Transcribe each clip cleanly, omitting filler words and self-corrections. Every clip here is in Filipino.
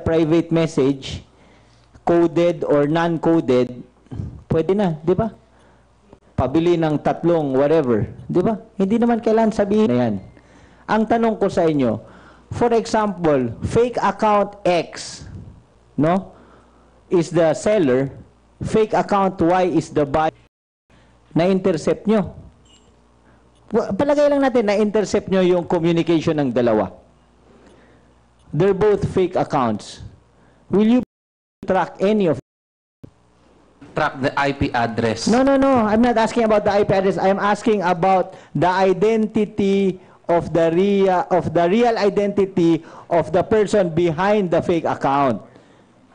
private message, coded or non-coded, pwede na, di ba? Pabili ng tatlong whatever, di ba? Hindi naman kailangan sabihin na yan. Ang tanong ko sa inyo, for example, fake account X, no, is the seller, fake account Y is the buyer, na-intercept nyo. Palagay lang natin, na-intercept nyo yung communication ng dalawa. They're both fake accounts. Will you track any of Track the IP address. No. I'm not asking about the IP address. I'm asking about the identity of the real identity of the person behind the fake account.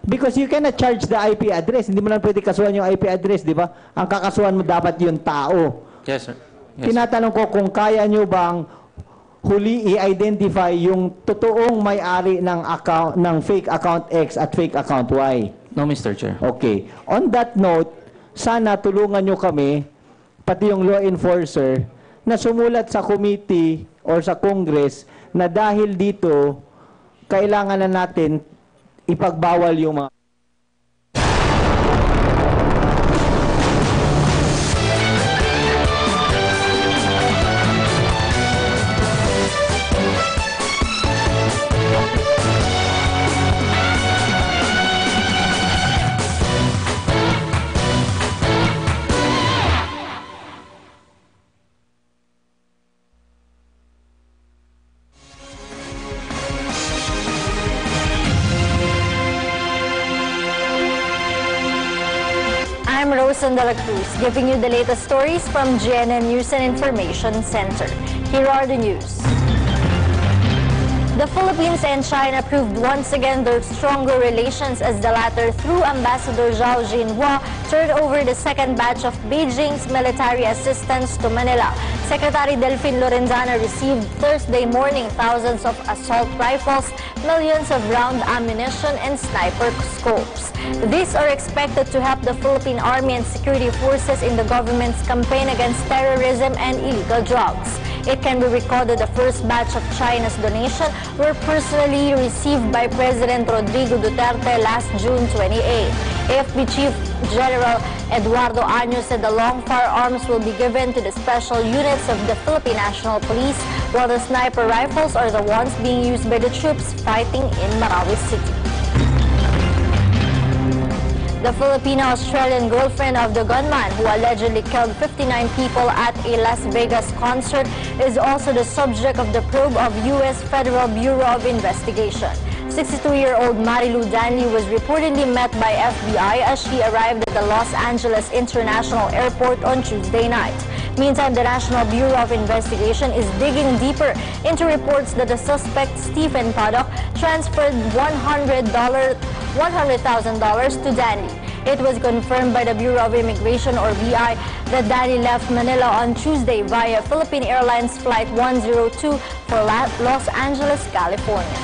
Because you cannot charge the IP address. Hindi mo lang pwede kasuhan yung IP address, di ba? Ang kakasuhan mo dapat yung tao. Yes, sir. Yes, tinatanong ko kung kaya nyo bang huli i-identify yung totoong may-ari ng account ng fake account X at fake account Y. No, Mr. Chair. Okay. On that note, sana tulungan nyo kami, pati yung law enforcer, na sumulat sa committee or sa Congress na dahil dito, kailangan na natin ipagbawal yung mga I'm Rosan de la Cruz, giving you the latest stories from GNN News and Information Center. Here are the news. The Philippines and China proved once again their stronger relations as the latter, through Ambassador Zhao Jinhua, turned over the second batch of Beijing's military assistance to Manila. Secretary Delfin Lorenzana received Thursday morning thousands of assault rifles, millions of round ammunition, and sniper scopes. These are expected to help the Philippine Army and security forces in the government's campaign against terrorism and illegal drugs. It can be recalled that the first batch of China's donation were personally received by President Rodrigo Duterte last June 28. AFP Chief General Eduardo Año said the long firearms will be given to the special units of the Philippine National Police, while the sniper rifles are the ones being used by the troops fighting in Marawi City. The Filipino-Australian girlfriend of the gunman who allegedly killed 59 people at a Las Vegas concert is also the subject of the probe of U.S. Federal Bureau of Investigation. 62-year-old Marilu Danley was reportedly met by FBI as she arrived at the Los Angeles International Airport on Tuesday night. Meantime, the National Bureau of Investigation is digging deeper into reports that the suspect, Stephen Paddock, transferred $100,000 to Danley. It was confirmed by the Bureau of Immigration, or BI, that Danley left Manila on Tuesday via Philippine Airlines Flight 102 for Los Angeles, California.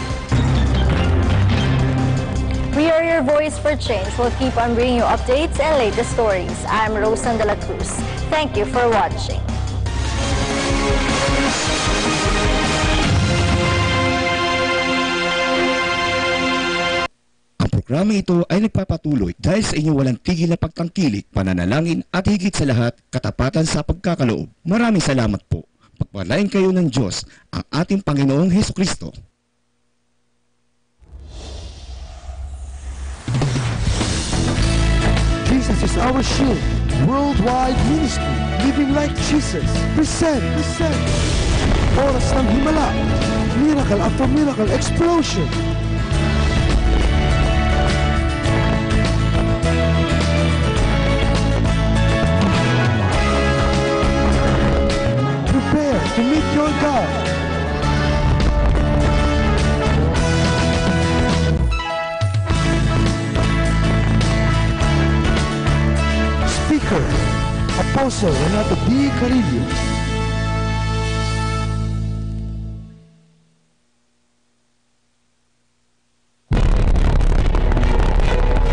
We are your voice for change. We'll keep on bringing you updates and latest stories. I'm Rosan de la Cruz. Thank you for watching. Ang programa ito ay nagpapatuloy dahil sa inyong walang tigil na pagtangkilik, pananalangin at higit sa lahat, katapatan sa pagkakaloob. Maraming salamat po. Pagpalain kayo ng Diyos, ang ating Panginoong Hesukristo. Jesus is our shield. Worldwide ministry, living like Jesus. Present. Oras ng himala. Miracle after miracle explosion. Prepare to meet your God. Speaker, Apostle Renato B. Carillo.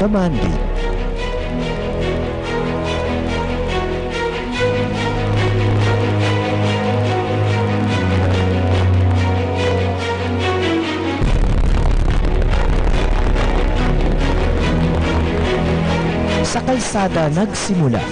Commanding. sa kalsada nagsimula.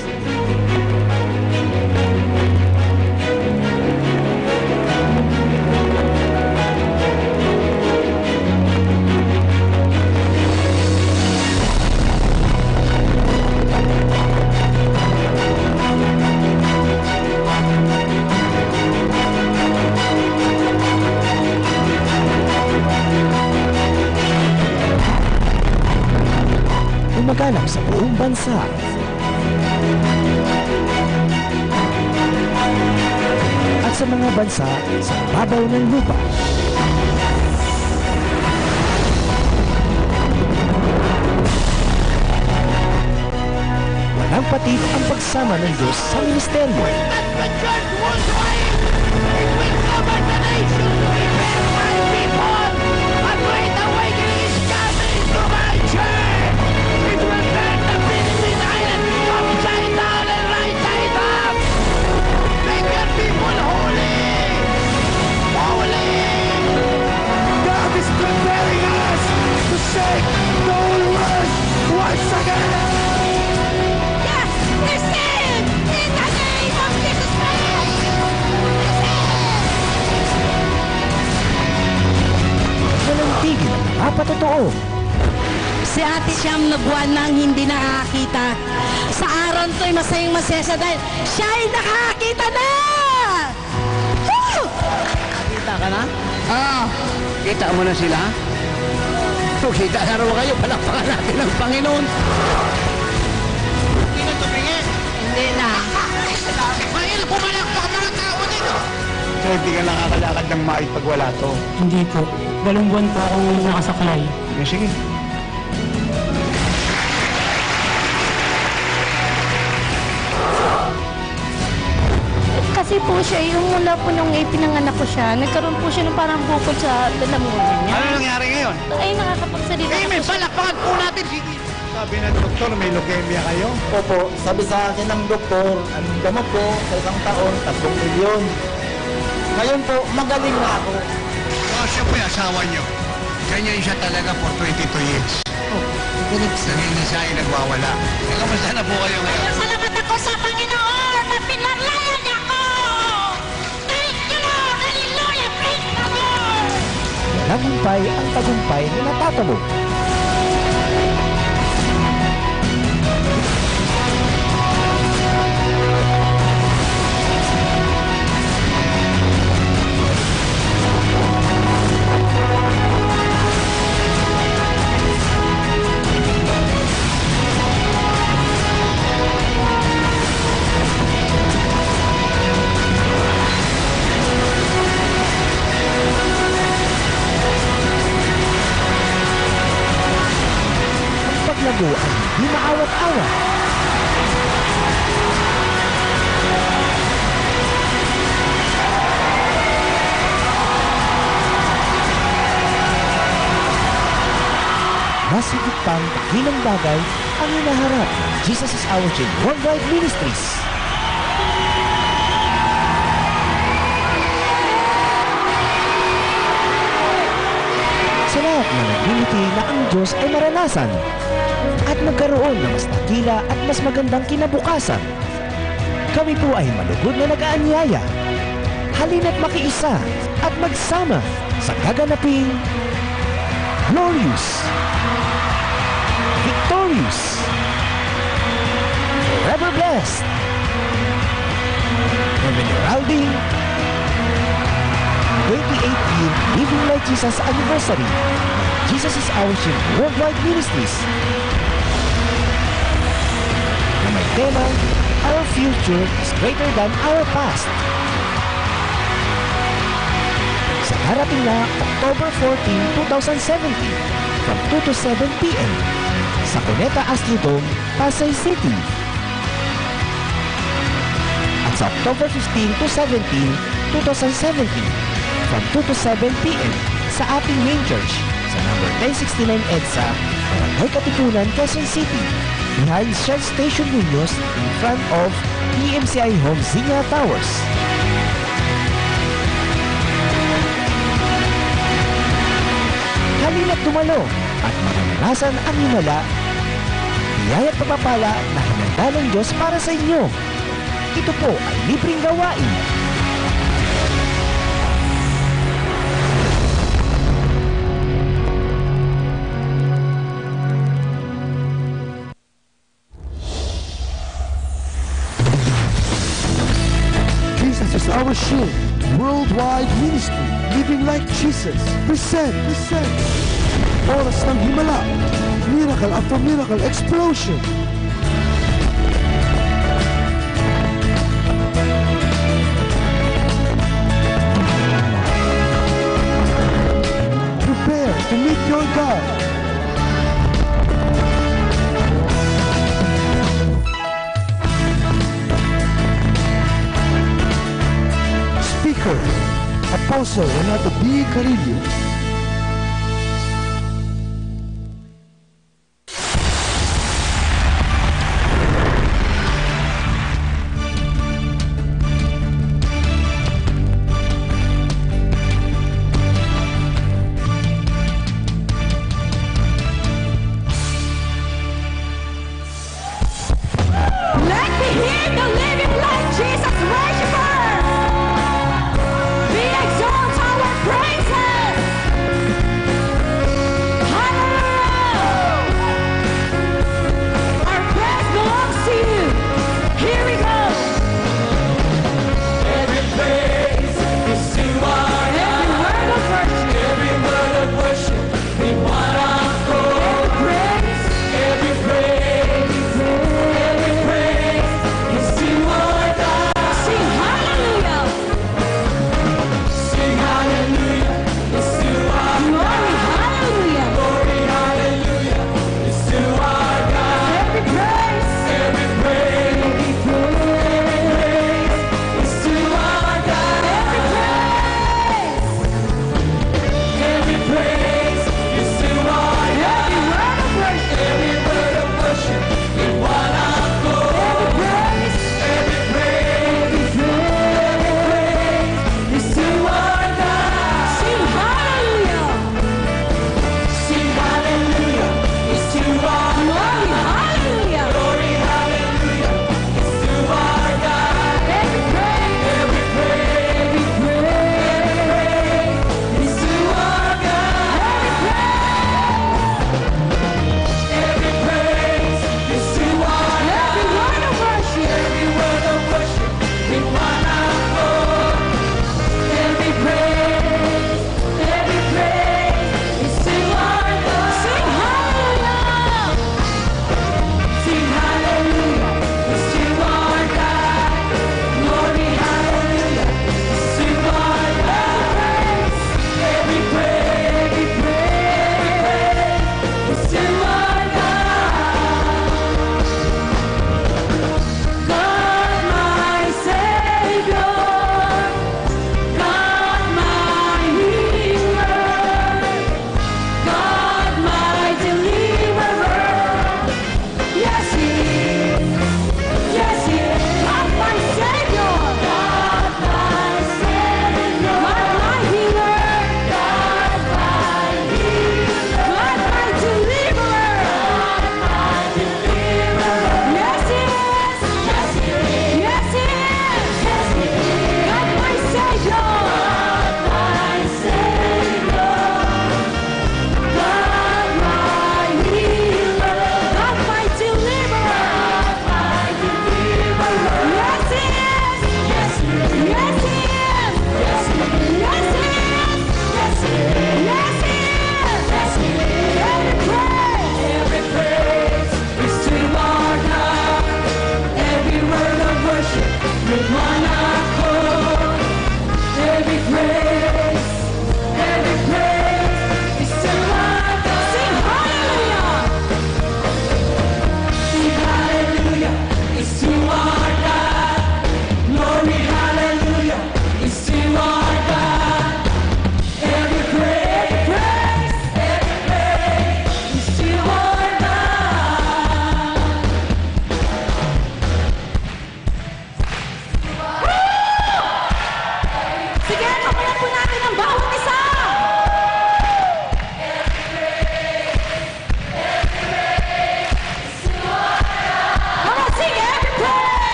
Umaganap sa buong bansa. At sa mga bansa sa babaw ng lupa. Walang patid ang pagsama ng Diyos sa ministeryo. Napatotoo. Si Ate Siyam na buwan nang hindi nakakita. Sa araw to'y masayang masaya dahil siya ay nakakita na! Woo! Nakita ka na? Kita mo na sila? Kita na raw kayo, palakpakan natin ang Panginoon. Hindi na tumingin. Hindi na. Mahil, pumalakpak mga tao dito. So, hindi ka nakakalakad ng mais pag wala to? Hindi po. 8 buwan po akong nakasaklay. Sige. Kasi po siya, yung mula po nung ipinanganak ko siya, nagkaroon po siya ng parang bukol sa lalamunan niya. Ano nangyari ngayon? Ay, nakakapagsalita na po siya. Palakpakan po natin. Sige. Sabi ng doktor, may leukemia kayo? Opo, sabi sa akin ng doktor, ang gamot po sa isang taon, 3 milyon. Ngayon po, magaling na ako. Siya po yung asawa niyo. Ganyan siya talaga for 22 years. Hindi siya ay nagwawala. Kamusta na po kayo ngayon? Salamat ako sa Panginoon na pinarlayan niya ako! Thank you, Lord! Hallelujah! Praise the Lord! Nagumpay ang tagumpay na natatamo. Paglago ay hindi maawat-awat. Mas higit pang dakilang bagay ang hinaharap ng Jesus is Our King Worldwide Ministries. Sa lahat na nagbibigay na ang Diyos ay maranasan at magkaroon ng mas dakila at mas magandang kinabukasan. Kami po ay malugod na nag-aanyaya. Halina't makiisa at magsama sa gaganaping glorious, victorious, forever blessed, and the heralding 2018 Living Like Jesus Anniversary ng Jesus is Our King Worldwide Ministries na may tema, Our Future is Greater Than Our Past. Sa darating na October 14, 2017 from 2 to 7 p.m. sa Cuneta Astrodome, Pasay City. At sa October 15 to 17, 2017 from 2 to 7 p.m. sa ating main church sa number 1069 EDSA, Barangay Katipunan, Quezon City, behind Shell Station Muñoz in front of PMCI Home Zinga Towers. Halina't dumalo at maranasan ang himala biyaya at pagpapala na hinanda ng Diyos para sa inyo. Ito po ay libreng gawain. Jesus is our shield. Worldwide ministry. Living like Jesus. Present. Oras ng himala. Miracle after miracle explosion. Prepare to meet your God. Speaker, Apostle Renato B. Carillo. Let me hear the living like Jesus worshipers. We exalt our praises.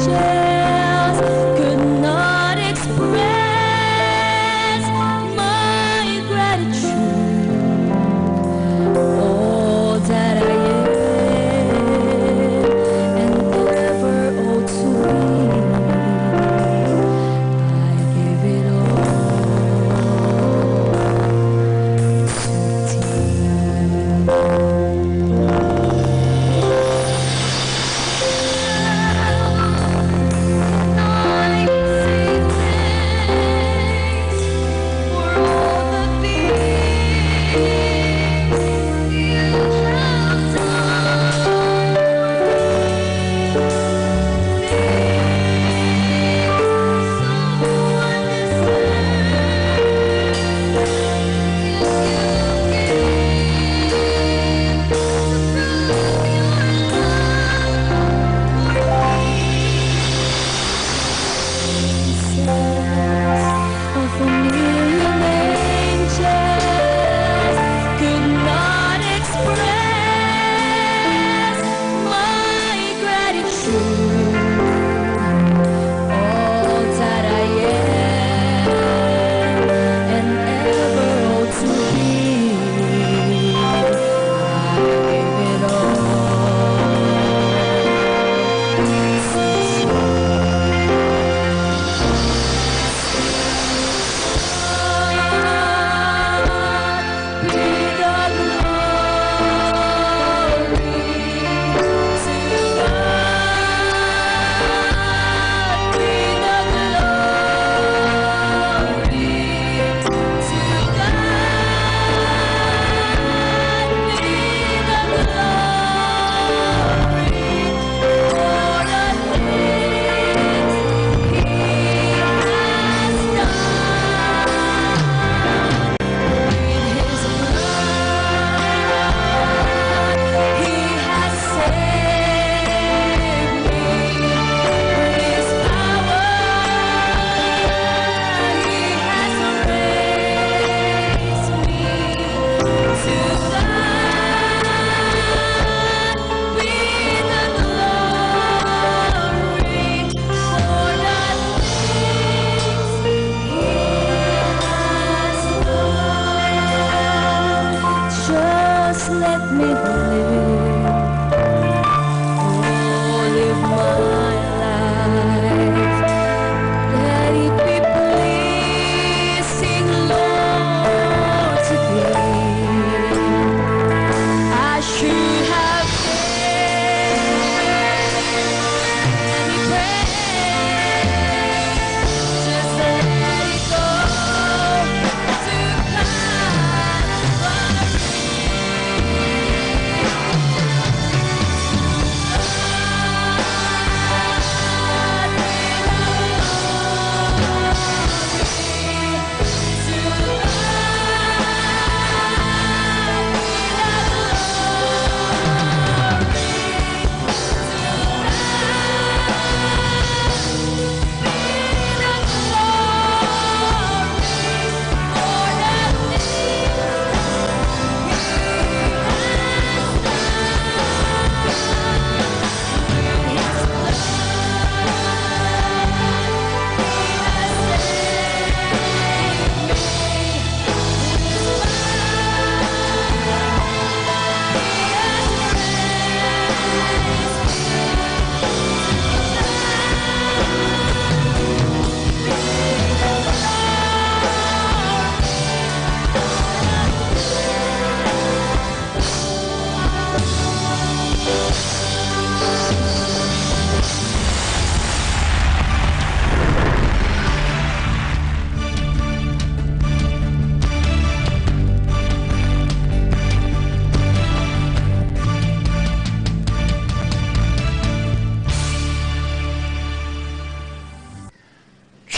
angels could not express my gratitude. All that I am and ever ought to be, I give it all to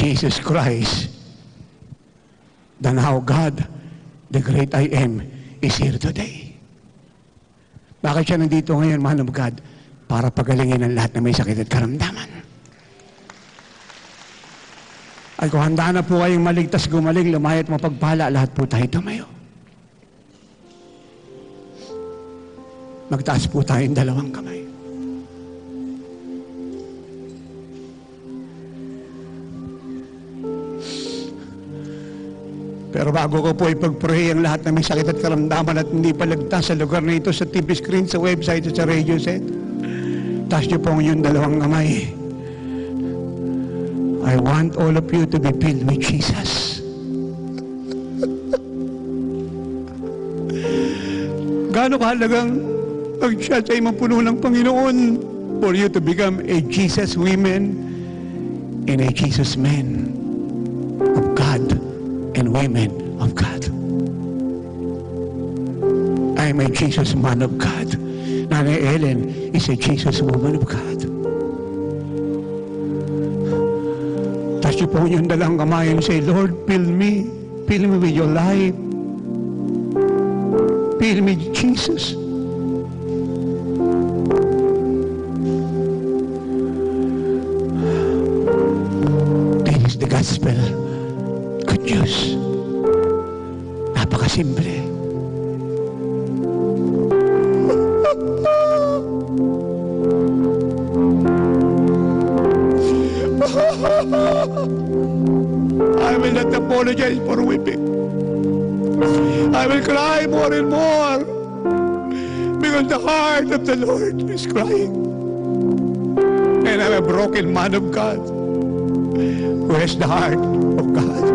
Jesus Christ, the now God, the great I am, is here today. Bakit siya nandito ngayon, man of God? Para pagalingin ang lahat na may sakit at karamdaman. Ay kung handa na po kayong maligtas, gumaling, lumayat, mapagpala, lahat po tayo tumayo. Magtaas po tayong dalawang kamay. Pero bago ko po ipag-pray ang lahat ng may sakit at karamdaman at hindi palagtas sa lugar na ito, sa TV screen, sa website at sa radio set, taas niyo po ang inyong dalawang kamay. I want all of you to be filled with Jesus. Gaano kahalagang pag-siya sa mapuno ng Panginoon for you to become a Jesus woman and a Jesus man of God and women of God. I am a Jesus man of God. Nanay Ellen is a Jesus woman of God. Tapos niyo po yung dalang kamay and say, Lord, fill me with your life. Fill me, Jesus. This is the gospel. Good news. Napakasimple. I will not apologize for weeping. I will cry more and more because the heart of the Lord is crying. And I'm a broken man of God who has the heart of God.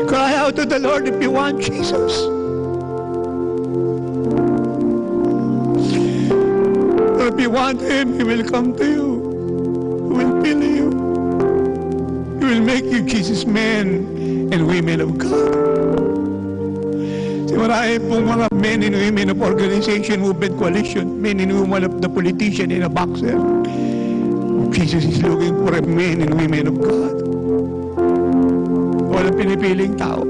Cry out to the Lord if you want Jesus. Or if you want Him, He will come to you. He will fill you. He will make you Jesus men and women of God. Marami pong mga men and women of organization, movement, coalition, men and women of the politician and a boxer. Jesus is looking for a men and women of God. Walang pinipiling tao.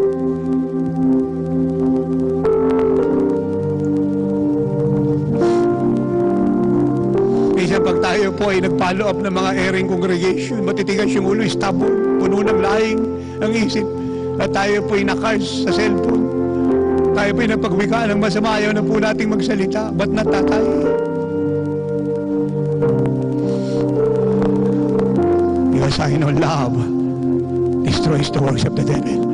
Minsan pag tayo po ay nag-follow up ng mga airing congregation, matitigas yung ulo, stubborn, puno ng lahing ang isip, at tayo po ay nakars sa cellphone. Tayo po'y napagwika ng masama, ayaw na po nating magsalita. Ba't natatay? Because I know love destroys the works of the devil.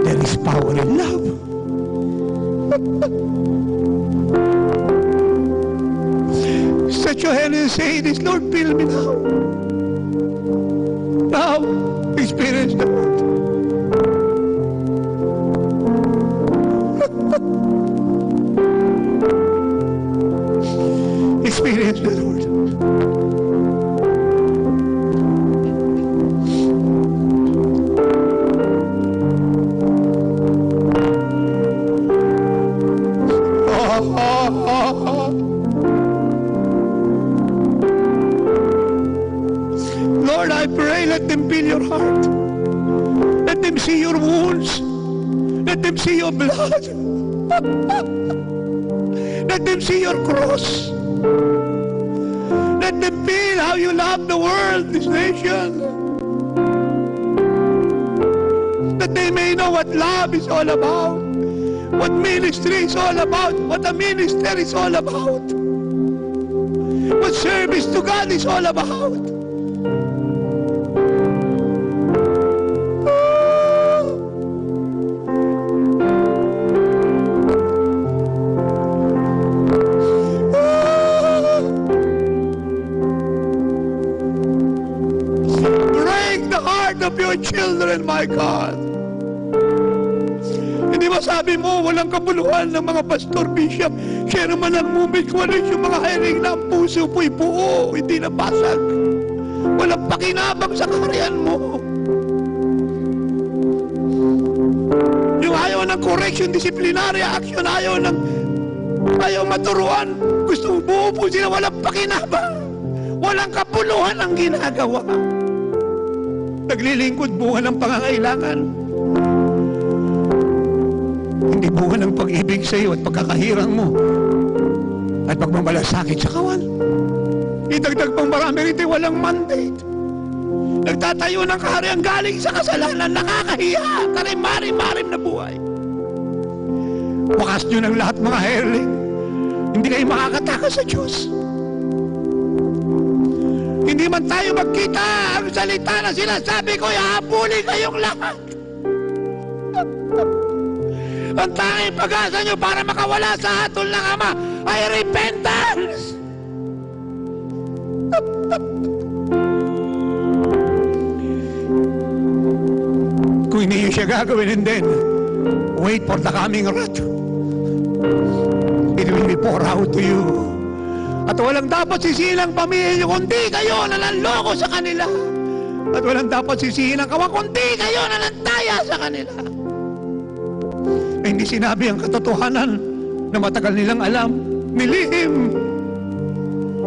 There is power in love. Stretch your hand and say this, Lord, fill me now. Now, experience the Lord. Experience the Lord. Lord, I pray, let them feel your heart. Let them see your wounds. Let them see your blood. Let them see your cross. Let them feel how you love the world, this nation. That they may know what love is all about, what ministry is all about, what a minister is all about, what service to God is all about. Of your children, my God. Hindi ba sabi mo, walang kabuluhan ng mga pastor, bishop, chairman ng movement, coalition, mga hiring na ang puso po'y buo, hindi nabasag. Walang pakinabang sa kaharian mo. Yung ayaw ng correction, disciplinary action, ayaw maturuan, gusto buo po sila, walang pakinabang. Walang kabuluhan ang ginagawa. Naglilingkod bunga ng pangangailangan. Hindi bunga ng pag-ibig sa iyo at pagkakahirang mo at pagmamalasakit sa kawan. Idagdag pang marami rito, walang mandate. Nagtatayo ng kaharian galing sa kasalanan, nakakahiya, karim-marim na buhay. Wakas nyo ng lahat, mga herling. Hindi kayo makakatakas sa Diyos. Hindi Hindi man tayo magkita, ang salita na sinasabi ko, ihabulin kayong lahat. Ang tanging pag-asa nyo para makawala sa hatol ng Ama ay repentance. Kung hindi nyo siya gagawin, and then wait for the coming wrath. It will be poured out to you. At walang dapat sisihin ang pamilya nyo kundi kayo na nanloko sa kanila. At walang dapat sisihin ang kawan kundi kayo na nantaya sa kanila. Ay hindi sinabi ang katotohanan na matagal nilang alam, nilihim,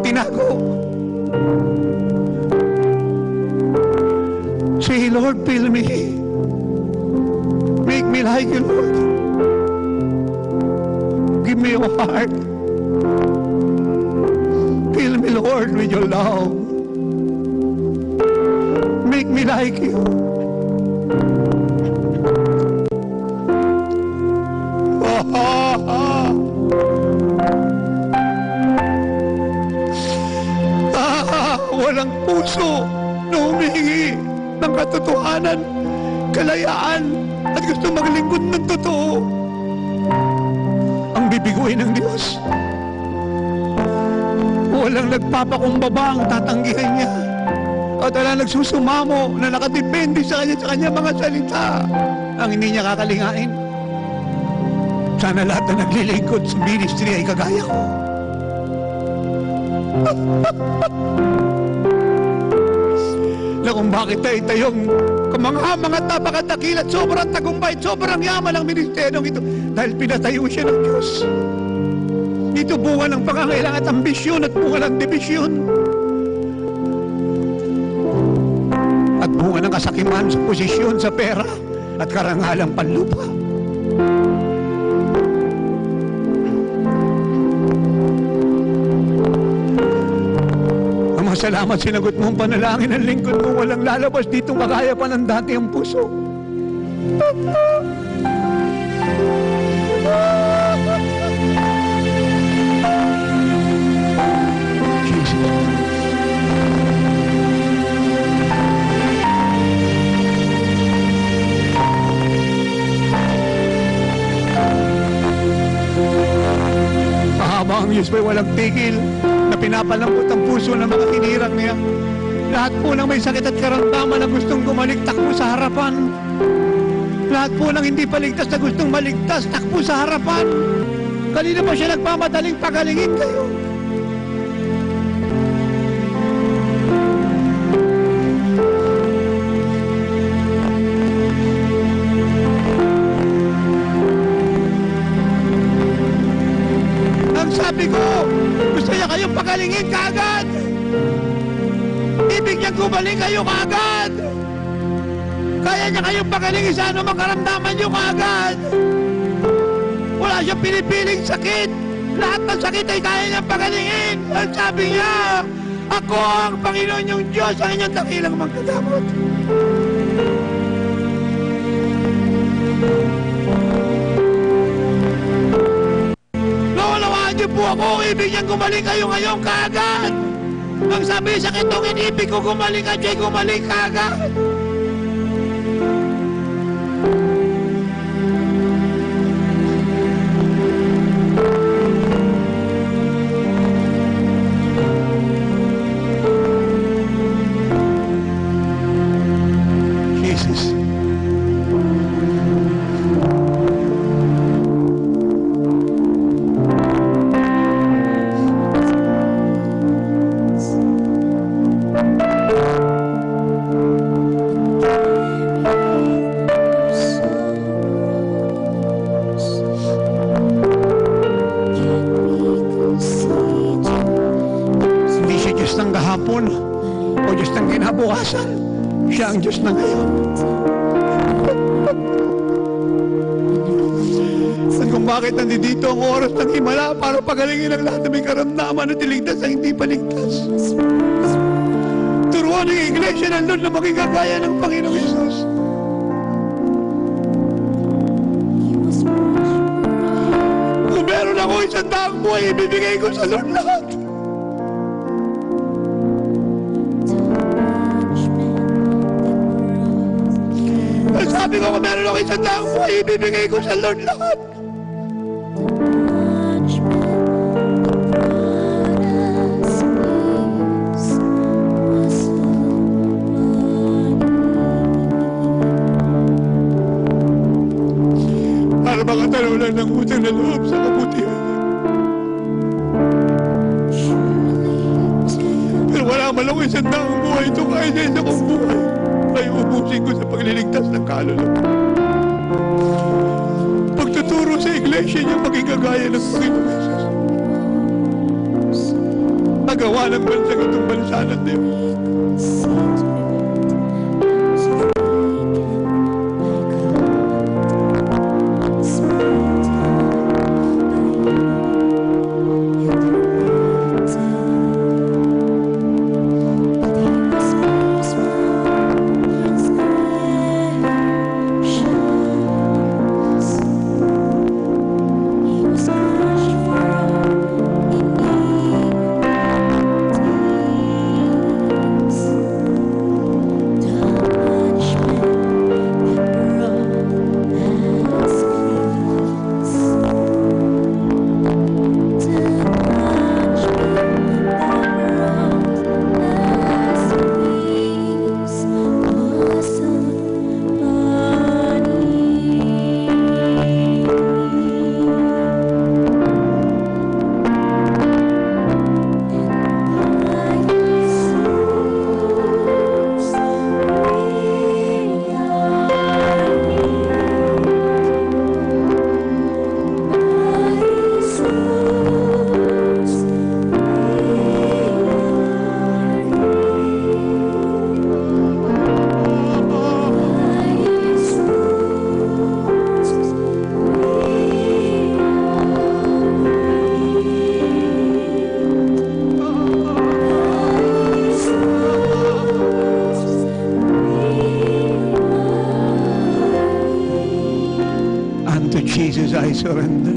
tinago. Say, Lord, fill me. Make me like you, Lord. Give me your heart. Fill me, Lord, with your love. Make me like you. Walang puso na humihingi ng katotohanan, kalayaan, at gusto maglingkod ng totoo. Ang bibiguin ng Diyos. Walang nagpapakumbaba ang tatanggihan niya. At wala nagsusumamo na nakadepende sa kanya mga salita. Ang hindi niya kakalingain. Sana lahat na naglilingkod sa ministry ay kagaya ko. Na kung bakit tayo tayong kamangha-mga napakadakil at sobrang tagumpay, sobrang yaman ang ministeryong ito dahil pinatayo siya ng Diyos. Dito bunga ng pangangailangan at ambisyon at bunga ng dibisyon. At bunga ng kasakiman sa posisyon, sa pera at karangalang panlupa. Ama, salamat, sinagot mo ang panalangin ng lingkod mo. Walang lalabas dito, makaya pa ng dati ang puso. Mahaba ang Diyos, walang tigil na pinapalambot ang puso ng mga hinirang niya. Lahat po ng may sakit at karamdaman na gustong gumaling, takbo sa harapan. Lahat po ng hindi paligtas na gustong maligtas, takbo sa harapan. Kanina pa siya nagmamadaling pagalingin kayo. Sabi ko, gusto niya kayong pagalingin kaagad. Ibig niyang gumaling kayo kaagad. Kaya niya kayong pagalingin sa ano makaramdaman niyo kaagad. Wala siyang pinipiling sakit. Lahat ng sakit ay kaya niyang pagalingin. At sabi niya, ako ang Panginoon niyong Diyos, ang inyong dakilang magkadamot. Niyo po ako, ibig niyang gumaling kayo ngayon kaagad. Ang sabi sa kitong inibig ko gumaling ka, Jay, gumaling kaagad. Jesus. O Diyos ng kinabukasan, siya ang Diyos na ngayon. At kung bakit nandito ang oras ng himala para pagalingin ang lahat na may karamdaman at iligtas ang hindi paligtas. Turuan ng iglesia ng Lord na maging kagaya ng Panginoong Yesus. Kung meron ako isang daang buhay, ibibigay ko sa Lord lahat. Sabi ko, kung meron ako isang taong buhay, ibibigay ko sa Lord lahat. Para makatalunan ng utang na loob sa kabutihan. Pero wala man ako isang taong buhay ito kahit sa isa kong buhay ay ubusin ko sa pagliligtas ng kaluluwa. Pagtuturo sa iglesia niya maging kagaya ng Panginoon Jesus. Nagawa ng bansang itong bansa ng Diyos. Jesus, I surrender.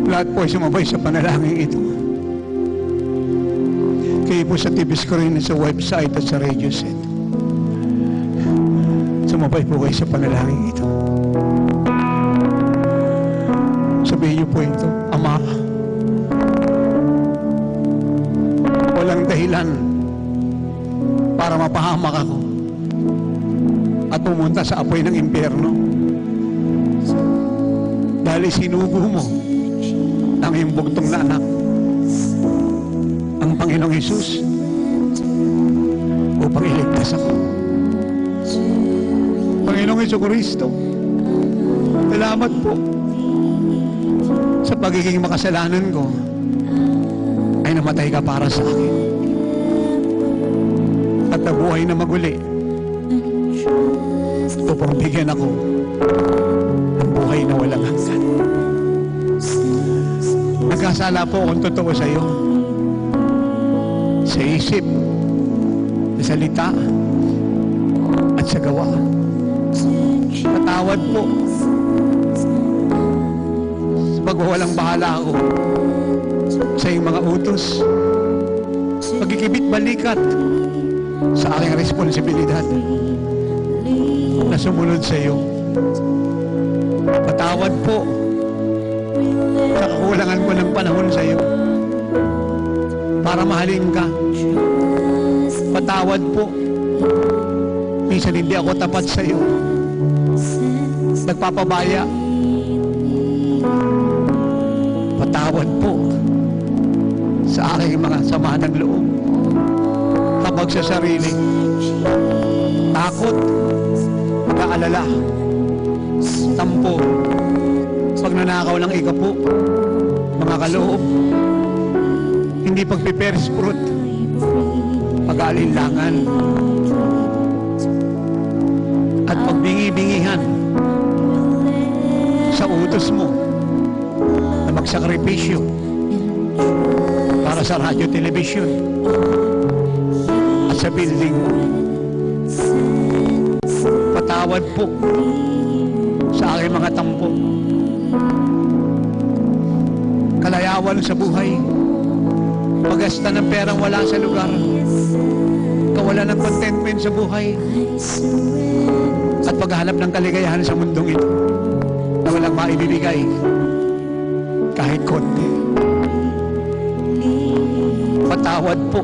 Lahat po ay sumabay sa panalangin ito. Kayo po sa TV screen, sa website at sa radio set. Sumabay po kayo sa panalangin ito. Sabihin niyo po ito, Ama, walang dahilan para mapahamak ako at pumunta sa apoy ng impyerno. Dahil sinugo mo ang iyong bugtong na anak, ang Panginoong Hesus, upang iligtas ako. Panginoong Jesucristo, salamat po sa pagiging makasalanan ko ay namatay ka para sa akin at nabuhay na maguli upang bigyan ako ng buhay na walang hanggan. Nagkasala po kung totoo sa iyo, sa isip, sa salita at sa gawa. Patawad po sa pagwawalang bahala ako sa iyong mga utos, pagkikibit balikat sa aking responsibilidad na sumunod sa iyo. Patawad po sa kakulangan ko ng panahon sa iyo para mahalin ka. Patawad po, minsan hindi ako tapat sa iyo, nagpapabaya. Patawad po sa aking mga sama ng loob kapag sa sarili, takot, pag-aalala, tampo, pagnanakaw ng ikapo, mga kaloob, hindi pagpipersprut, pag-aalinlangan, at pagbingi-bingihan sa utos mo na magsakripisyo para sa radyo, telebisyon at sa building mo. Patawad po sa aking mga tampo, kalayawan sa buhay, pagasta ng perang wala sa lugar, kawalan ng contentment sa buhay, at at paghahanap ng kaligayahan sa mundong ito na walang maibibigay kahit konti. Patawad po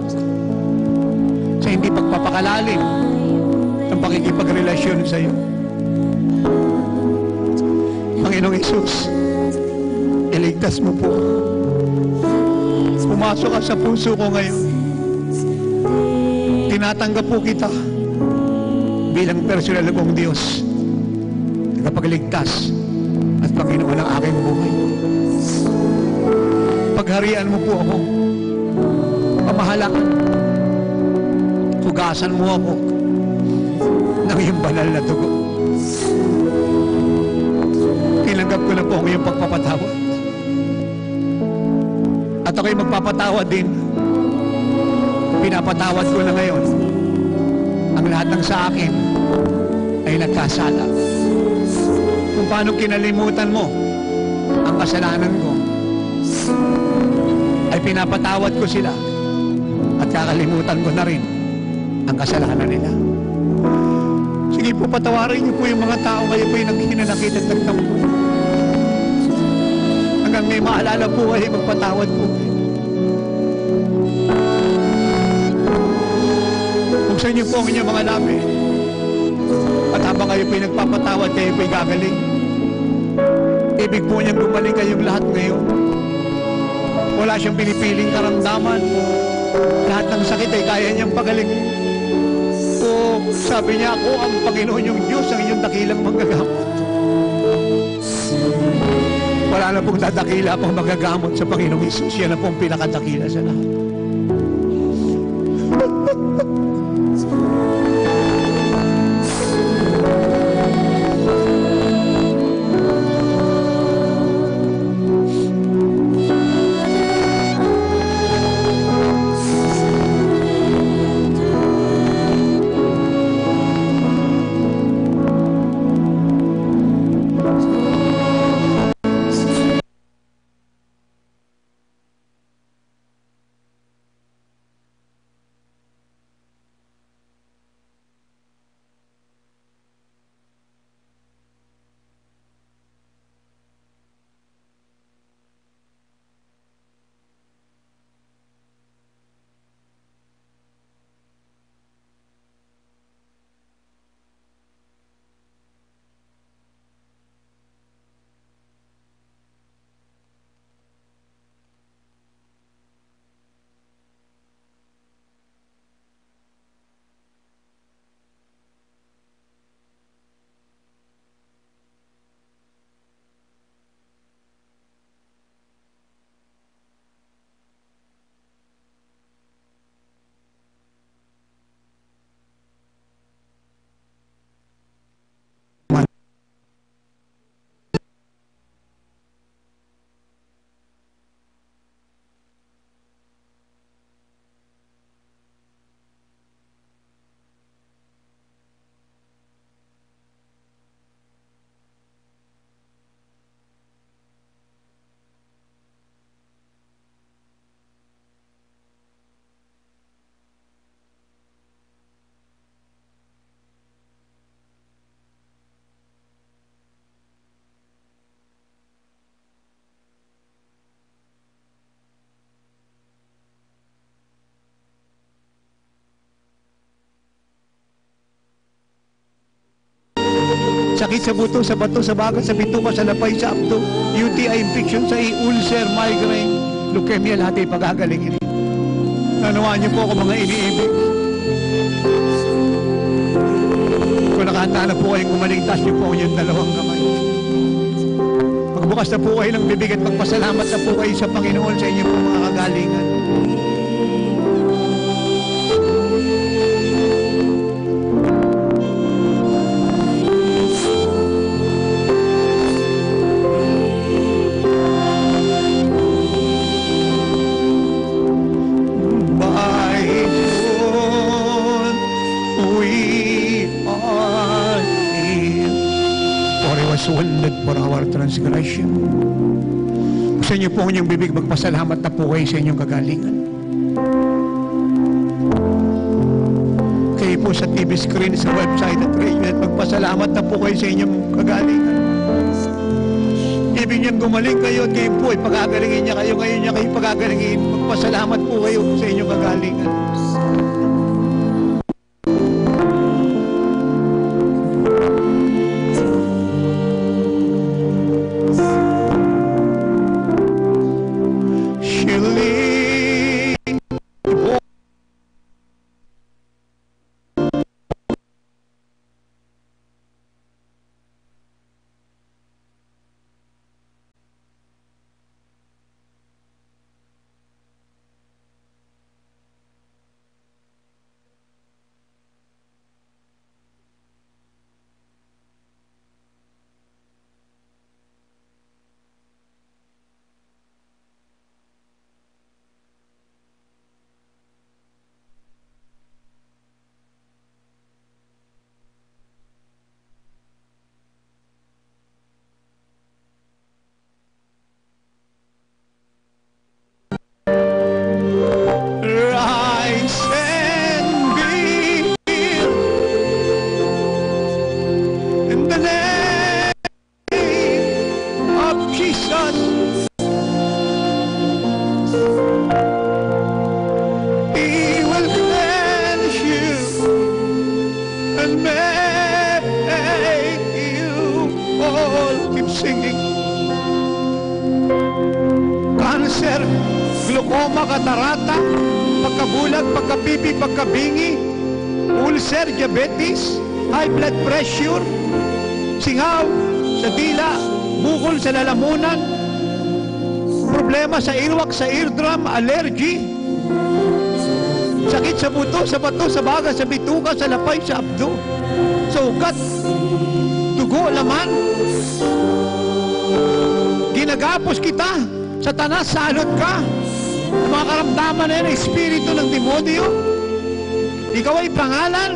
sa hindi pagpapakalalim ng pakikipagrelasyon sa iyo. Panginoong Hesus, iligtas mo po. Pumasok ka sa puso ko ngayon. Tinatanggap po kita bilang personal kong Diyos, tagapagligtas at Panginoon ng aking buhay. Pagharian mo po ako, pamahalaan, hugasan mo ako ng iyong banal na dugo. Tinanggap ko na po ang iyong pagpapatawad. At ako'y magpapatawad din. Pinapatawad ko na ngayon ang lahat ng sa akin ay nagkasala. Kung paano kinalimutan mo ang kasalanan ko, ay pinapatawad ko sila at kakalimutan ko na rin ang kasalanan nila. Sige po, patawarin niyo po yung mga tao kayo po yung naghinanakit at nagtampo. Hanggang may maalala po kayo, magpatawad po kayo. Buksan niyo po ang inyong mga labi. At habang kayo po'y nagpapatawad, kayo po'y gagaling. Ibig po niyang gumaling kayong lahat ngayon. Wala siyang pinipiling karamdaman. Lahat ng sakit ay kaya niyang pagaling. O sabi niya, ako ang Panginoon yung Diyos, ang inyong dakilang manggagamot. Wala na pong dadakila pang magagamot sa Panginoong Hesus. Yan na pong pinakadakila sa lahat. Sakit sa buto, sa bato, sa bagat, sa bituka, sa lapay, sa abdo, UTI infection, sa ulcer, migraine, leukemia, lahat ay pagagalingin. Nanawaan niyo po ako mga iniibig. Kung nakahanda na po kayong kumaligtas niyo po yung dalawang kamay. Magbukas na po kayo ng bibig at magpasalamat na po kayo sa Panginoon sa inyong po mga kagalingan. Wounded for our transgression. Sa inyo po ang inyong bibig, magpasalamat na po kayo sa inyong kagalingan. kayo po sa TV screen, sa website at radio at magpasalamat na po kayo sa inyong kagalingan. Ibig niyang gumaling kayo at kayo po ay pagagalingin niya kayo, ngayon niya kayo pagagalingin. Magpasalamat po kayo sa inyong kagalingan. Cancer, glaucoma, katarata, pagkabulag, pagkapipi, pagkabingi, ulcer, diabetes, high blood pressure, singaw sa dila, bukol sa lalamunan, problema sa ilwak, sa eardrum, allergy, sakit sa buto, sa bato, sa baga, sa bituka, sa lapay, sa abdo, sa ugat, dugo, laman. Ginagapos kita sa tanas, salot ka, mga karamdaman na yan, espiritu ng demonyo. Ikaw ay pangalan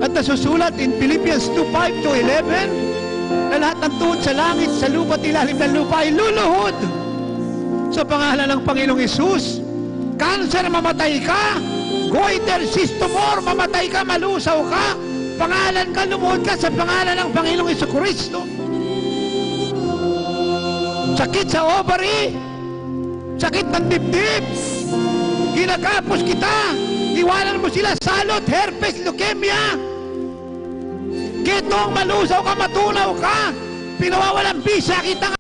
at nasusulat in Philippians 2:5-11 na lahat ng tuhod sa langit, sa lupa at ilalim ng lupa ay luluhod sa pangalan ng Panginoong Hesus. Cancer, mamatay ka. Goiter, tumor, mamatay ka, malusaw ka. Pangalan ka, lumuhod ka sa pangalan ng Panginoong Hesukristo. Sakit sa ovary, sakit ng dibdib, ginagapos kita, iwanan mo sila, salot, herpes, leukemia, ketong, malusaw ka, matunaw ka, pinawawalang bisa kita.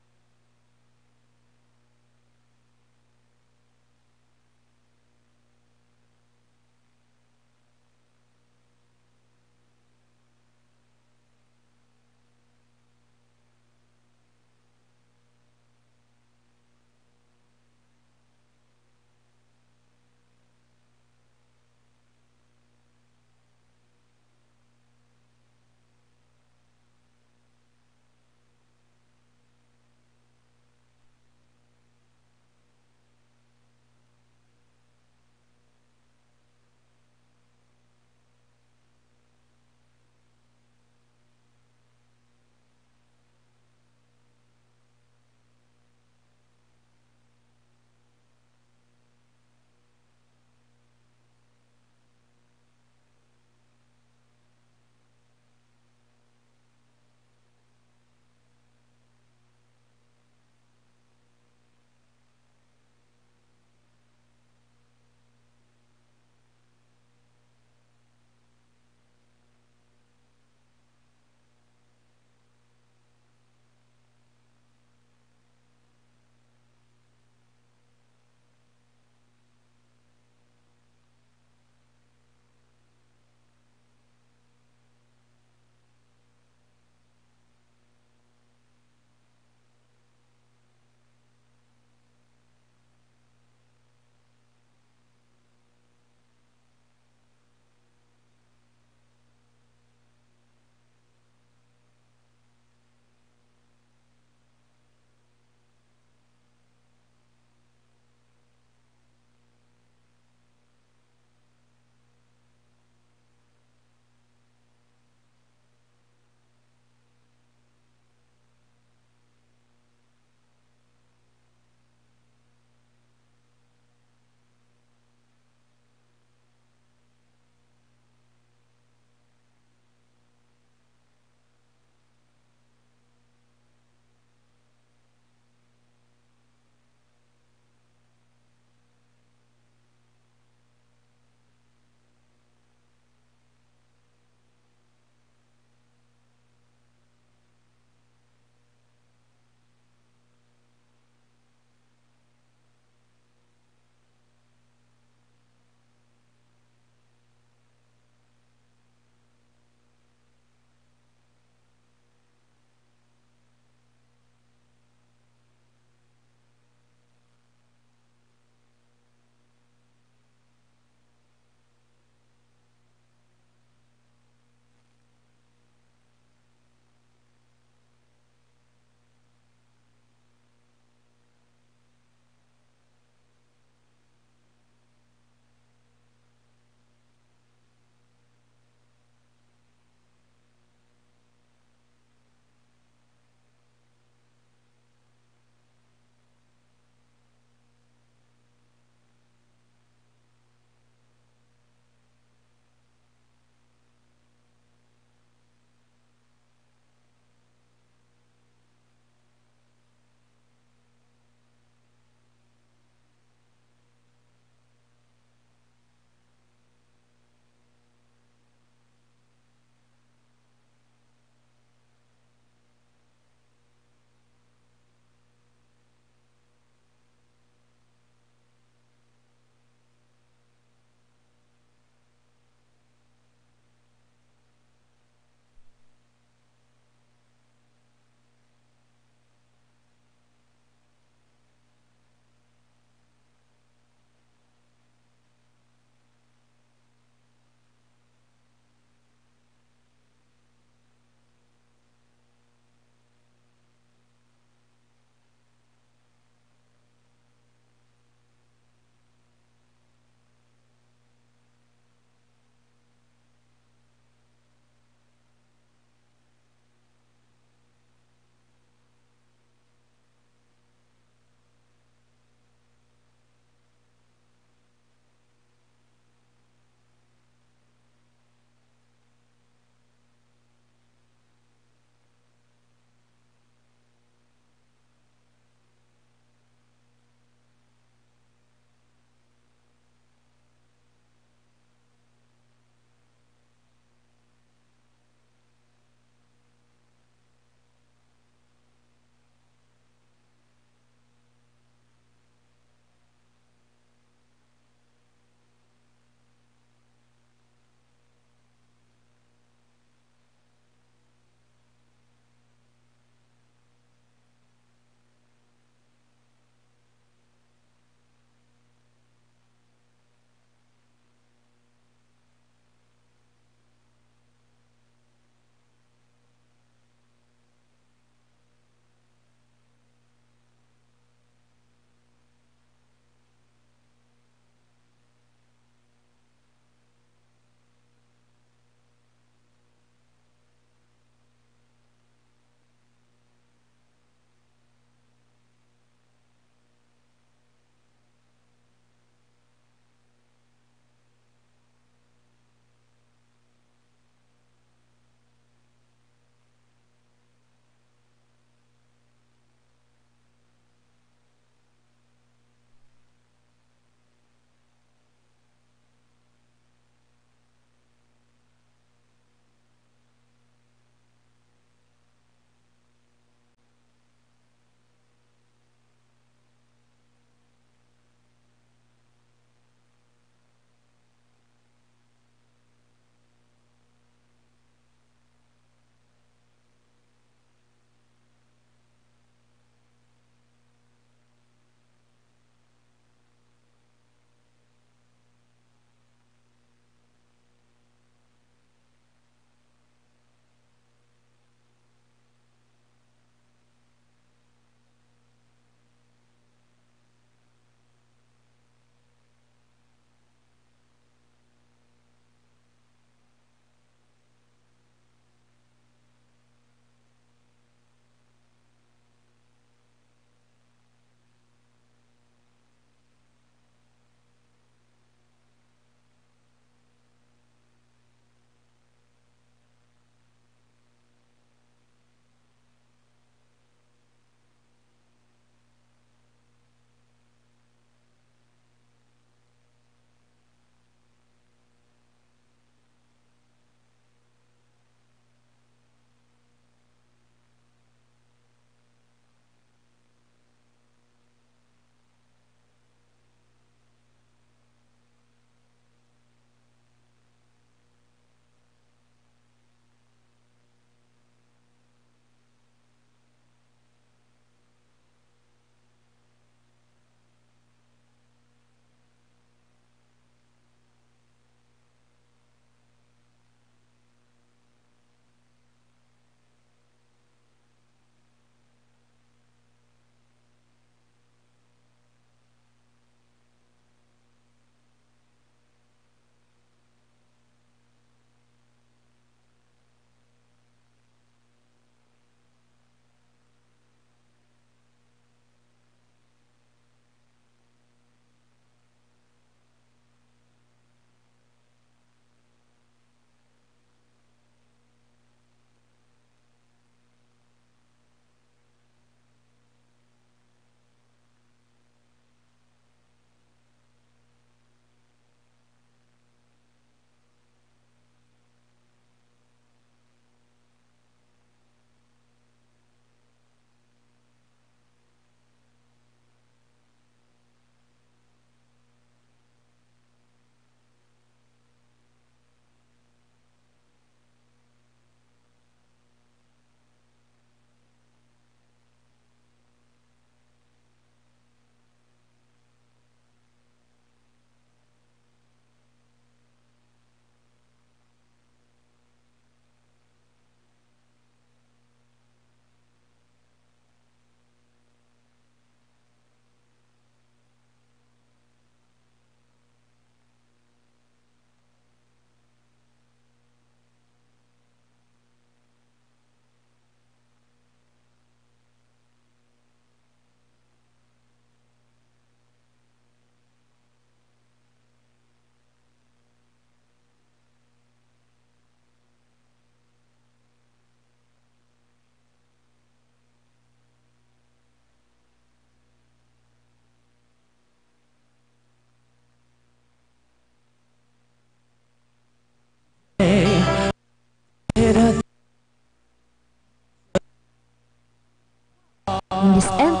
in this end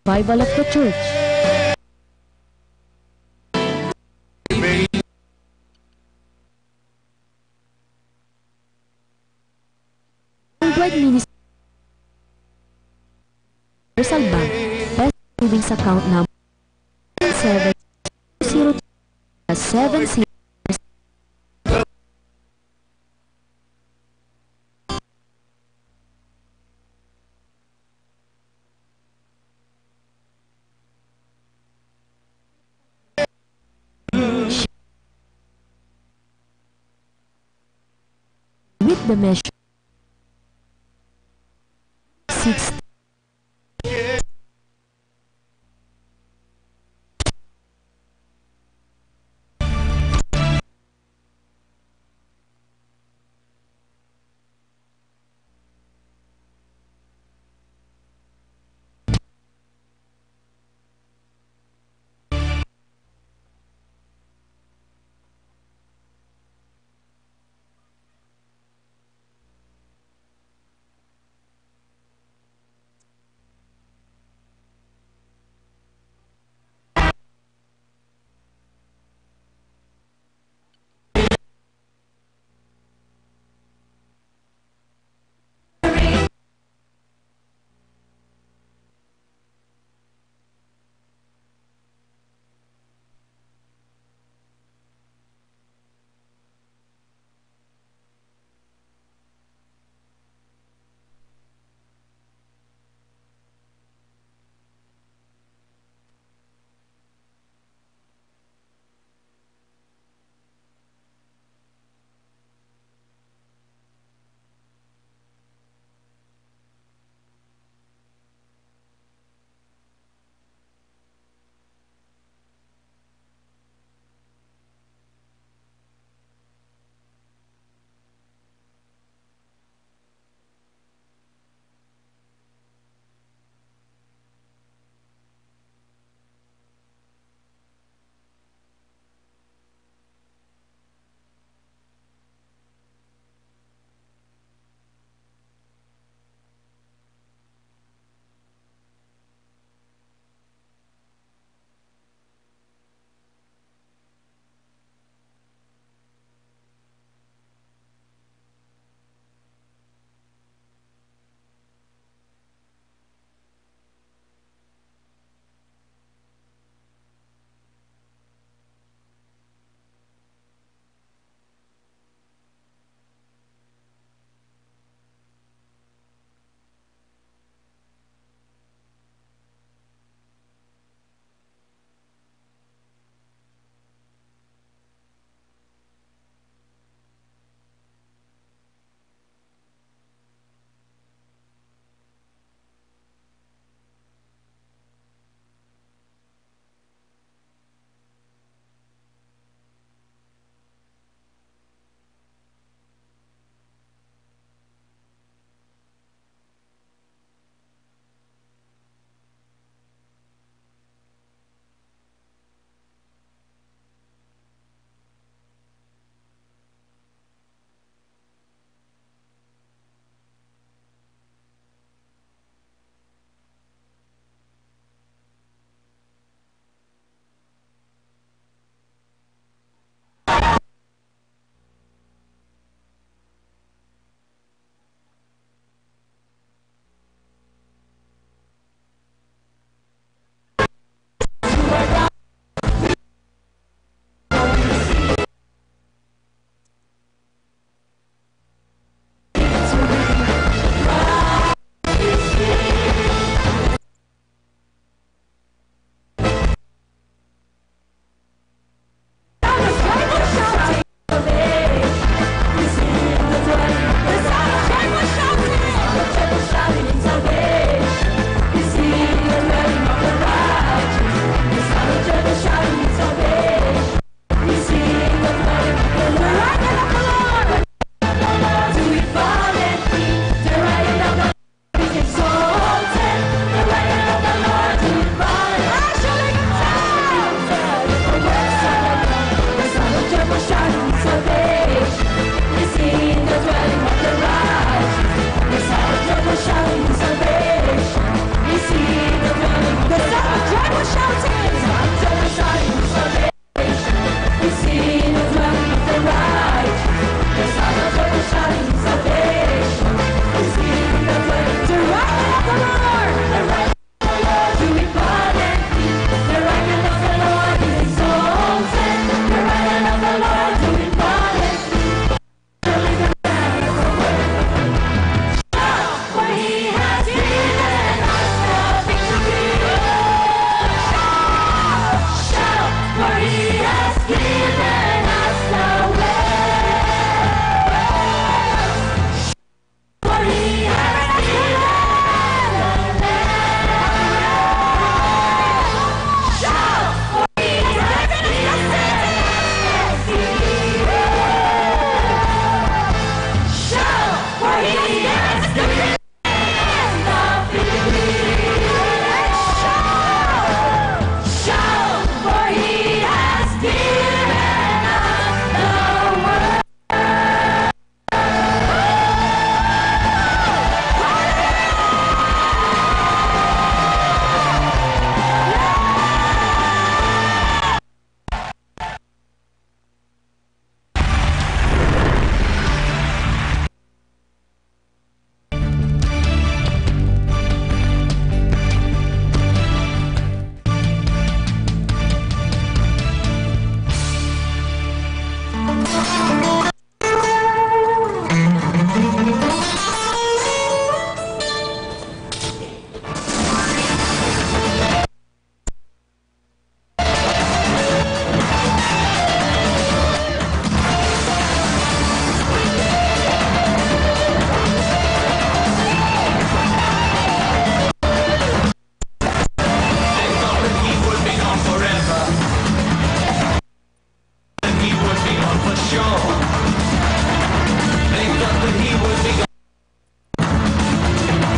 revival of the church. Worldwide Ministry Universal Bank Best Savings Account number 702 with the measure 6. would be gone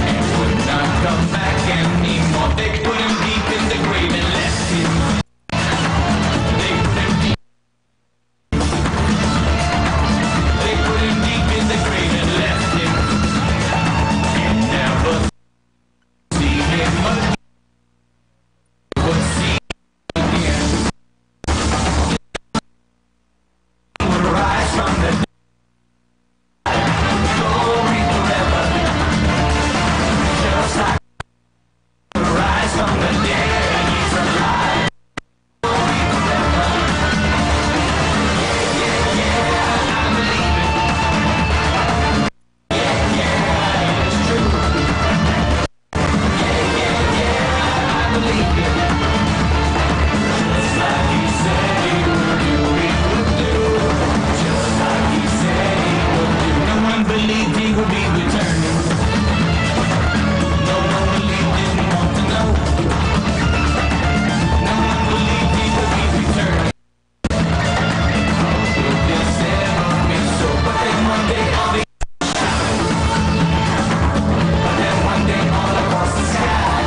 and would not come back anymore. They put him deep in the grave and left him. They put him deep. They put him deep in the grave and left him. And never see him again. Would see him again. He would rise from the dead. Glory forever. Just like rise from the dead, he's alive. Glory forever. Yeah, yeah, yeah, I believe it. Yeah, yeah, it's true. Yeah, yeah, yeah, I believe it. Just like he said he would do, he would do. Just like he said he would do. No one believed he would be returning. No one believed, didn't want to know. No one believed he would be returning. How could this ever be so? But then one day all the but then one day all across the sky.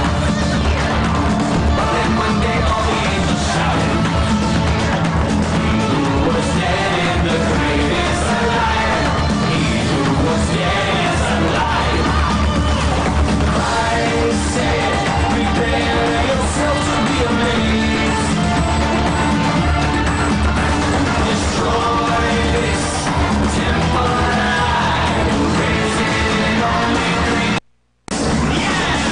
But then one day all the angels shouted. He who was dead in the grave is alive. He who was dead is alive. Christ said, prepare yourself to be amazed. Destroy this temple lie, raise it in only 3 days.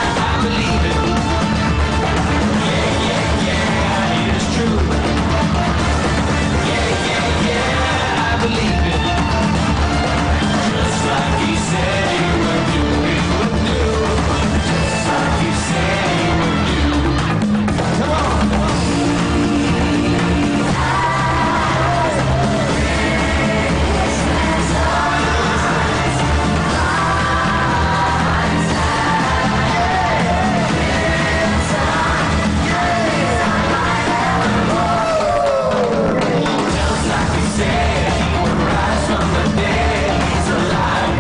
I believe it. Yeah, yeah, yeah, it is true. Yeah, yeah, yeah, I believe it. Just like he said he would do, he would do. Just like he said he would do. Come on, come on. Just like he said he would rise from the dead, he's alive.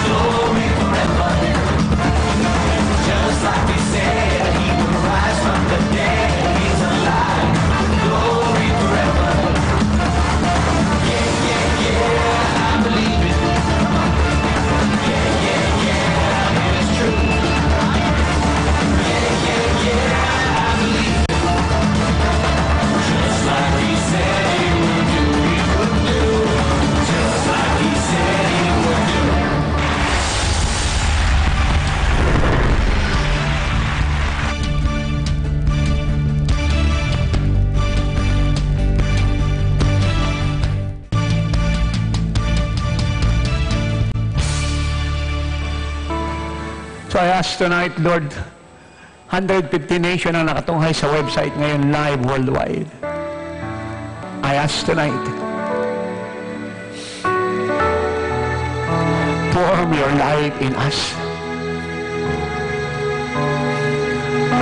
Glory forever. Just like he said he would rise from the dead, he's alive. Glory forever. Yeah, yeah, yeah, I believe it. Yeah, yeah, yeah, it is true. Yeah, yeah, yeah, I believe it. Just like he said he would do, he would do. Just like he said he would do. So I ask tonight, Lord, 150 nation ang nakatunghay sa website ngayon live worldwide. I ask tonight, form your light in us.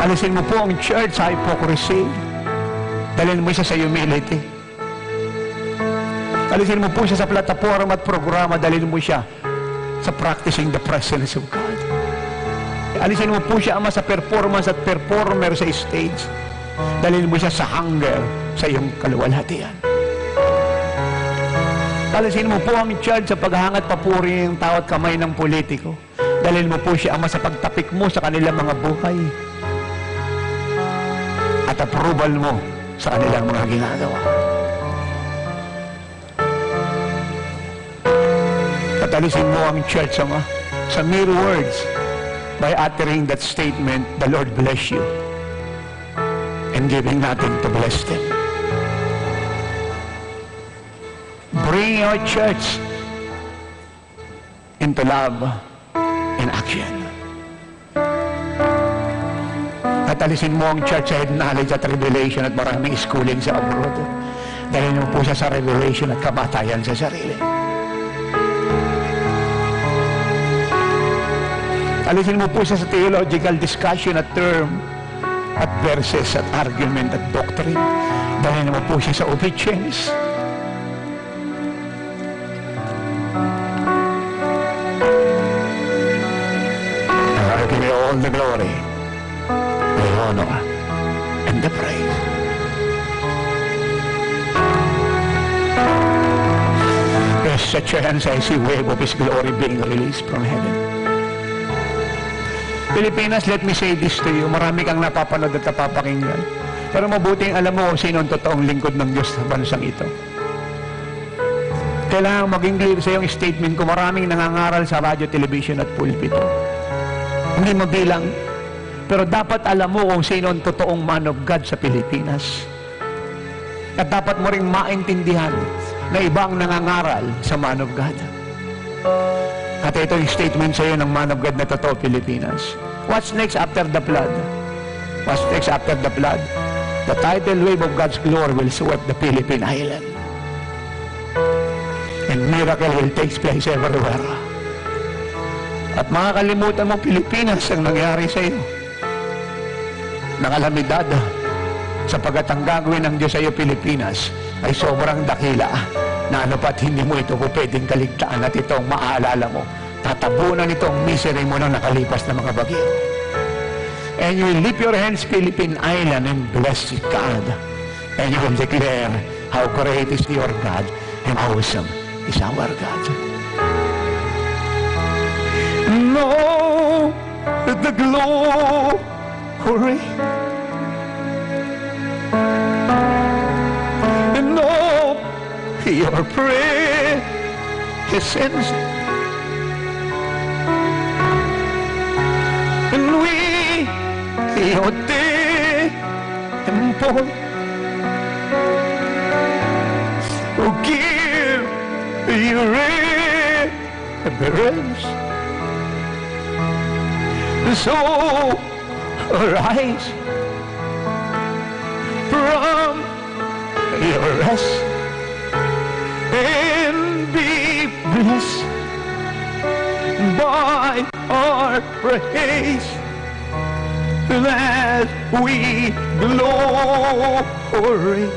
Alisin mo po ang church sa hypocrisy. Dalhin mo siya sa humility. Alisin mo po siya sa plataforma at programa. Dalhin mo siya sa practicing the presence of God. Alisin mo po siya, Ama, sa performance at performer sa stage. Dalhin mo siya sa hunger sa iyong kaluwalhatian. Alisin mo po ang church sa paghangat papuri ng tao at kamay ng politiko. Dalhin mo po siya, Ama, sa pagtapik mo sa kanilang mga buhay. At approval mo sa kanilang mga ginagawa. At alisin mo ang church, Ama, sa mere words by uttering that statement, the Lord bless you, and giving nothing to bless them. Bring your church into love and action. At alisin mo ang church sa knowledge at revelation at maraming schooling sa abroad. Dalhin mo po siya sa revelation at kamatayan sa sarili. Alisin mo po siya sa theological discussion at term at verses at argument at doctrine. Dalhin mo po siya sa obedience. I give you all the glory, the honor, and the praise. There's such a chance I see wave of His glory being released from heaven. Pilipinas, let me say this to you. Marami kang napapanood at napapakinggan. Pero mabuting alam mo kung sino ang totoong lingkod ng Diyos sa bansang ito. Kailangan maging clear sa iyong statement ko. Maraming nangangaral sa radyo, television at pulpito. Hindi mabilang. Pero dapat alam mo kung sino ang totoong man of God sa Pilipinas. At dapat mo ring maintindihan na ibang nangangaral sa man of God. At ito yung statement sa iyo ng man of God na totoo, Pilipinas. What's next after the flood? What's next after the flood? The tidal wave of God's glory will sweep the Philippine island. And miracle will take place everywhere. At makakalimutan mo, Pilipinas, ang nangyari sa iyo. Ng alamidad, sapagat ang gagawin ng Diyos sa iyo, Pilipinas, ay sobrang dakila na ano pa't hindi mo ito po pwedeng kaligtaan at ito ang maaalala mo. Tatabunan ito ang misery mo ng nakalipas na mga bagyo. And you will lift your hands, Philippine Island, and bless God. And you will declare how great is your God and how awesome is our God. No, the glory. No, your presence. And we, your temple, will give you reverence. So arise from your rest and be blessed by our praise that we glory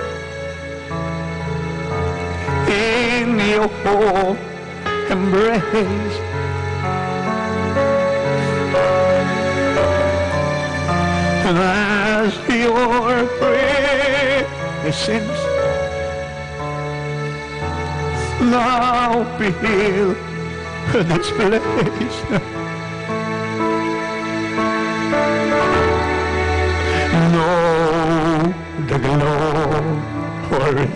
in your embrace. As your presence now fill this place. No, the glory.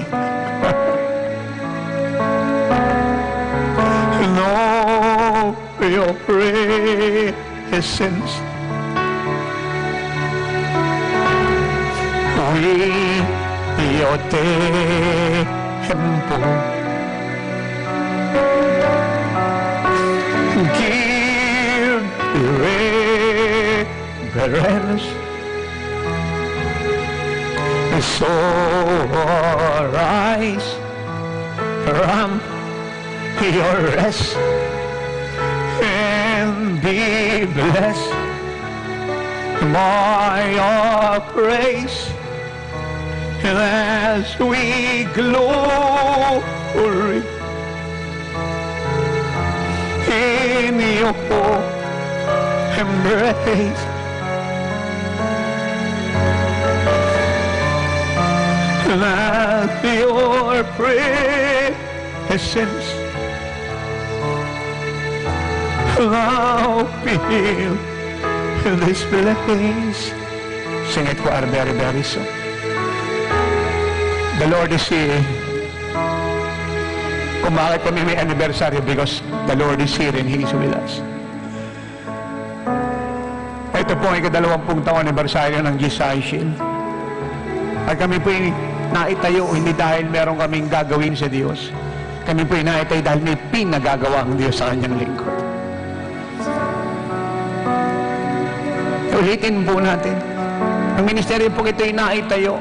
No, your presence. We, your temple, give reverence. So arise from your rest and be blessed by your praise. As we glory in your embrace. As your presence now fill this place. Sing it for our very, very soon. The Lord is here. Kung bakit kami may anniversary, because the Lord is here and He is with us. Ito po ay ika-20 taong anniversary ng Jesus Shield. At kami po ay naitayo, hindi dahil meron kaming gagawin sa Diyos. Kami po ay naitayo dahil may pinagagawa ang Diyos sa Kanyang lingkod. Ulitin po natin. Ang ministeryo po ito ay naitayo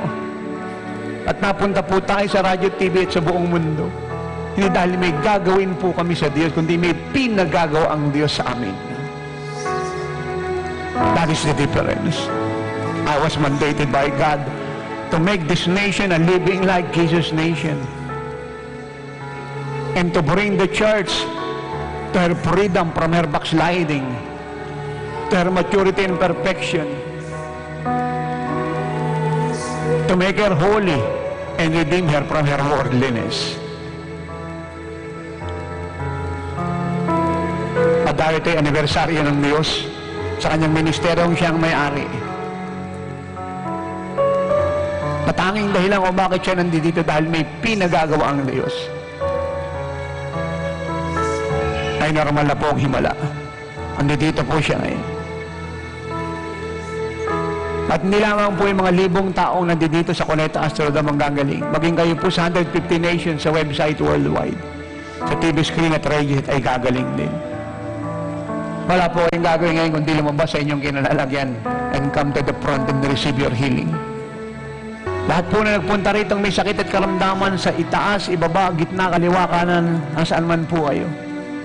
At napunta po tayo sa radyo, TV at sa buong mundo. Hindi dahil may gagawin po kami sa Diyos, kundi may pinagagawa ang Diyos sa amin. That is the difference. I was mandated by God to make this nation a living like Jesus' nation. And to bring the church to her freedom from her backsliding, to her maturity and perfection, to make her holy and redeem her from her worldliness. Dahil ito'y anibersaryo ng Diyos sa kanyang ministeryong siyang may-ari. Patanging dahilan kung bakit siya nandito dahil may pinagagawa ang Diyos. Ay normal na po ang himala. Andito po siya ngayon. At hindi lamang po yung mga libong taong nandito sa Cuneta Astrodome ang gagaling. Maging kayo po sa 150 nations sa website worldwide. Sa TV screen at radio ay gagaling din. Wala po kayong gagawin ngayon kundi lumabas sa inyong kinalalagyan and come to the front and receive your healing. Lahat po na nagpunta rito may sakit at karamdaman sa itaas, ibaba, gitna, kaliwa, kanan, nasaan man po kayo.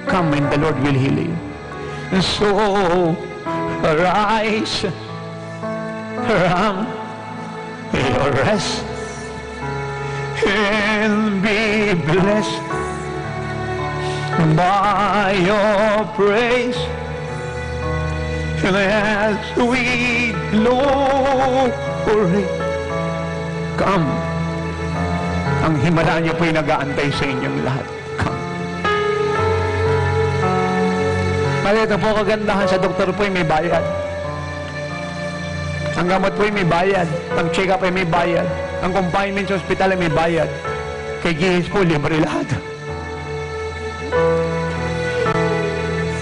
Come and the Lord will heal you. So, arise from your rest and be blessed by your praise. And as we glory, come. Ang himala niyo po'y nag-aantay sa inyong lahat. Come. Malito po kagandahan sa doktor po'y may bayad. Ang gamot po'y may bayad. Ang check-up ay may bayad. Ang confinement sa hospital ay may bayad. Kay Jesus po, libre lahat.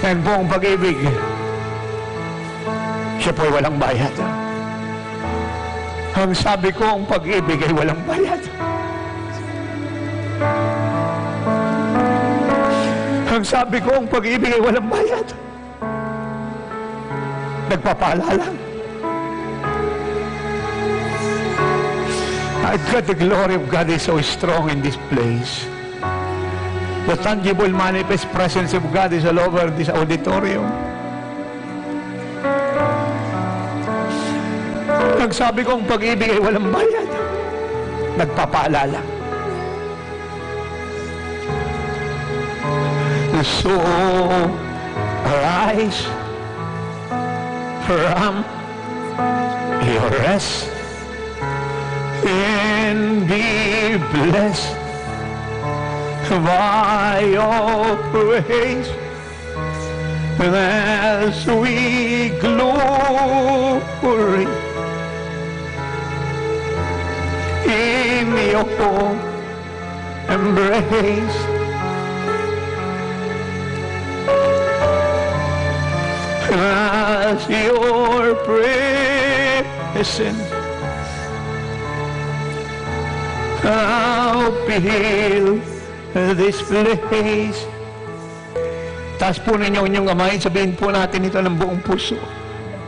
Yan po ang pag-ibig. Siya po'y walang bayad. Ang sabi ko, ang pag-ibig ay walang bayad. Ang sabi ko, ang pag-ibig ay walang bayad. Nagpapaalala. God, the glory of God is so strong in this place. The tangible manifest presence of God is all over this auditorium. Nagsabi ko ang pag-ibig ay walang bayad. Nagpapaalala. So, arise from your rest and be blessed by your praise. And as we glory in your embrace, as your presence now fill this place. Taas po ninyo inyong kamay, sabihin po natin ito ng buong puso.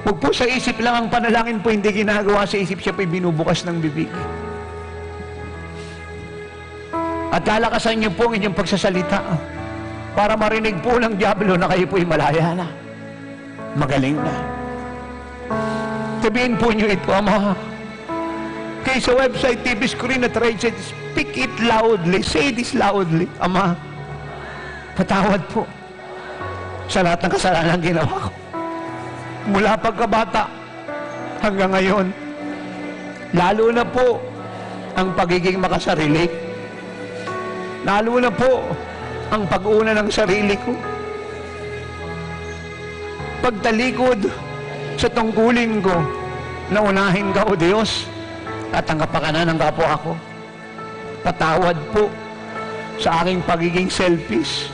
Huwag po sa isip lang, ang panalangin po hindi ginagawa sa isip, siya po'y binubukas ng bibig. At lalakasan niyo po ang inyong pagsasalita para marinig po ng dyablo na kayo po'y malaya na. Magaling na. Sabihin po niyo ito, Ama. Kaya sa website, TV screen at radio, speak it loudly. Say this loudly. Ama, patawad po sa lahat ng kasalanan ginawa ko. Mula pagkabata hanggang ngayon, lalo na po ang pagiging makasarili. Lalo na po ang pag-una ng sarili ko. Pagtalikod sa tungkulin ko na unahin ka, O Diyos, at ang kapakanan ng kapwa ko. Patawad po sa aking pagiging selfish.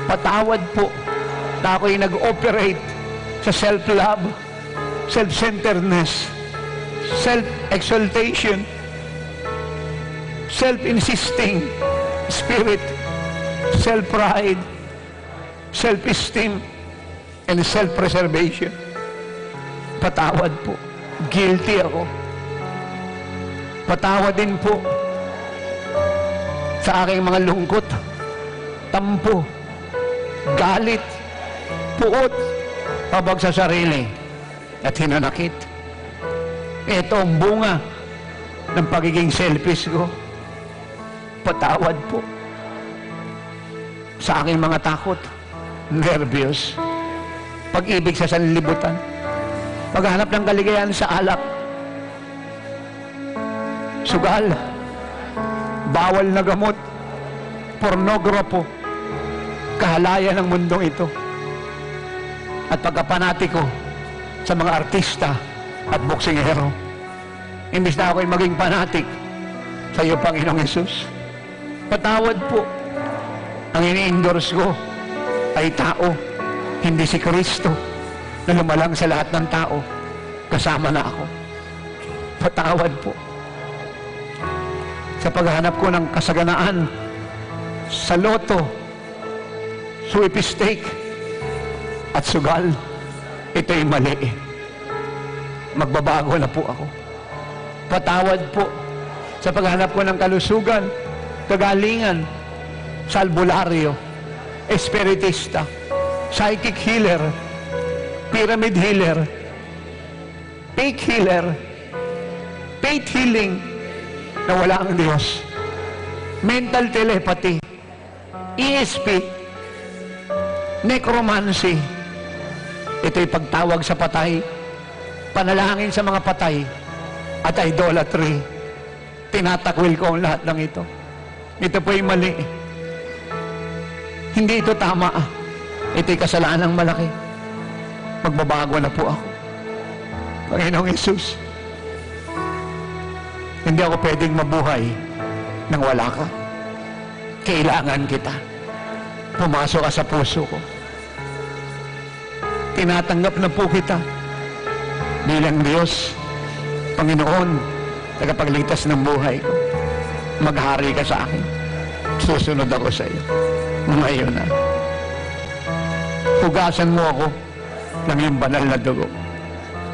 Patawad po na ako'y nag-operate sa self-love, self-centeredness, self-exaltation, self-insisting spirit, self-pride, self-esteem, and self-preservation. Patawad po. Guilty ako. Patawad din po sa aking mga lungkot, tampo, galit, puot, pabag sa sarili, at hinanakit. Ito ang bunga ng pagiging selfish ko. Patawad po sa aking mga takot, nervyos, pag-ibig sa sanlibutan, paghanap ng kaligayahan sa alak, sugal, bawal na gamot, pornograpo, kahalayan ng mundong ito, at pagkapanatiko sa mga artista at boksingero. Imbis na ako'y maging panatik sa iyo, Panginoong Hesus, patawad po. Ang ini-endorse ko ay tao, hindi si Kristo na lumalang sa lahat ng tao. Kasama na ako. Patawad po sa paghahanap ko ng kasaganaan sa loto, sweepstake at sugal. Ito'y mali. Magbabago na po ako. Patawad po sa paghanap ko ng kalusugan, kagalingan sa albularyo, espiritista, psychic healer, pyramid healer, fake healer, faith healing na wala ang Diyos, mental telepathy, ESP, necromancy. Ito'y pagtawag sa patay, panalangin sa mga patay, at idolatry. Tinatakwil ko ang lahat ng ito. Ito po'y mali. Hindi ito tama. Ito'y kasalanang malaki. Magbabago na po ako. Panginoong Hesus, hindi ako pwedeng mabuhay nang wala ka. Kailangan kita. Pumasok ka sa puso ko. Tinatanggap na po kita bilang Diyos, Panginoon, tagapagligtas ng buhay ko. Maghari ka sa akin. Susunod ako sa iyo. Ngayon na. Hugasan mo ako ng iyong banal na dugo.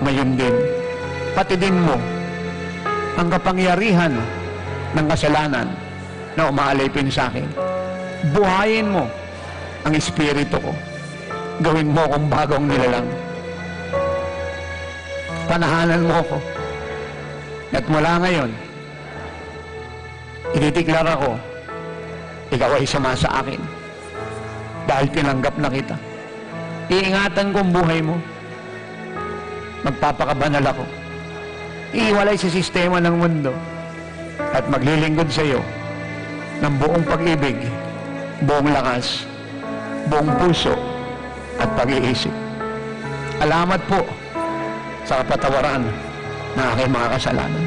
Ngayon din, pati din mo ang kapangyarihan ng kasalanan na umaalipin sa akin. Buhayin mo ang espiritu ko. Gawin mo akong bagong nilalang. Panahanan mo ako. At mula ngayon, idideklara ko, ikaw ay sama sa akin. Dahil tinanggap na kita. Iingatan ko ang buhay mo. Magpapakabanal ako. Iiwalay sa sistema ng mundo. At maglilingkod sa iyo ng buong pag-ibig, buong lakas, buong puso, at pag-iisip. Alamat po sa kapatawaran ng aking mga kasalanan.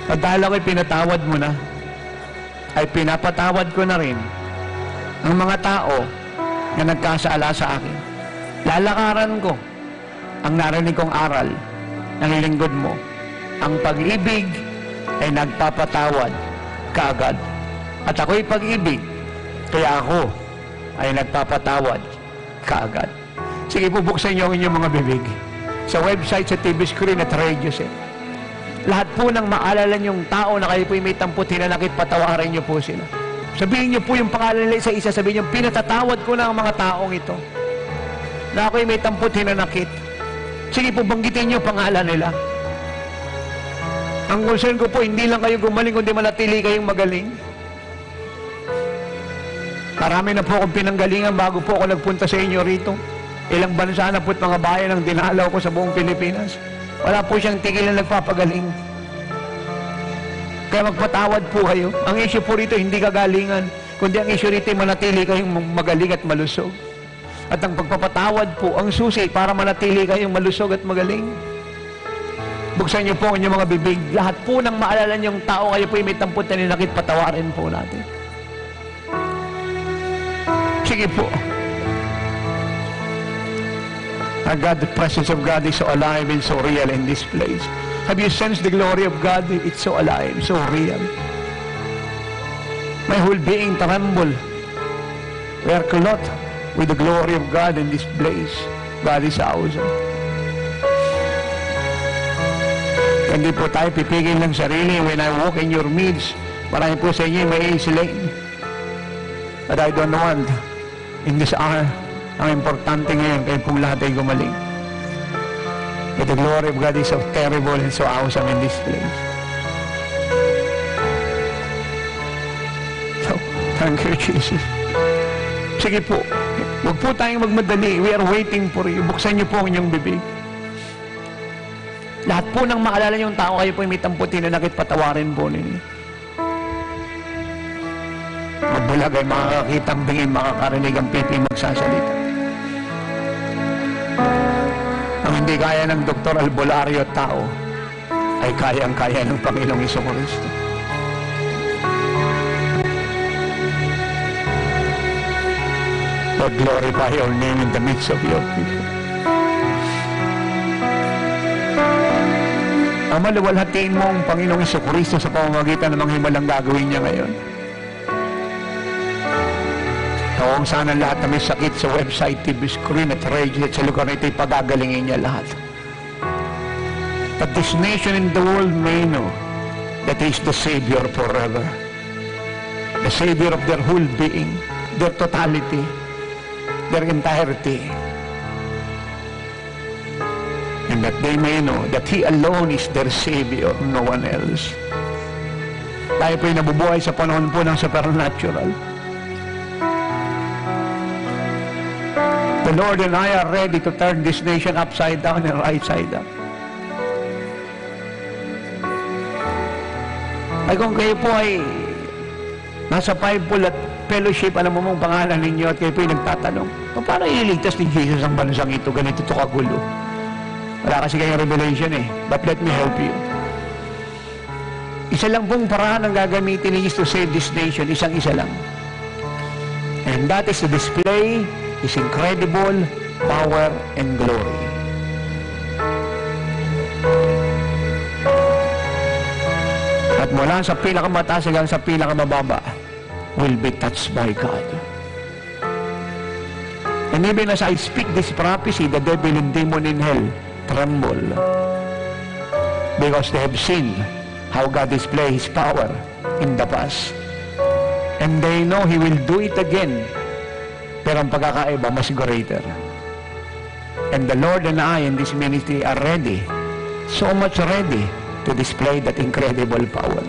At dahil ako'y pinatawad mo na, ay pinapatawad ko na rin ang mga tao na nagkasala sa akin. Lalakaran ko ang narinig kong aral ng lingkod mo. Ang pag-ibig ay nagpapatawad kaagad. At ako'y pag-ibig, kaya ako ay nagpapatawad kaagad. Sige, bubuksan niyo ang inyong mga bibig. Sa website, sa TV screen at radio set. Lahat po ng maalala niyong tao na kayo po'y may tampot, hinanakit, patawarin niyo po sila. Sabihin niyo po yung pangalan nila isa-isa. Sabihin niyo, pinatatawad ko na ang mga taong ito na ako'y may tampot, hinanakit. Sige po, banggitin niyo pangalan nila. Ang concern ko po, hindi lang kayo gumaling, kundi manatili kayong magaling. Marami na po akong pinanggalingan bago po ako nagpunta sa inyo rito. Ilang bansa na po't mga bayan ang dinalaw ko sa buong Pilipinas. Wala po siyang tigil na nagpapagaling. Kaya magpatawad po kayo. Ang issue po rito, hindi kagalingan, kundi ang issue rito, manatili kayong magaling at malusog. At ang pagpapatawad po, ang susi para manatili kayong malusog at magaling. Buksan niyo po ang inyong mga bibig. Lahat po ng maalala niyong tao, kayo po may tampot na ninakit, patawarin po natin. Sige po. God, the presence of God is so alive and so real in this place. Have you sensed the glory of God? It's so alive, so real. My whole being tremble. We are clothed with the glory of God in this place. God is awesome. Hindi po tayo pipigil ng sarili. When I walk in your midst, marami po sa inyo may lane. But I don't want in this hour, ang importante ngayon, kayo pong lahat ay gumaling. But the glory of God is so terrible and so awesome in this place. So, thank you, Jesus. Sige po, huwag po tayong magmadali. We are waiting for you. Buksan niyo po ang inyong bibig. Lahat po ng maalala niyong tao, kayo po yung may tamputin na nakit patawarin po ninyo. Magbulag ay makakakitang bingin, makakarinig ang pipi magsasalita. Ang hindi kaya ng Dr. Albularyo at tao, ay kayang-kaya ng Panginoong Jesucristo. Lord, glorify your name in the midst of your people. Ama, luwalhatiin mo ang Panginoong Jesucristo sa pamamagitan ng mga himalang gagawin niya ngayon. Kung sana lahat na may sakit sa website, TV screen at radio at sa lugar na ito'y pagagalingin niya lahat. That this nation and the world may know that He is the Savior forever. The Savior of their whole being, their totality, their entirety. And that they may know that He alone is their Savior, no one else. Tayo po'y nabubuhay sa panahon po ng supernatural. The Lord and I are ready to turn this nation upside down and right side up. Ay kung kayo po ay nasa fivefold at fellowship, alam mo mong pangalan ninyo at kayo po ay nagtatanong, paano ililigtas ni Jesus ang bansang ito? Ganito ito kagulo. Wala kasi kayong revelation eh. But let me help you. Isa lang pong paraan ang gagamitin ni Jesus to save this nation. Isang-isa lang. And that is to display His incredible power and glory. At mula sa pinakamataas hanggang sa pinakamababa will be touched by God. And even as I speak this prophecy, the devil and demon in hell tremble because they have seen how God displays His power in the past. And they know He will do it again. Pero ang pagkakaiba, mas greater. And the Lord and I in this ministry are ready, so much ready, to display that incredible power.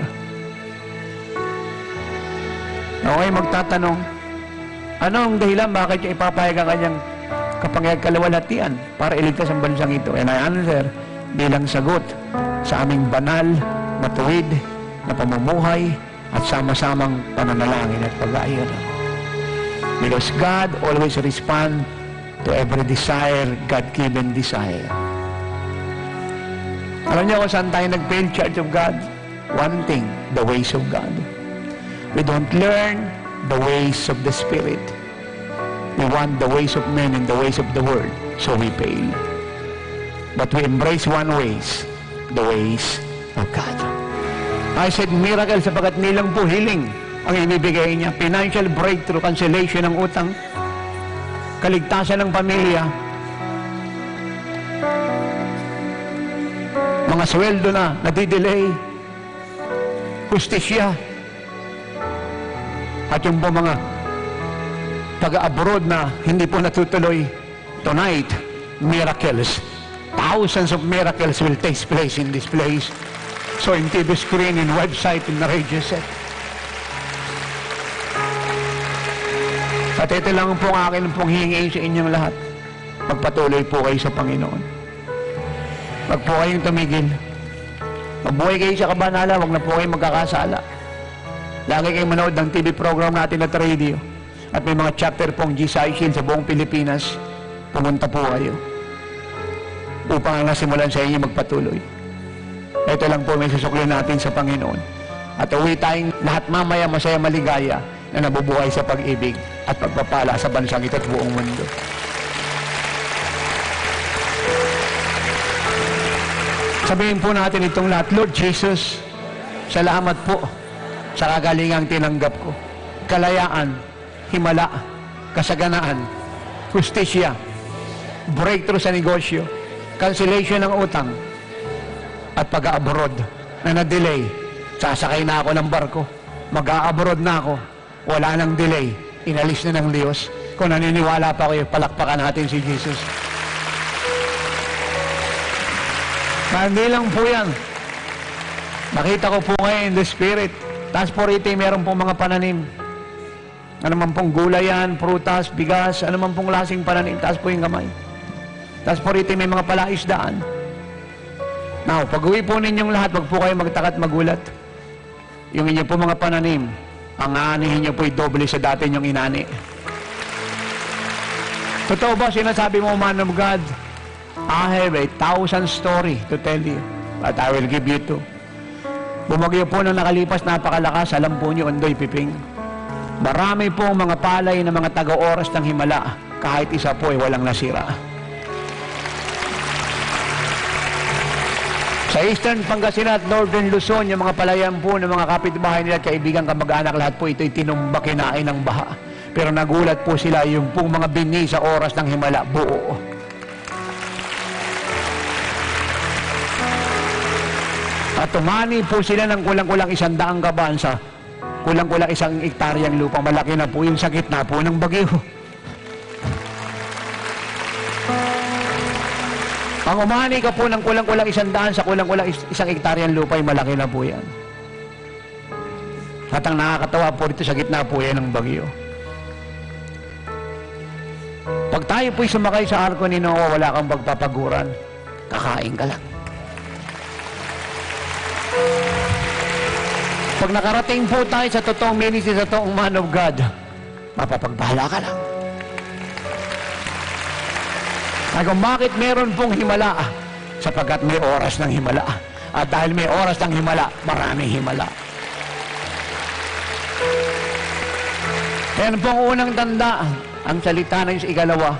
Okay, magtatanong, ano ang dahilan bakit niya ipapayag ang kanyang kapangyarihan kalawalhatian para iligtas ang bansang ito? And I answer, bilang sagot sa aming banal, matuwid, na pamumuhay at sama-samang pananalangin at pag-aayos. Because God always responds to every desire, God-given desire. Alam niyo kung saan tayo nag-fail, Church of God? One thing, the ways of God. We don't learn the ways of the Spirit. We want the ways of men and the ways of the world, so we fail. But we embrace one ways, the ways of God. I said miracle sapagat nilang po healing ang inibigay niya. Financial breakthrough, cancellation ng utang, kaligtasan ng pamilya, mga sweldo na nadidelay, justisya, at yung po mga taga-abroad na hindi po natutuloy. Tonight, miracles. Thousands of miracles will take place in this place. So in TV screen, in website, in the radio set. At ito lang po ang akin pong hihingiin sa inyong lahat. Magpatuloy po kayo sa Panginoon. Wag po kayong tumigil. Magbuhay kayo sa kabanalan, wag na po kayong magkakasala. Lagi kayong manood ng TV program natin at radio. At may mga chapter pong GSI Shield sa buong Pilipinas. Pumunta po kayo. Upang ang nasimulan sa inyo magpatuloy. Ito lang po may susuklin natin sa Panginoon. At uwi tayong lahat mamaya masaya maligaya na nabubuhay sa pag-ibig at pagpapala sa bansang ito at buong mundo. Sabihin po natin itong lahat, Lord Jesus, salamat po sa kagalingang tinanggap ko. Kalayaan, himala, kasaganaan, justisya, breakthrough sa negosyo, cancellation ng utang, at pag-abroad na na-delay. Sasakay na ako ng barko. Mag-a-abroad na ako. Wala nang delay. Inalis na ng Diyos. Kung naniniwala pa kayo, palakpakan natin si Jesus. Hindi lang po yan. Nakita ko po ngayon in the Spirit. Taas po rito, meron pong mga pananim. Ano man pong gulay yan, prutas, bigas, ano man pong lasing pananim. Taas po yung kamay. Taas po rito, may mga palaisdaan. Now, pag-uwi po ninyong lahat, wag po kayo magtakat magulat. Yung inyo po mga pananim, ang aanihin nyo po'y doble sa dati nyong inani. Totoo ba sinasabi mo, man of God? I have 1,000 story to tell you, but I will give you 2. Bumagyo po nang nakalipas, napakalakas, alam po nyo, Ondoy Piping. Marami pong mga palay na mga taga-oras ng himala, kahit isa po ay walang nasira. Sa Eastern Pangasinan at Northern Luzon, yung mga palayan po ng mga kapitbahay nila at kaibigan, kamag-anak, lahat po ito'y tinumbak, kinain ng baha. Pero nagulat po sila, yung pong mga bini sa oras ng himala, buo. At tumani po sila ng kulang-kulang 100 kaban sa kulang-kulang 1 hektaryang lupa. Malaki na po yung sakit na po ng bagyo. Ang umani ka po ng kulang-kulang 100 sa kulang-kulang 1 hektaryang lupa, ay malaki na po yan. At ang nakakatawa po dito, sa gitna po yan ng bagyo. Pag tayo po'y sumakay sa arko ni Noah, wala kang pagpapaguran. Kakain ka lang. Pag nakarating po tayo sa totoong ministry, sa totoong man of God, mapapagbahala ka lang. Ay kung bakit meron pong himala? Sapagkat may oras ng himala. At dahil may oras ng himala, maraming himala. Yan pong unang tanda, ang salita ng ikalawa,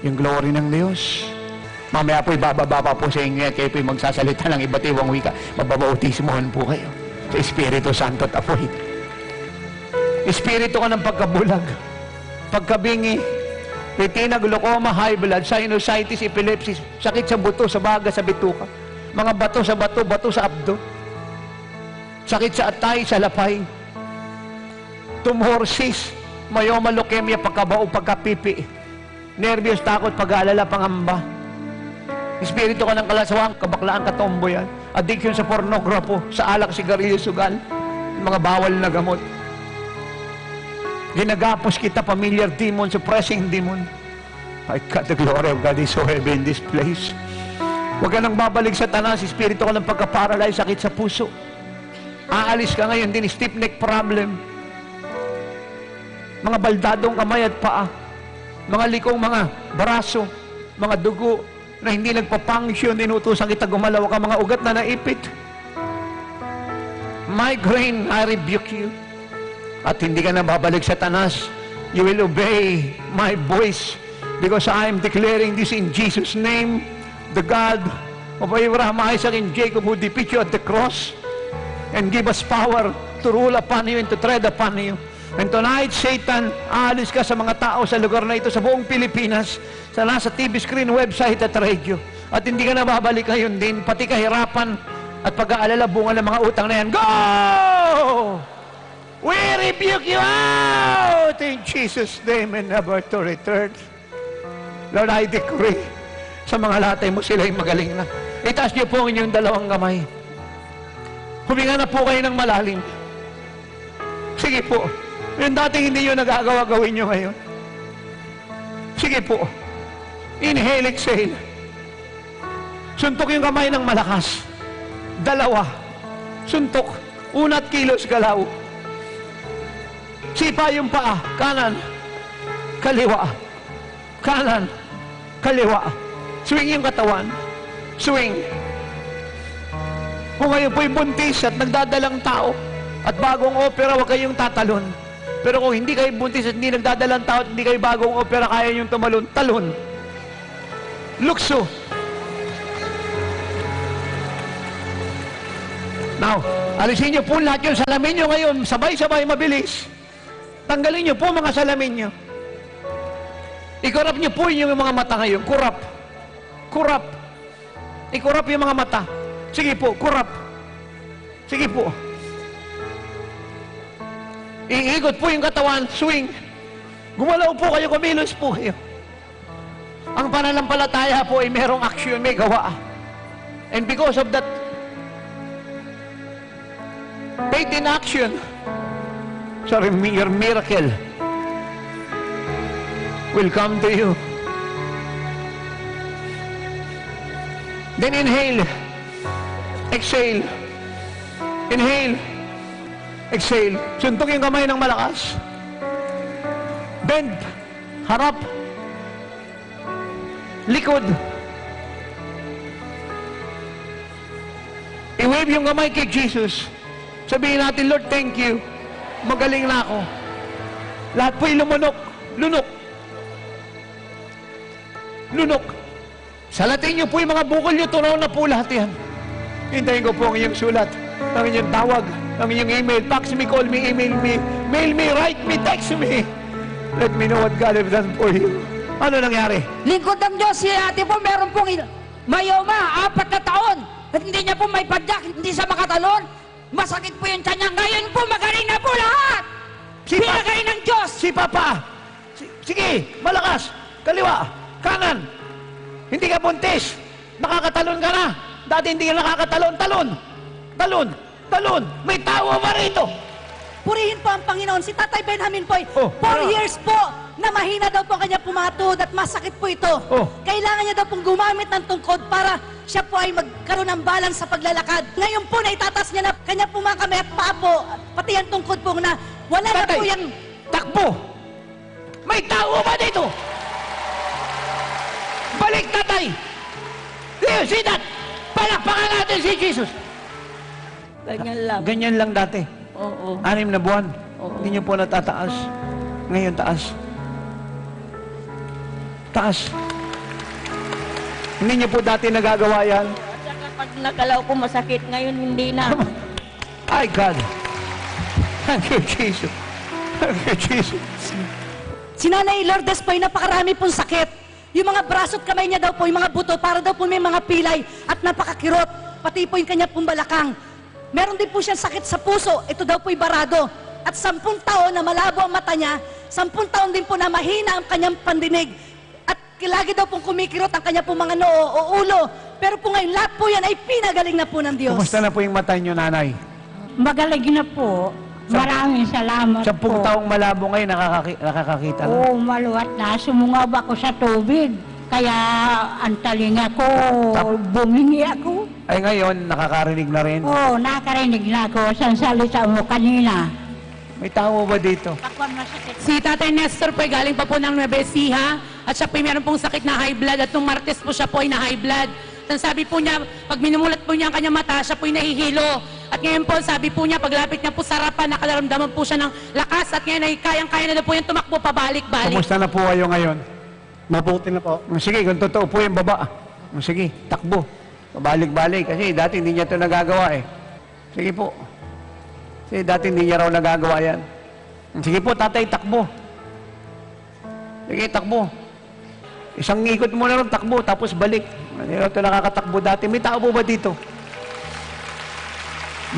yung glory ng Diyos. Mamaya po'y bababa pa po sa inyo at kayo po'y magsasalita ng iba't ibang wika. Mababautismohan po kayo sa Espiritu Santo at apoy. Espiritu ka ng pagkabulag, pagkabingi, retina, glaucoma, high blood, sinusitis, epilepsy, sakit sa buto, sa baga, sa bituka, mga bato sa bato, bato sa abdo, sakit sa atay, sa lapay, tumor, cyst, myoma, leukemia, pagkabao, pagkapipi, nervyos, takot, pag-aalala, pangamba. Espiritu ka ng kalasawang, kabaklaan, katomboyan, addiction sa pornografo, sa alak, sigarilyo, sugal, mga bawal na gamot. Ginagapos kita, familiar demon, suppressing demon. My God, the glory of God is so heavy in this place. Huwag ka nang babalik sa tanas, espiritu ka ng pagka-paralyze, sakit sa puso. Aalis ka ngayon din, stiff neck problem. Mga baldadong kamay at paa, mga likong mga braso, mga dugo na hindi nagpa-function, inutusan kita gumalaw ka, mga ugat na naipit. Migraine, I rebuke you. At hindi ka na babalik sa tanas. You will obey my voice because I am declaring this in Jesus' name. The God of Abraham, Isaac, and Jacob who defeat you at the cross and give us power to rule upon you and to tread upon you. And tonight, Satan, aalis ka sa mga tao sa lugar na ito, sa buong Pilipinas, sa nasa TV screen, website at radio. At hindi ka na babalik ngayon din, pati kahirapan at pag-aalala bunga ng mga utang na yan. Go! We rebuke you out in Jesus' name and never to return. Lord, I decree sa mga latay mo sila'y magaling na. Itaas niyo po ang inyong dalawang kamay. Huminga na po kayo ng malalim. Sige po. Yung dating hindi nyo nagagawa, gawin nyo ngayon. Sige po. Inhale, exhale. Suntok yung kamay ng malakas. Dalawa. Suntok. Unat kilos galaw. Sipa yung paa. Kanan. Kaliwa. Kanan. Kaliwa. Swing yung katawan. Swing. Kung kayo po'y buntis at nagdadalang tao at bagong opera, huwag kayong tatalon. Pero kung hindi kayo buntis at hindi nagdadalang tao at hindi kayo bagong opera, kaya niyong tumalon, talon. Lukso. Now, alisin niyo po lahat yung salamin niyo ngayon, sabay-sabay, mabilis. Tanggalin niyo po mga salamin niyo. I-corrupt niyo po yung mga mata ngayon. Corrupt. Corrupt. I-corrupt yung mga mata. Sige po, corrupt. Sige po. Iikot po yung katawan, swing. Gumalaw po kayo, kumilos po kayo. Ang pananampalataya po ay merong action, may gawa. And because of that faith in action, sorry, your miracle will come to you. Then inhale, exhale, inhale, exhale. Suntok yung kamay ng malakas. Bend, harap, likod. I-wave yung kamay kay Jesus. Sabihin natin, Lord, thank you. Magaling na ako. Lahat po'y lumunok, lunok. Lunok. Sa Latin nyo po yung mga bukol nyo, tunaw na po lahat yan. Hintayin ko po ang inyong sulat, ang inyong tawag, ang inyong email. Fax me, call me, email me, mail me, write me, text me. Let me know what God has done for you. Ano nangyari? Lingkod ng Diyos, si ate po meron pong mayoma, 4 na taon. At hindi niya po may padyak, hindi siya makatalon. Masakit po yung tiyan niya. Ngayon po, magaling na po lahat. Pinagaling ng Diyos. Si Papa. Sige, malakas. Kaliwa, kanan. Hindi ka buntis. Nakakatalon ka na. Dati hindi ka nakakatalon. Talon. Talon. Talon. May tao ba rito? Purihin po ang Panginoon. Si Tatay Benjamin po, 4 years po na mahina daw po ang kanya pumatod at masakit po ito. Kailangan niya daw pong gumamit ng tungkod para siya po ay magkaroon ng balance sa paglalakad. Ngayon po na itatas niya na kanya po mga kamay at paa po, pati ang tungkod po na wala na po yung... Takbo! May tao ba dito? Balik, tatay! Do you see that? Palakpakan natin si Jesus! Ganyan lang. Ganyan lang dati. Oo. 6 na buwan. Hindi niyo po natataas. Ngayon, taas. Taas. Hindi niyo po dati nagagawa yan. At saka pag nagalaw ko masakit, ngayon hindi na. Ay, God. Thank you, Jesus. Thank you, Jesus. Si Nanay Lourdes po ay napakarami pong sakit. Yung mga braso at kamay niya daw po, yung mga buto, para daw po may mga pilay at napakakirot. Pati po yung kanya pong balakang. Meron din po siyang sakit sa puso. Ito daw po'y barado. At 10 taon na malabo ang mata niya, 10 taon din po na mahina ang kanyang pandinig. At lagi daw pong kumikirot ang kanya pong mga noo o ulo. Pero po ngayon, lahat po yan ay pinagaling na po ng Diyos. Kumusta na po yung mata niyo, nanay? Magaling na po. Maraming salamat 10 po. taong malabo ngayon, nakakakita na. Oo, maluwat na. Sumungab ako sa tubig. Kaya ang talinga ko, bumingi ako. Ay ngayon, nakakarinig na rin. Oo, nakarinig na ako sa salita mo kanina. May tao ba dito? Si Tatay Nestor po ay galing pa po ng Nueva Ecija at siya po ay meron pong sakit na high blood at nung Martes po siya po ay na high blood. At sabi po niya, pag minumulat po niya ang kanyang mata, siya po ay nahihilo. At ngayon po, sabi po niya, paglapit niya po sa harapan, nakaramdaman po siya ng lakas at ngayon ay kayang-kaya na po yung tumakbo pabalik-balik. Kumusta na po kayo ngayon? Mabuti na po. Sige, kung totoo po yung baba. Sige, takbo. Pabalik-balik. Kasi dati hindi niya ito nagagawa eh. Sige po. Kasi dati hindi niya raw nagagawa yan. Sige po, tatay, takbo. Sige, takbo. Isang ikot mo na rin, takbo, tapos balik. Hindi na ito nakakatakbo dati. May tao po ba dito?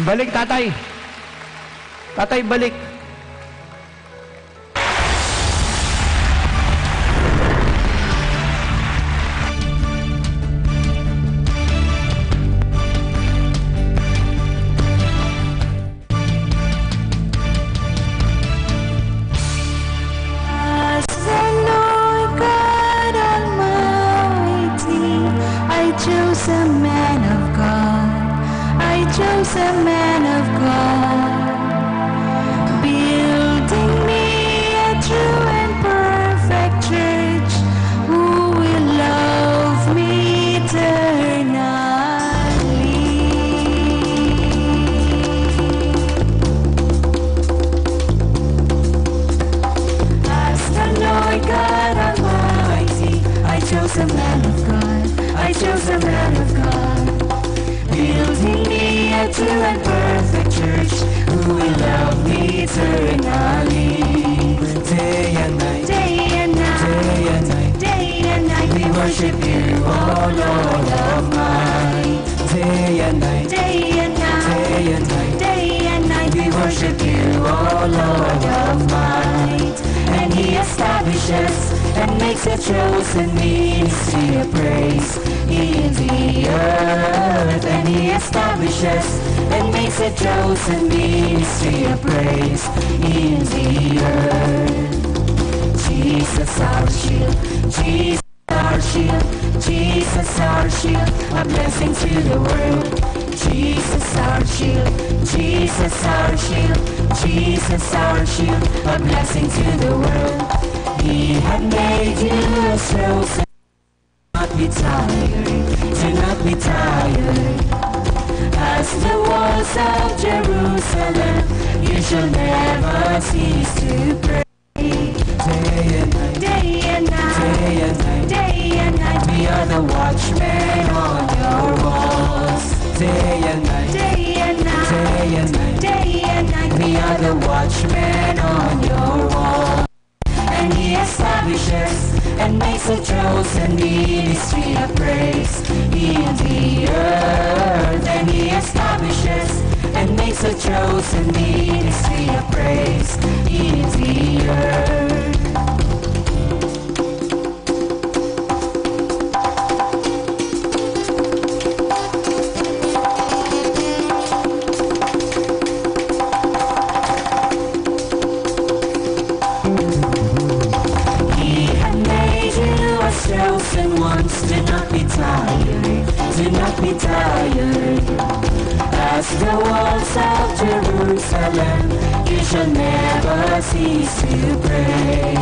Balik, tatay. Tatay, balik. A man of God, I chose a man of God, building me a true and perfect church who will love me eternally. As the Lord God Almighty, I chose a man of God, I chose a man of God, building me a true and perfect church who will love me eternally. Day and night, day and night, day and night, day and night, we worship you, oh Lord of mine. Day and night. establishes and makes a chosen ministry of praise in the earth. And he establishes and makes a chosen ministry of praise in the earth. Jesus our shield, Jesus our shield, Jesus our shield, a blessing to the world. Jesus our shield, Jesus our shield, Jesus our shield, a blessing to the world. He had made you a chosen. Do not be tired, do not be tired. As the walls of Jerusalem, you shall never cease to pray. Day and night, day and night, day and night, day and night. We are the watchmen on your walls. Day and night, day and night, day and night, day and night. We are the watchmen on your walls. And he establishes and makes a chosen ministry of praise in the earth. And he establishes and makes a chosen ministry of praise in the earth. Chosen ones, do not be tired, do not be tired. As the walls of Jerusalem, you shall never cease to pray.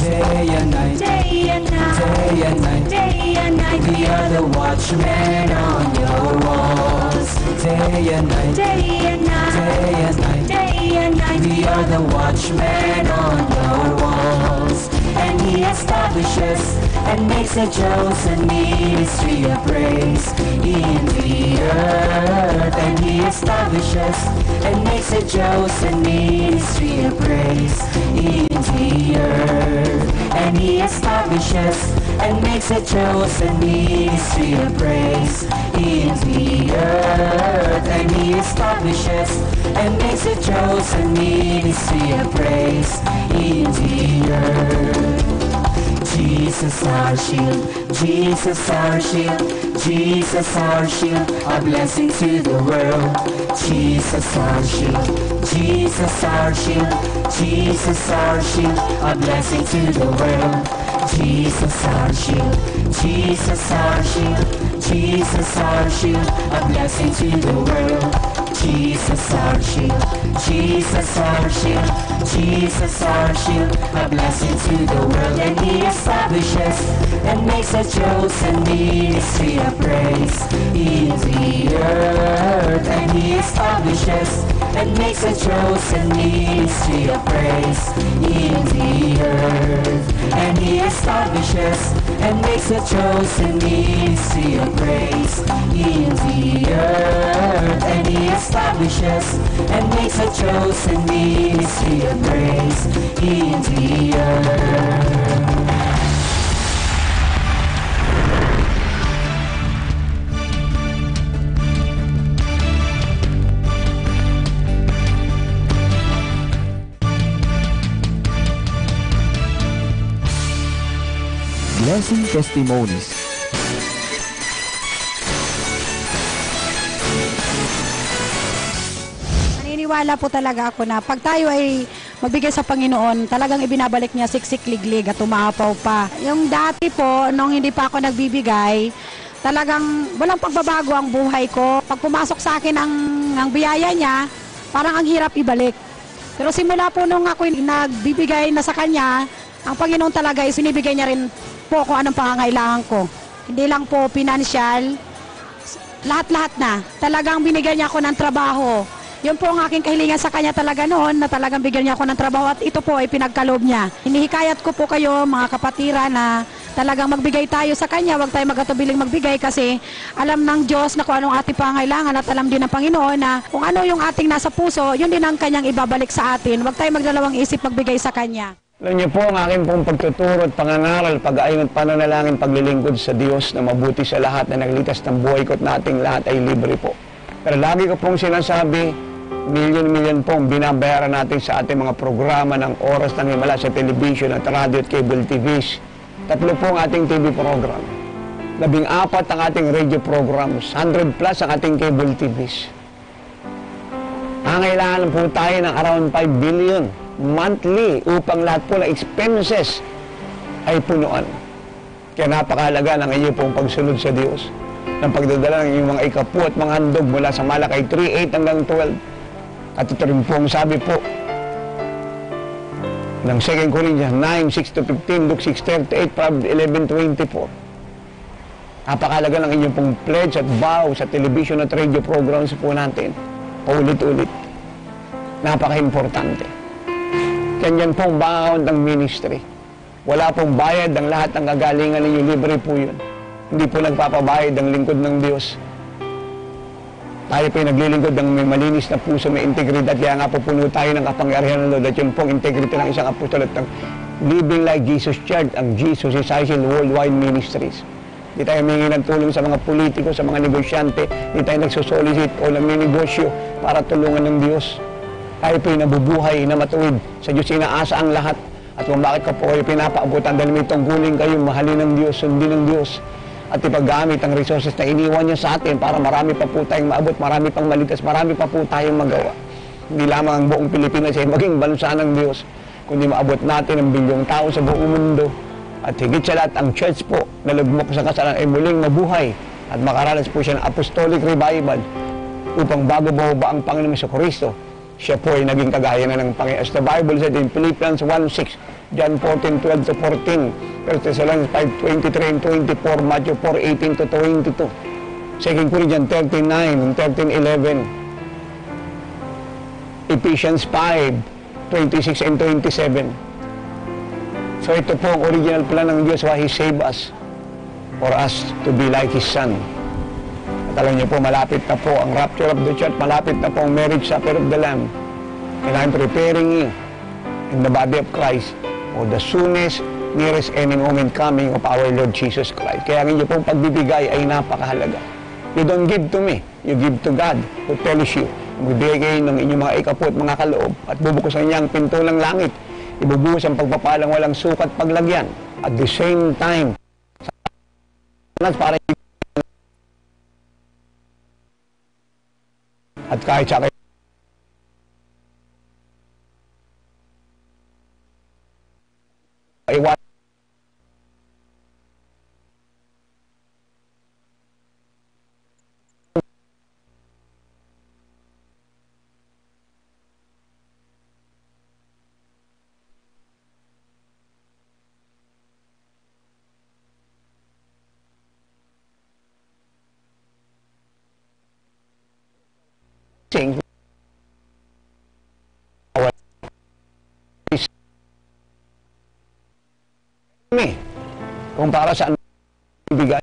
Day and night, day and night, day and night, day and night. We are the watchmen on your walls. Day and night, day and night, day and night, day and night. We are the watchmen on your walls. And he establishes and makes a chosen ministry of praise in the earth. And he establishes and makes a chosen ministry of praise in the earth. And he establishes and makes a chosen ministry of praise in the earth. And he establishes and makes a chosen ministry of praise in the earth. Jesus our shield, Jesus our shield, Jesus our shield, a blessing to the world. Jesus our shield, Jesus our shield, Jesus our shield, a blessing to the world. Jesus our shield, Jesus our shield, Jesus our shield, a blessing to the world. Jesus our shield, Jesus our shield, Jesus our shield, a blessing to the world. And he establishes and makes a chosen ministry of praise in the earth. And he establishes and makes a chosen ministry of praise in the earth. And he establishes and makes a chosen ministry of praise in the earth. And he establishes and makes a chosen ministry of praise in the earth. Blessing Testimonies. Naniniwala po talaga ako na pag tayo ay magbigay sa Panginoon, talagang ibinabalik niya siksik-liglig at umapaw pa. Yung dati po, nung hindi pa ako nagbibigay, talagang walang pagbabago ang buhay ko. Pag pumasok sa akin ang biyaya niya, parang ang hirap ibalik. Pero simula po nung ako nagbibigay na sa Kanya, ang Panginoon talaga is binibigay niya rin po kung anong pangangailangan ko. Hindi lang po pinansyal, lahat-lahat na. Talagang binigyan niya ako ng trabaho. Yun po ang aking kahilingan sa Kanya talaga noon, na talagang bigyan niya ako ng trabaho at ito po ay pinagkaloob niya. Hinihikayat ko po kayo mga kapatira na talagang magbigay tayo sa Kanya, huwag tayo magatubiling magbigay kasi alam ng Diyos na kung anong ating pangangailangan at alam din ng Panginoon na kung ano yung ating nasa puso, yun din ang Kanyang ibabalik sa atin. Huwag tayo magdalawang isip magbigay sa Kanya. Alam niyo po, ang aking pong pagtuturo at pangangaral, pag-ayon at pananalangin, paglilingkod sa Diyos na mabuti sa lahat na naglitas ng buhay ko at nating lahat ay libre po. Pero lagi ko pong sinasabi, Milyon-milyon pong binabayaran natin sa ating mga programa ng oras ng himala sa television at radio at cable TVs. 3 po ang ating TV program. 14 ang ating radio programs. 100 plus ang ating cable TVs. Kailangan po tayo ng around 5 billion monthly upang lahat po ng expenses ay punuan. Kaya napakahalaga ng inyo pong pagsunod sa Diyos, ng pagdadala ng inyong mga ikapu at mga handog mula sa Malakay 3:8 hanggang 12. At ito rin po ang sabi po ng 2 Corinthians 9:6-15, Luke 6:38, Proverbs 11:24. Napakahalaga ng inyong pong pledge at vow sa television at radio programs po natin. Paulit-ulit. Napaka-importante. Ganyan pong baon ng ministry. Wala pong bayad ang lahat ng kagalingan ninyo. Libre po yun. Hindi po nagpapabayad ang lingkod ng Diyos. Tayo po yung naglilingkod ng may malinis na puso, may integridad. Kaya nga po puno tayo ng kapangyarihan ng Lord. At yun pong integrity ng isang apostol at ng Living Like Jesus Church, ang Jesus Society Worldwide Ministries. Hindi tayo humingi ng tulong sa mga politiko, sa mga negosyante. Hindi tayo nagsosolicit o naminegosyo para tulungan ng Diyos. Tayo po yung nabubuhay na matuwid. Sa Diyos inaasa ang lahat. At kung bakit ka po kayo pinapaabutan dahil may tungkulin kayo, mahalin ng Diyos, sundin ng Diyos. At ipaggamit ang resources na iniwan niya sa atin para marami pa po tayong maabot, marami pang maligtas, marami pa po tayong magawa. Hindi lamang ang buong Pilipinas ay maging bansa ng Diyos, kundi maabot natin ang bilyong tao sa buong mundo. At higit sa lahat, ang church po na lugmok sa kasalan ay muling mabuhay at makaranas po siya ng apostolic revival upang bago bumaba ang Panginoon sa Kristo, siya po ay naging kagaya na ng Panginoon. As the Bible said in Philippians 1:6, John 14:12-14, 1 Thessalonians 5:23 and 24, Matthew 4:18-22, 2 Corinthians 13:9 and 13:11, Ephesians 5:26 and 27. So ito po ang original plan ng Diyos why He saved us, for us to be like His Son. At alam niyo po, malapit na po ang rapture of the church, malapit na po ang marriage supper of the Lamb. And I'm preparing you in the body of Christ for the soonest, nearest any moment coming of our Lord Jesus Christ. Kaya ang inyo pong pagbibigay ay napakahalaga. You don't give to me, you give to God who tells you. Magbigay kayo ng inyong mga ikapu at mga kaloob at bubukusan niya ang pinto ng langit. Ibubuhos ang pagpapalang walang sukat paglagyan. At the same time, para at kahit sa iwan kung para saan bigay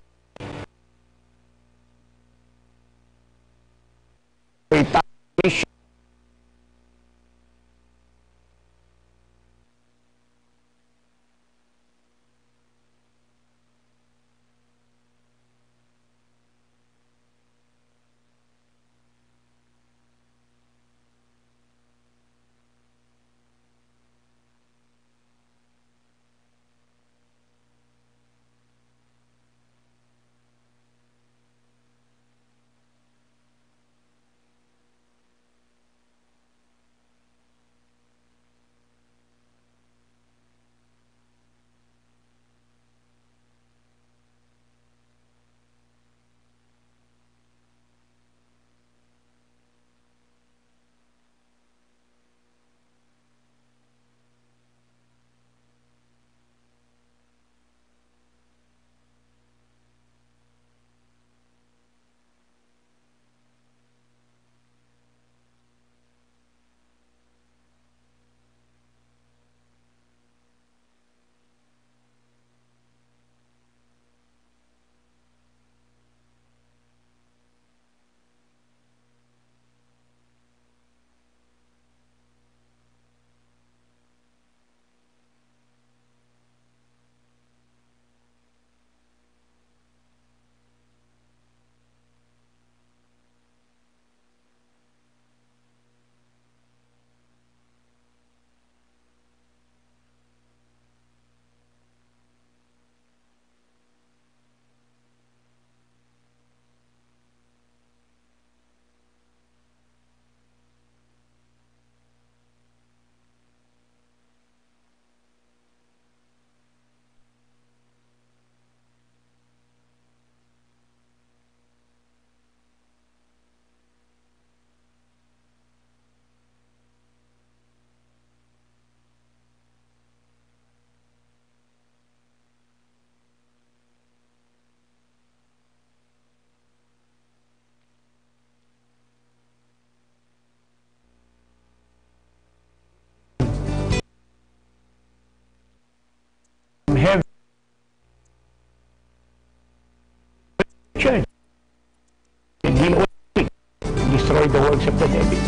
of the devil.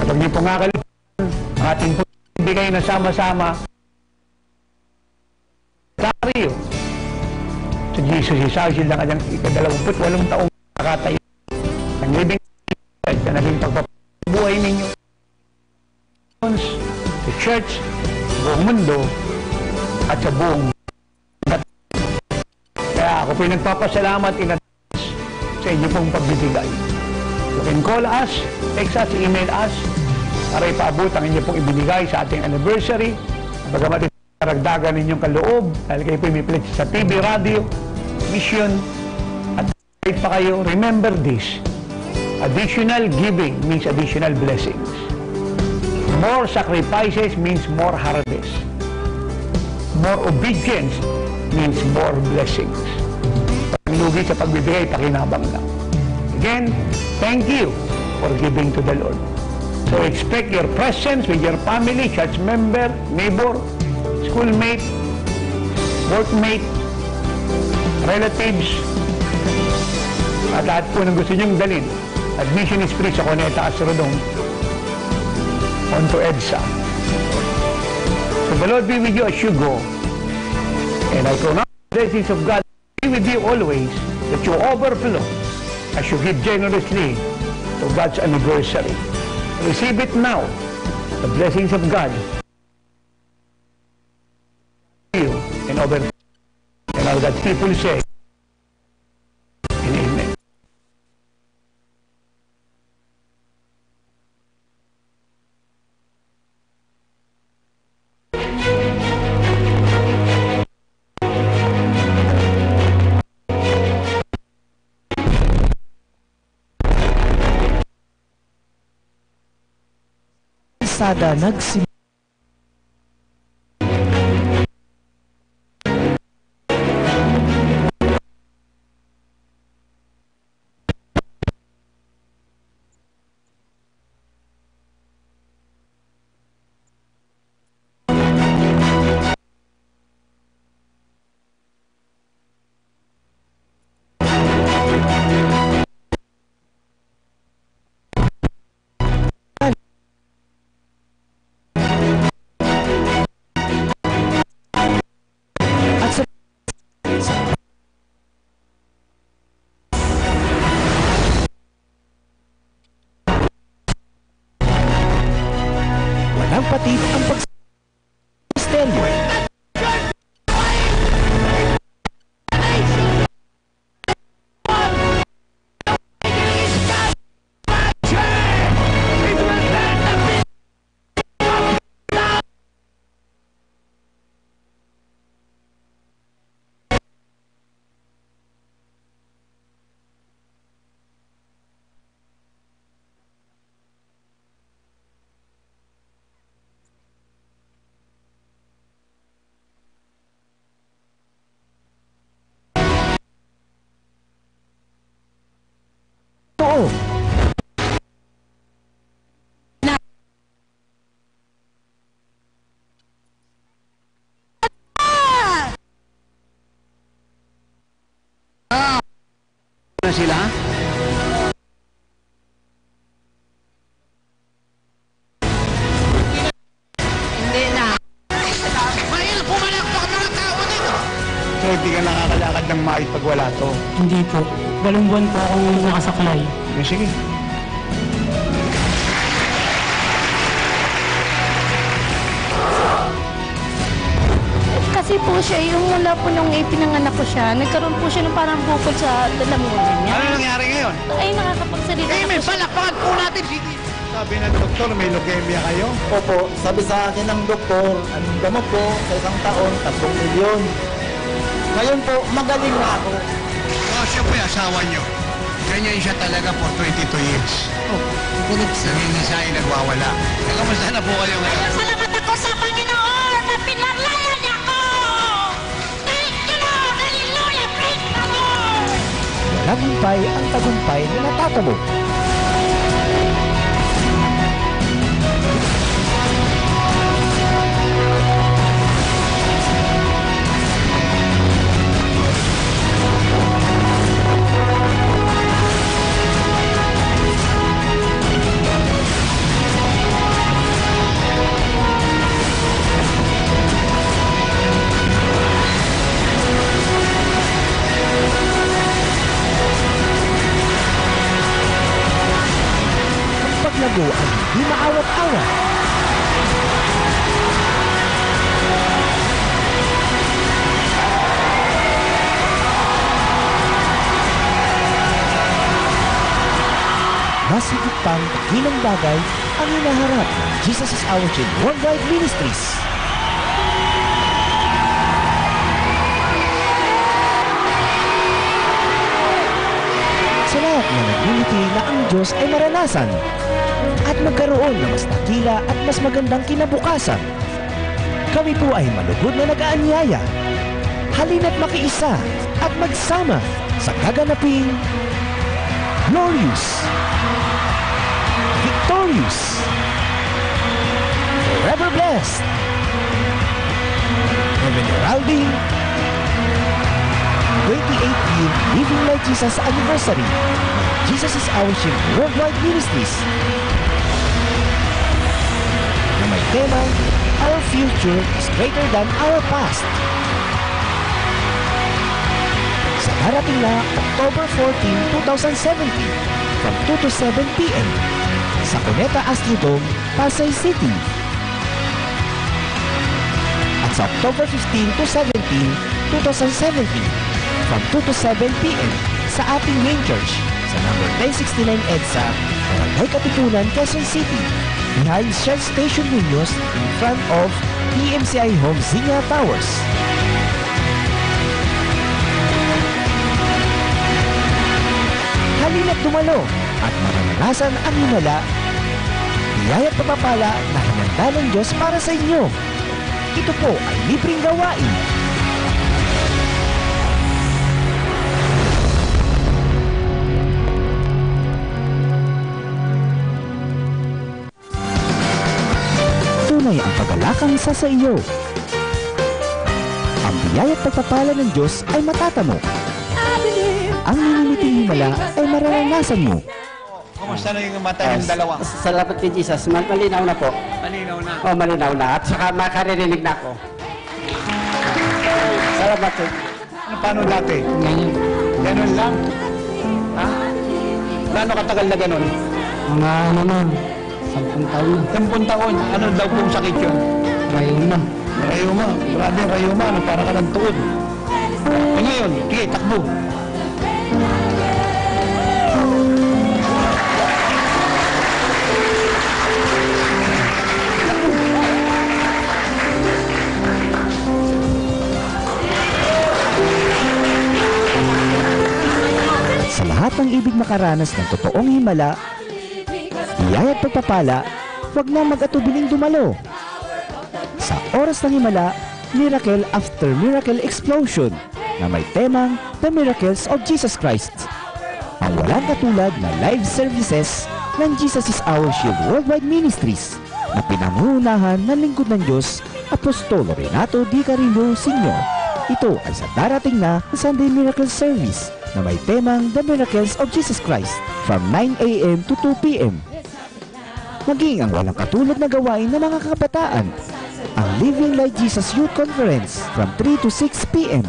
Kapag niyo po nga kalimutan, ang ating bigay na sama-sama, Dario, si Jesus Isagil na kanyang 28 taong nakatayo ng living na naging pagpapabuhay ninyo sa church, sa buong mundo, at sa buong kaya ako po nagpapasalamat in advance sa inyo pong pagbibigay. You can call us, text us, email us para ipaabot ang inyo pong ibinigay sa ating anniversary. Bagamat karagdagan ninyong kaloob dahil kayo po imipilit sa TV, radio, mission, at kahit pa kayo, remember this. Additional giving means additional blessings. More sacrifices means more harvest. More obedience means more blessings. Paglugi sa pagbibigay, pakinabang lang. Again, thank you for giving to the Lord. So expect your presence with your family, church member, neighbor, schoolmate, workmate, relatives, at lahat po ng gusto niyong dalhin. Admission is free sa Cuneta Astrodome onto EDSA. So the Lord be with you as you go. And I pronounce the blessings of God be with you always, that you overflow as you give generously to God's anniversary. Receive it now, the blessings of God. You and overflow. And all God's people say, and amen. Sada nagsimula. Walang patid ang pag-stelyo. Oo. Na sila? Hindi na. Mahil, pumalakpak mga tao dito. So hindi ka nakakalakad ng mais pag wala to. Hindi po. 8 buwan po akong nakasaklay. Sige. Kasi po siya, yung mula po nung ipinanganak ko siya, nagkaroon po siya ng parang bukol sa lalamunan niya. Ano nangyari ngayon? Ay, nakakapagsalita na May po siya. palakpakan po natin. Sige. Sabi ng doktor, may leukemia kayo? Opo, sabi sa akin ng doktor, anong gamot po sa isang taon, 3 milyon. Ngayon po, magaling na ako. Oh, siya po yung asawa niyo. Ganyan siya talaga for 22 years. Oh, kulit sa ninisay nagwawala. Kamusta na po kayo ngayon? Salamat ako sa Panginoon na pinarlaya niya ako! Thank you, Lord! Hallelujah! Praise the Lord! Tagumpay ang tagumpay na natatamo. dakilang bagay ang hinaharap ng Jesus is Our Shield Worldwide Ministries. Sa lahat na nagliliti na ang Diyos ay maranasan at magkaroon ng mas dakila at mas magandang kinabukasan. Kami po ay malugod na nag-aanyaya. Halina't makiisa at magsama sa gaganaping glorious, victorious, forever blessed, Heaven Heralding 28th Living Like Jesus Anniversary ng Jesus is Our Shield Worldwide Ministries na may tema Our Future is Greater Than Our Past. Sa darating na October 14, 2017 from 2 to 7 p.m. sa Cuneta Astrodome, Pasay City. At sa October 15 to 17, 2017 from 2 to 7 p.m. sa ating main church sa number 1069 EDSA, Barangay Katipunan, Quezon City, behind Shell Station Muñoz in front of PMCI Home Zinya Towers. Halina't dumalo at maranasan ang himala, biyaya at pagpapala na hinanda ng Diyos para sa inyo. Ito po ay libreng gawain. Tunay ang paggalakang sa iyo. Ang biyaya at pagpapala ng Diyos ay matatamo. Ang nililiting himala ay mararanasan mo. Kumusta na yung mata ng dalawa? Salamat kay Jesus. Malinaw na po. Malinaw na? Oh, malinaw na. At saka makaririnig na ako. Salamat po. Ano, paano dati? Ngayon. Ganon lang? Ha? Gaano katagal na ganon? Mga ano na, 10 taon na. 10 taon? Ano daw pong sakit yun? Rayuma. Rayuma. Grabe rayuma. Ano, para ka ng tuod. Eh ngayon, sige, takbo. Sa lahat ng ibig makaranas ng totoong himala, biyaya at pagpapala, huwag na mag-atubiling dumalo. Sa oras ng himala, Miracle After Miracle Explosion na may temang The Miracles of Jesus Christ. Ang walang katulad na live services ng Jesus is Our Shield Worldwide Ministries na pinangunahan ng lingkod ng Diyos, Apostolo Renato D. Carillo Sr. Ito ay sa darating na Sunday Miracle Service na may temang The Miracles of Jesus Christ from 9 a.m. to 2 p.m. Maging ang walang katulad na gawain ng mga kabataan, ang Living Like Jesus Youth Conference from 3 to 6 p.m.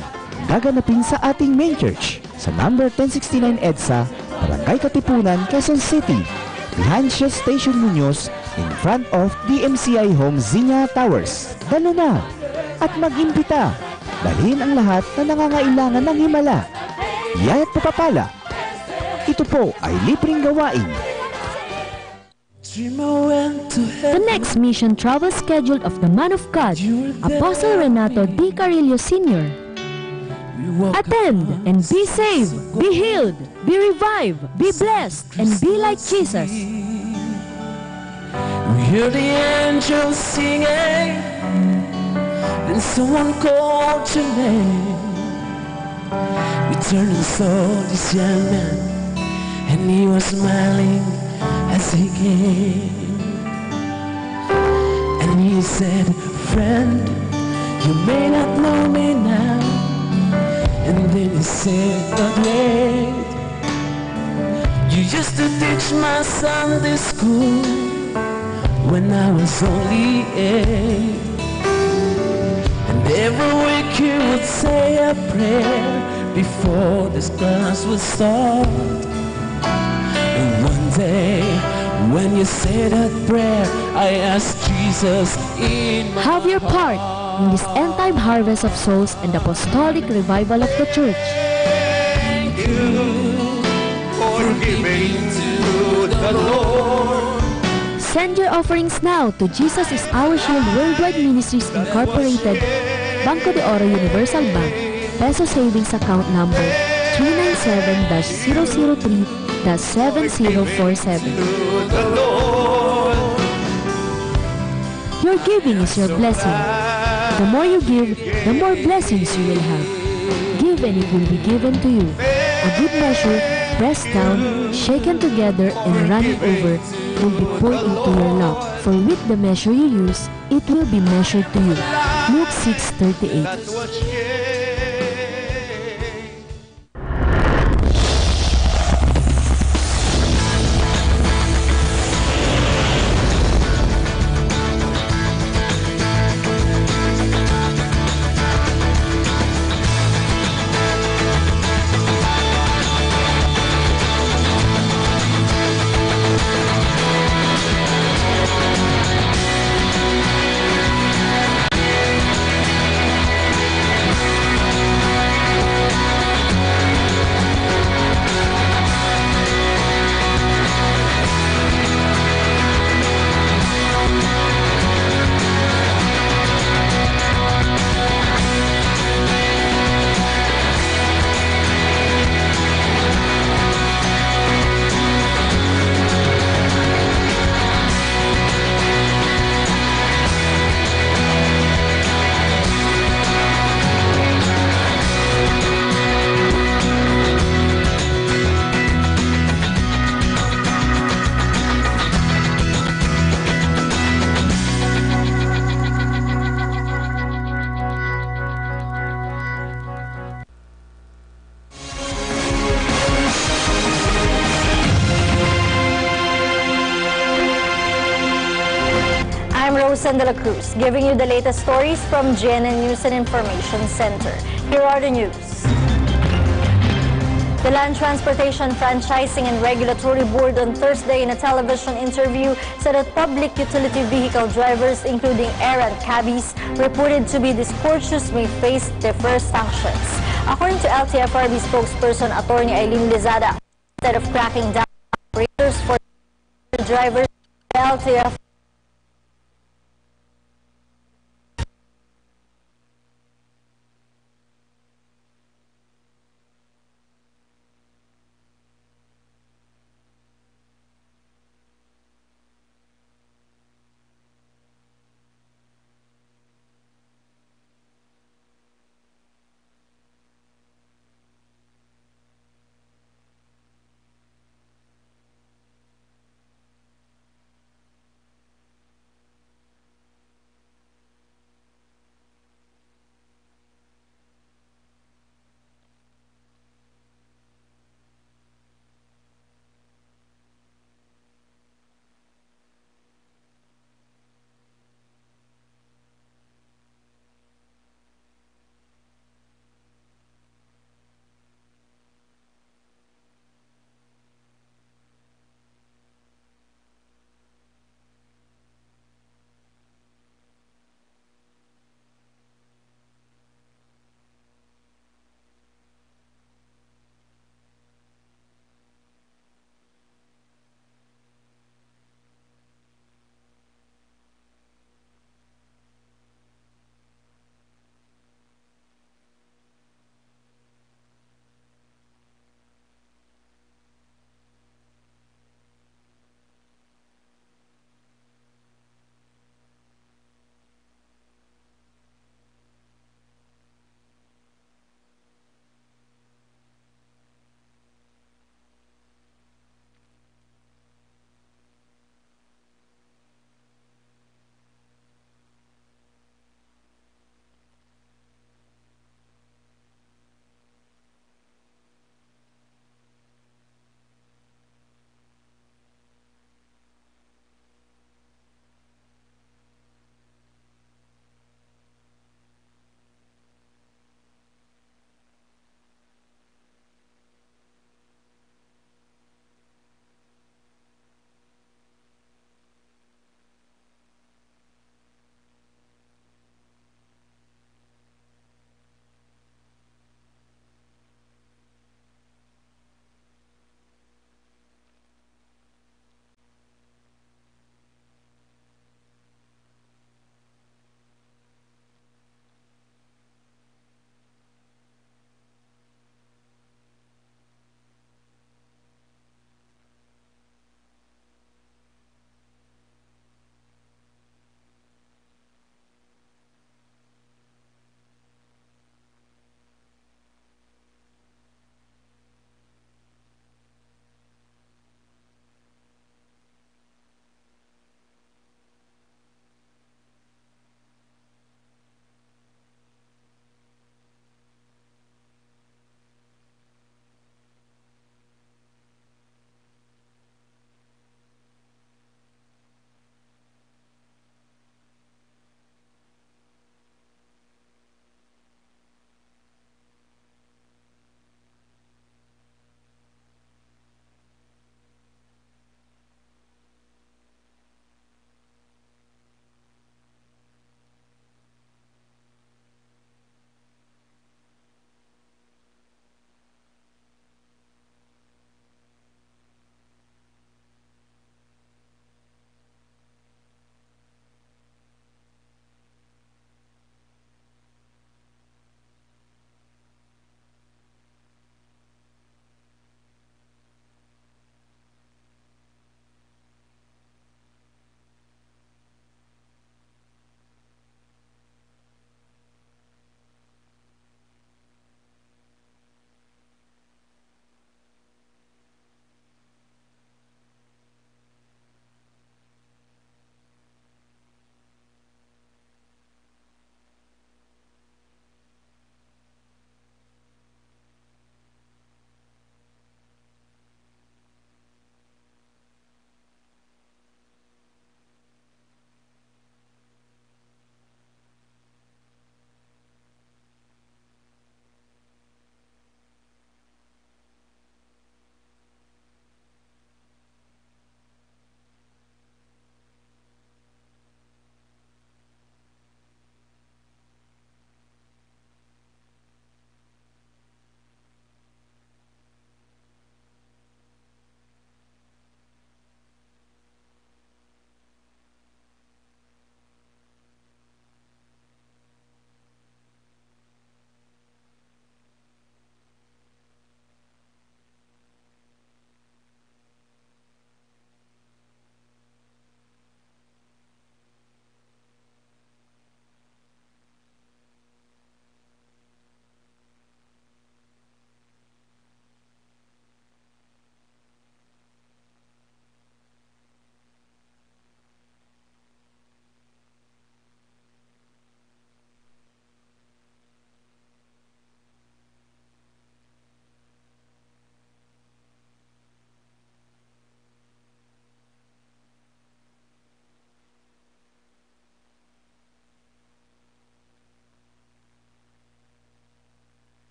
gaganapin sa ating main church sa number 1069 EDSA, Barangay Katipunan, Quezon City, behind Shell Station Muñoz in front of DMCI Home Zinya Towers. Dalo na at mag-imbita. Dalhin ang lahat na nangangailangan ng himala, biyaya at papapala. Ito po ay libreng gawain. The next mission travel scheduled of the man of God, Apostle Renato D. Carillo Sr. Attend and be saved, be healed, be revived, be blessed, and be like Jesus. We hear the angels singing, then someone called your name. We turned and saw this young man, and he was smiling as he came. And he said, friend, you may not know me now. And then he said, but wait, you used to teach my Sunday school when I was only 8. And every week you would say a prayer before this class would start. And one day, when you said that prayer, I asked Jesus in my Have your part in this end-time harvest of souls and apostolic revival of the church. Thank you for giving to the Lord. Send your offerings now to Jesus is Our Shield Worldwide Ministries Incorporated, Banco de Oro Universal Bank, Peso Savings Account Number 397-003-7047. Your giving is your blessing. The more you give, the more blessings you will have. Give and it will be given to you. A good measure, pressed down, shaken together, and running over, will be poured into your lap. For with the measure you use, it will be measured to you. Luke 6:38. De la Cruz, giving you the latest stories from GNN News and Information Center. Here are the news. The Land Transportation Franchising and Regulatory Board on Thursday in a television interview said that public utility vehicle drivers, including errant cabbies, reported to be discourteous may face diverse sanctions. According to LTFRB spokesperson Attorney Eileen Lizada, instead of cracking down on operators for drivers, LTF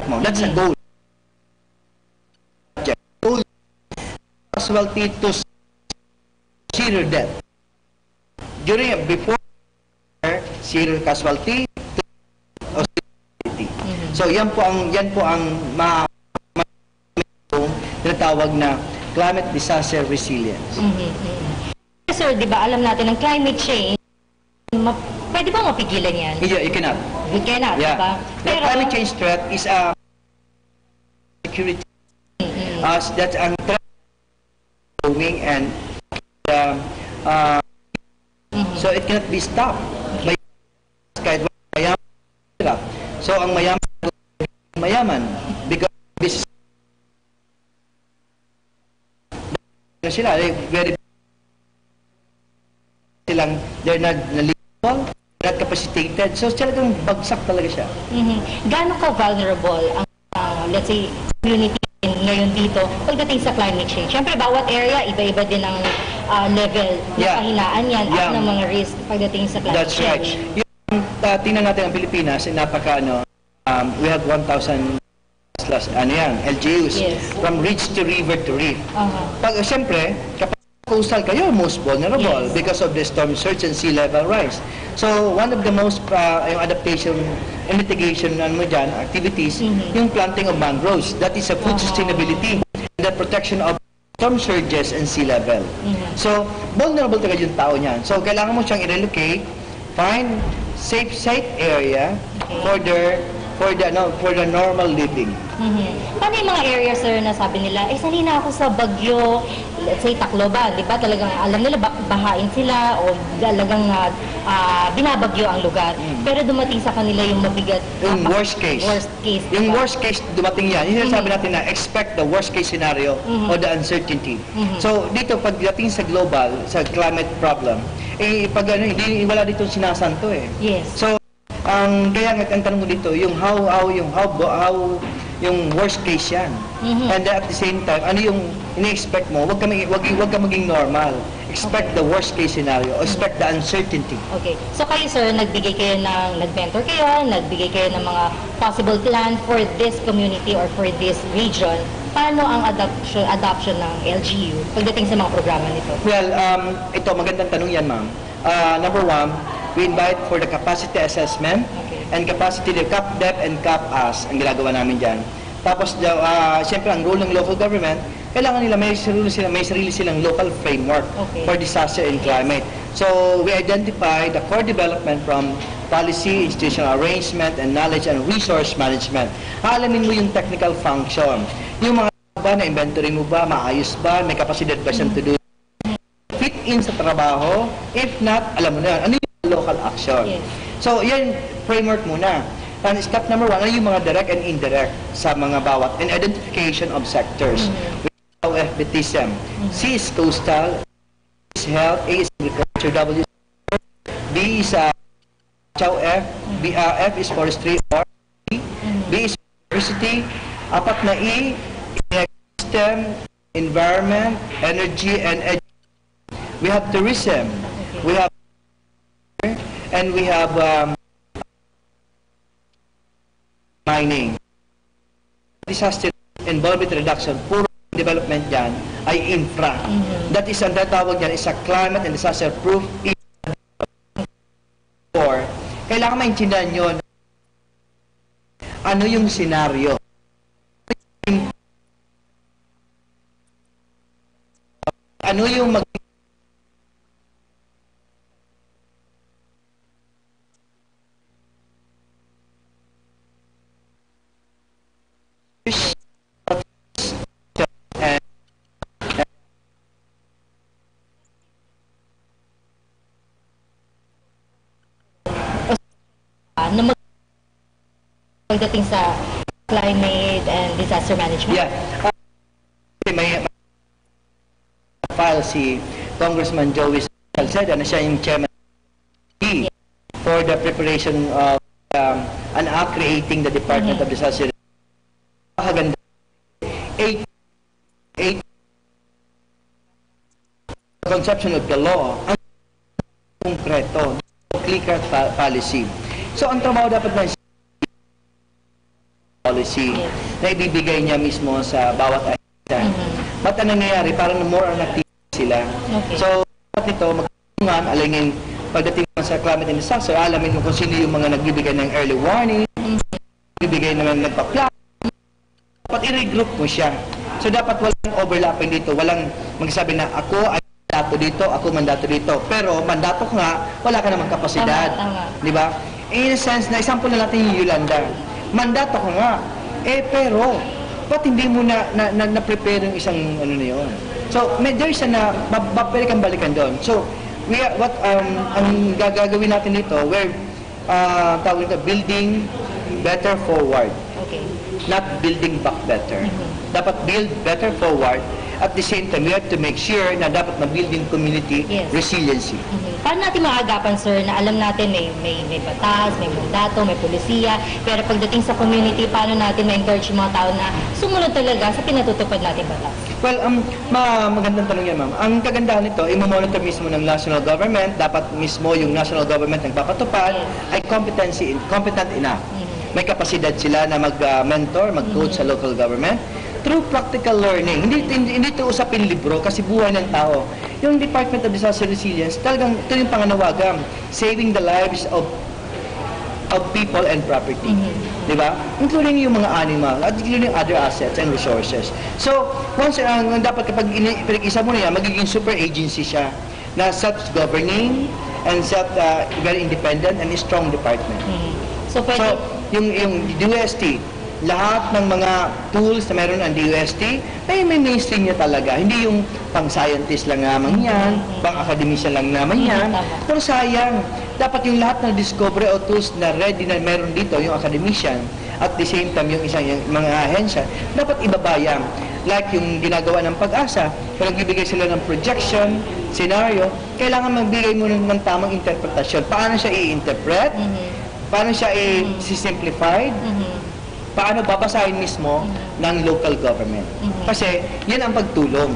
mo. That's a goal. Goal casualty to zero death. Before zero casualty to hospitality. So yan po ang tinatawag na climate disaster resilience. Sir, di ba alam natin ang climate change, pwede ba mapigilan yan? Yeah, you cannot. You cannot, Yeah. di ba? The climate change threat is a security. That's ang threat growing and so it cannot be stopped by kahit mayaman. So ang mayaman because business sila very silang they're not knowledgeable, not capacitated. So talagang bagsak talaga siya. Gaano ka vulnerable ang let's say community ngayon dito pagdating sa climate change? Siyempre bawat area iba-iba din ang level ng kahinaan yan at ng mga risk pagdating sa climate That's change. Right. Yung tingnan natin ang Pilipinas, napaka we have 1,000 LGUs from ridge to river to reef. Pag siyempre, kapag coastal kayo, most vulnerable because of the storm surge and sea level rise. So one of the most yung adaptation and mitigation activities, yung planting of mangroves. That is a food sustainability and the protection of storm surges and sea level. So vulnerable talaga yung tao niyan. So kailangan mo siyang i-relocate, find safe site area for the normal living. Paano yung mga areas, sir, na sabi nila, sanay na ako sa bagyo, let's say Tacloban, di ba? Talagang alam nila bahain sila o talagang binabagyo ang lugar. Pero dumating sa kanila yung mabigat. Yung worst case. Yung worst case, dumating yan. Yung sabi natin na expect the worst case scenario or the uncertainty. So dito, pagdating sa global, sa climate problem, hindi wala dito sinasanto eh. So, kaya ang tanong ko dito, yung yung worst case yan. And at the same time, ano yung ini-expect mo? Wag ka maging normal. Expect the worst case scenario. Expect the uncertainty. Okay. So kayo, sir, nagbigay kayo nag-mentor kayo, nagbigay kayo ng mga possible plan for this community or for this region. Paano ang adoption ng LGU pagdating sa mga programa nito? Well, ito, magandang tanong yan, ma'am. Number one, we invite for the capacity assessment and capacity, the cap depth and cap as ang ginagawa namin dyan. Tapos, siyempre, ang role ng local government, kailangan nila may sarili silang local framework for disaster and climate. So, we identify the core development from policy, institutional arrangement, and knowledge and resource management. Alamin mo yung technical function. Yung mga ba, na-inventory mo ba, maayos ba, may kapasidad ba siyang to do? Fit in sa trabaho, if not, alam mo na, ano yung local action? So, yan, framework muna. And step number one, ano yung mga direct and indirect sa mga bawat, and identification of sectors. We have FBTSM. C is coastal, is health, A is agriculture, W is B is F, F is forestry, or B is university, apat na E, ecosystem, environment, energy, and education. We have tourism, we have and we have mining. Disaster involvement reduction, puro development dyan ay infra. That is, ang tatawag dyan is a climate and disaster proof or kailangan maintindihan yun. Ano yung senaryo? Ano yung na pagdating sa climate and disaster management? Yeah. May file si Congressman Joey Salceda na siya yung chairman for the preparation of an act creating the Department of Disaster. Haganda. 8 conception of the law ang konkreto, clear policy. So ang trabaho dapat na policy na ibibigay niya mismo sa bawat ahensya. Ba't ang nangyayari? Parang more on activity sila. So, dapat ito, magtulungan, alingin, pagdating sa climate and disaster, alamin mo kung sino yung mga nagbibigay ng early warning, nagbibigay naman nagpa-plan, dapat i-regroup mo siya. So, dapat walang overlapping dito, walang magsabi na ako ay mandato dito, ako mandato dito. Pero, mandato ka nga, wala ka namang kapasidad. Di ba? In a sense, na example na natin yung Yolanda. Mandato ka nga. Pero, ba't hindi mo na-prepare yung isang ano na yun? So, there's a pwede kang balikan doon. So, ang gagawin natin dito, we're tawag ito, building better forward. Not building back better. Dapat build better forward. At the same time, we have to make sure na dapat ma-build yung community resiliency. Paano natin maagapan, sir, na alam natin may batas, may mandato, may polisiya, pero pagdating sa community, paano natin ma-encourage yung mga tao na sumunod talaga sa pinatutupad natin batas? Well, magandang tanong yan, ma'am. Ang kagandahan nito, i-monitor mismo ng national government, dapat mismo yung national government nagpapatupad, ay competent enough. May kapasidad sila na mag-mentor, mag-coach sa local government through practical learning. Hindi ito usapin libro kasi buhay ng tao. Yung Department of Disaster Resilience, talagang ito yung panganawagan, saving the lives of people and property. Di ba? Including yung mga animal, at including other assets and resources. So, once dapat kapag pinag-isa mo na yan, magiging super agency siya na self-governing and very independent and strong department. So, yung DUST, lahat ng mga tools na meron ang DUST, may mainstream niya talaga. Hindi yung pang-scientist lang naman yan, pang-academician lang naman yan. Pero sayang, dapat yung lahat ng discovery o tools na ready na meron dito, yung academician, at the same time yung mga ahensya, dapat ibabayang. Like yung ginagawa ng Pag-asa, kung nagbibigay sila ng projection, scenario, kailangan magbigay mo ng tamang interpretasyon. Paano siya i-interpret? Paano siya i-simplified? Paano babasahin mismo ng local government? Kasi yan ang pagtulong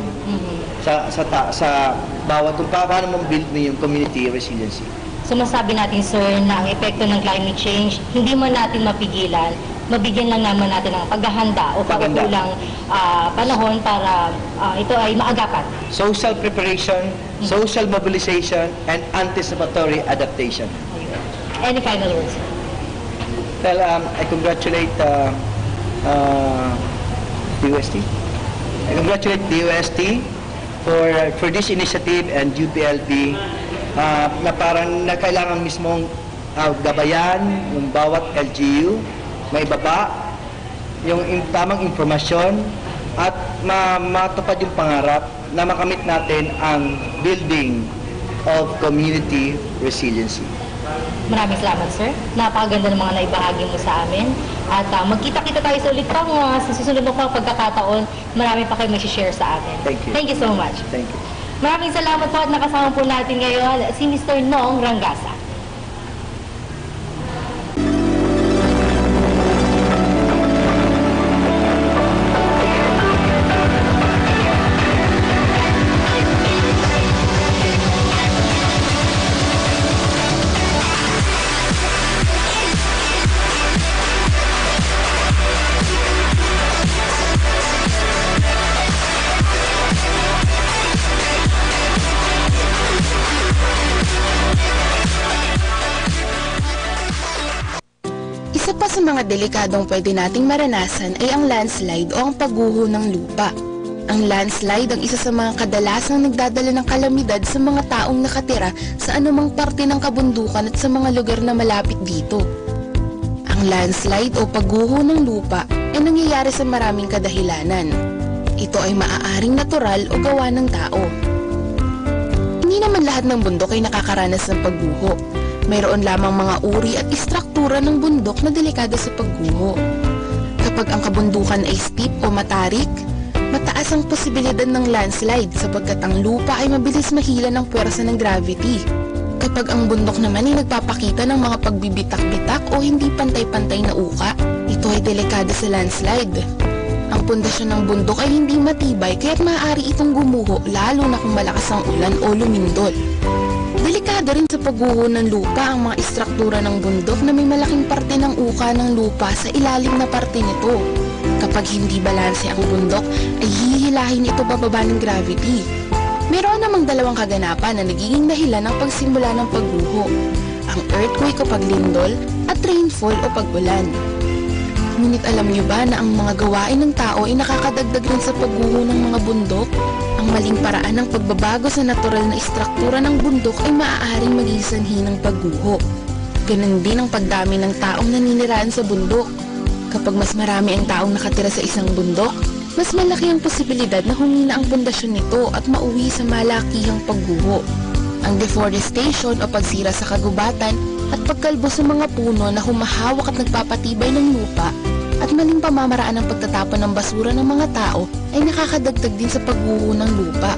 sa bawat paano mo build mo yung community resiliency. So masabi natin, sir, na ang epekto ng climate change, hindi man natin mapigilan, mabigyan lang naman natin ng paghahanda o pagkukulang panahon para ito ay maagapan. Social preparation, social mobilization, and anticipatory adaptation. Any final words? Well, I congratulate DUST. I congratulate DUST for this initiative and UPLB na parang na kailangan mismong gabayan yung bawat LGU, may baba, yung tamang informasyon at matupad yung pangarap na makamit natin ang building of community resiliency. Maraming salamat, sir. Napakaganda ng mga naibahagi mo sa amin. At magkita-kita tayo sa ulit pang sa susunod na pagkakataon. Marami pa kayo mag-share sa amin. Thank you. Thank you so much. Thank you. Maraming salamat po at nakasama po natin ngayon si Mr. Nong Rangasa. Isa pa sa mga delikadong pwede nating maranasan ay ang landslide o ang pagguho ng lupa. Ang landslide ang isa sa mga kadalasang nagdadala ng kalamidad sa mga taong nakatira sa anumang parte ng kabundukan at sa mga lugar na malapit dito. Ang landslide o pagguho ng lupa ay nangyayari sa maraming kadahilanan. Ito ay maaaring natural o gawa ng tao. Hindi naman lahat ng bundok ay nakakaranas ng pagguho. Mayroon lamang mga uri at istruktura ng bundok na delikado sa pagguho. Kapag ang kabundukan ay steep o matarik, mataas ang posibilidad ng landslide sapagkat ang lupa ay mabilis mahila ng puwersa ng gravity. Kapag ang bundok naman ay nagpapakita ng mga pagbibitak-bitak o hindi pantay-pantay na uka, ito ay delikado sa landslide. Ang pundasyon ng bundok ay hindi matibay kaya't maaari itong gumuho lalo na kung malakas ang ulan o lumindol. Delikado Limitado rin sa pagguho ng lupa ang mga istruktura ng bundok na may malaking parte ng uka ng lupa sa ilalim na parte nito. Kapag hindi balanse ang bundok, ay hihilahin ito bababa ng gravity. Meron namang dalawang kaganapan na nagiging dahilan ng pagsimula ng pagguho: ang earthquake o paglindol at rainfall o pag-ulan. Ngunit alam niyo ba na ang mga gawain ng tao ay nakakadagdag rin sa pagguho ng mga bundok? Ang maling paraan ng pagbabago sa natural na istruktura ng bundok ay maaaring maging sanhi ng pagguho. Ganon din ang pagdami ng taong naniniraan sa bundok. Kapag mas marami ang taong nakatira sa isang bundok, mas malaki ang posibilidad na humina ang pundasyon nito at mauwi sa malakihang pagguho. Ang deforestation o pagsira sa kagubatan at pagkalbo sa mga puno na humahawak at nagpapatibay ng lupa at maling pamamaraan ng pagtatapon ng basura ng mga tao ay nakakadagdag din sa pagguho ng lupa.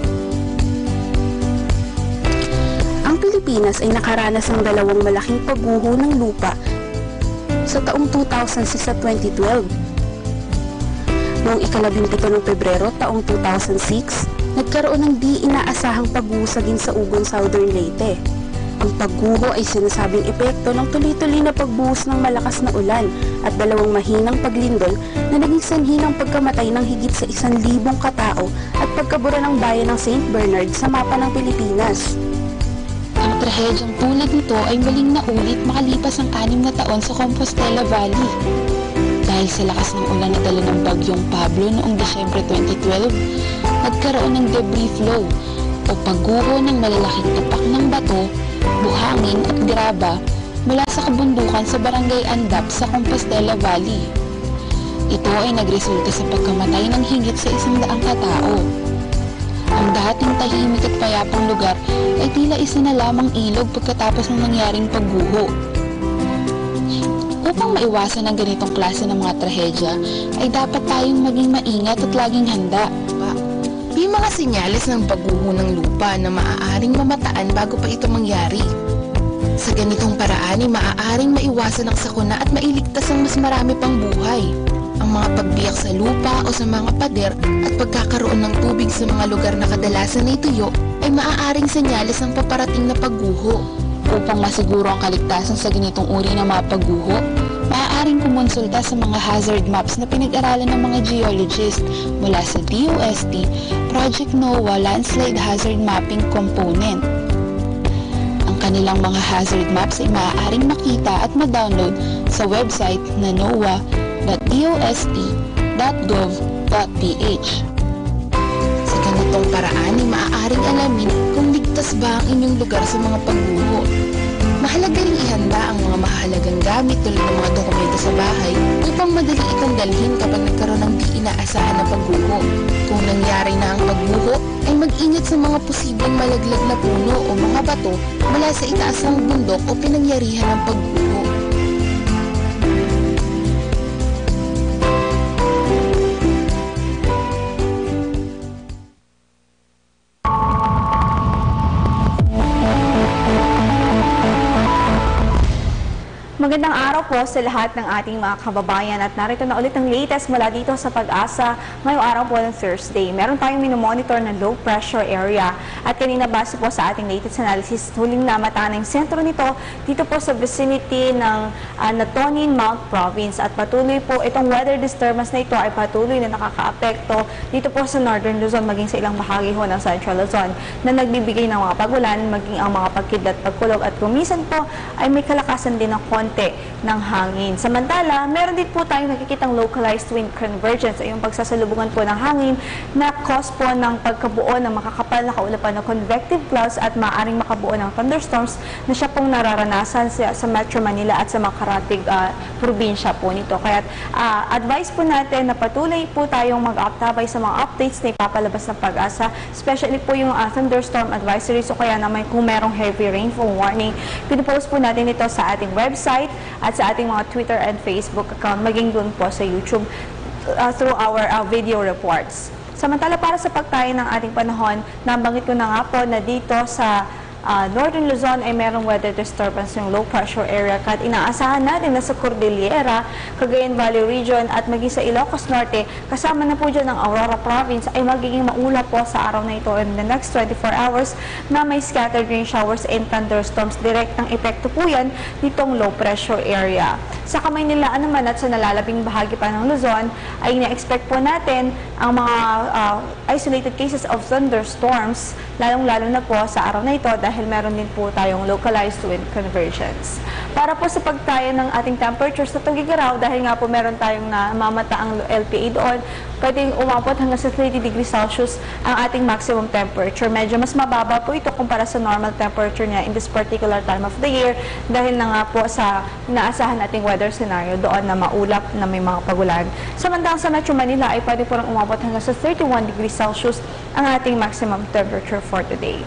Ang Pilipinas ay nakaranas ng dalawang malaking pagguho ng lupa sa taong 2006 at 2012. Noong ika-17 ng Pebrero taong 2006, nagkaroon ng di inaasahang pagguho sa Ginsaugong, Southern Leyte. Ang pagguho ay sinasabing epekto ng tuloy-tuloy na pagbuhos ng malakas na ulan at dalawang mahinang paglindol na naging sanhi ng pagkamatay ng higit sa 1,000 katao at pagkabura ng bayan ng St. Bernard sa mapa ng Pilipinas. Ang trahedyang tulad nito ay muling naulit makalipas ang 6 na taon sa Compostela Valley. Dahil sa lakas ng ulan na dala ng bagyong Pablo noong Disyembre 2012, nagkaroon ng debris flow o pagguho ng malalaking tapak ng bato, buhangin at graba mula sa kabundukan sa Barangay Andap sa Compostela Valley. Ito ay nagresulta sa pagkamatay ng higit sa 100 katao. Ang dating tahimik at payapang lugar ay tila isa na lamang ilog pagkatapos ng nangyaring pagguho. Upang maiwasan ang ganitong klase ng mga trahedya, ay dapat tayong maging maingat at laging handa. May mga senyales ng pagguho ng lupa na maaaring mamataan bago pa ito mangyari. Sa ganitong paraan ay maaaring maiwasan ang sakuna at mailigtas ang mas marami pang buhay. Ang mga pagbiyak sa lupa o sa mga pader at pagkakaroon ng tubig sa mga lugar na kadalasan ay tuyo ay maaaring senyales ng paparating na pagguho. Upang masiguro ang kaligtasan sa ganitong uri ng mga pagguho, maaaring kumonsulta sa mga hazard maps na pinag-aralan ng mga geologist mula sa DOST, Project NOAA Landslide Hazard Mapping Component. Ang kanilang mga hazard maps ay maaaring makita at ma-download sa website na noaa.dost.gov.ph. Sa ganitong paraan ay maaaring alamin kung ligtas ba ang inyong lugar sa mga pagguho. Mahalaga ring ihanda ang mga mahalagang gamit tulad ng mga dokumento sa bahay upang madali itong dalhin kapag nagkaroon ng di inaasahan na pagguho. Kung nangyari na ang pagguho, ay mag-ingat sa mga posibleng malaglag na puno o mga bato mula sa itaasang bundok o pinangyarihan ng pagguho. Magandang araw po sa lahat ng ating mga kababayan at narito na ulit ang latest mula dito sa Pag-asa ngayong araw po ng Thursday. Meron tayong minomonitor na low pressure area at kanina base po sa ating latest analysis, huling namata ng sentro nito dito po sa vicinity ng Natonin Mount Province at patuloy po itong weather disturbance na ito ay patuloy na nakakaapekto dito po sa Northern Luzon maging sa ilang bahagi ho ng Central Luzon na nagbibigay ng mga pagulan maging ang mga pagkidlat, pagkulog at kumisan po ay may kalakasan din ng konti ng hangin. Samantala, meron din po tayong nakikitang localized wind convergence ay yung pagsasalubungan po ng hangin na cause po ng pagkabuo ng makakapal na kaulapan ng convective clouds at maaaring makabuo ng thunderstorms na siya pong nararanasan sa Metro Manila at sa mga karatig probinsya po nito. Kaya advice po natin na patuloy po tayong mag-uptabay sa mga updates na ipapalabas ng Pag-asa, especially po yung thunderstorm advisory so kaya naman kung merong heavy rainfall warning, pinupost po natin ito sa ating website at sa ating mga Twitter and Facebook account, maging doon po sa YouTube through our video reports. Samantala para sa pagtayo ng ating panahon, nabanggit ko na nga po na dito sa Northern Luzon ay merong weather disturbance yung low pressure area at inaasahan natin na sa Cordillera, Cagayan Valley Region at maging sa Ilocos Norte, kasama na po dyan ng Aurora Province ay magiging maulap po sa araw na ito in the next 24 hours na may scattered rain showers and thunderstorms. Direktang epekto po yan nitong low pressure area. Sa Kamaynilaan naman at sa nalalabing bahagi pa ng Luzon ay ina-expect po natin ang mga isolated cases of thunderstorms, lalong-lalo na po sa araw na ito dahil meron din po tayong localized wind convergence. Para po sa pagtaya ng ating temperatures sa Tugigaraw, dahil nga po meron tayong namamataang LPA doon, pwedeng umabot hanggang sa 30 degrees Celsius ang ating maximum temperature. Medyo mas mababa po ito kumpara sa normal temperature niya in this particular time of the year dahil na nga po sa inaasahan nating weather scenario doon na maulap na may mga pagulan. Samantalang sa Metro Manila ay pwede po rin umabot hanggang sa 31 degrees Celsius ang ating maximum temperature for today.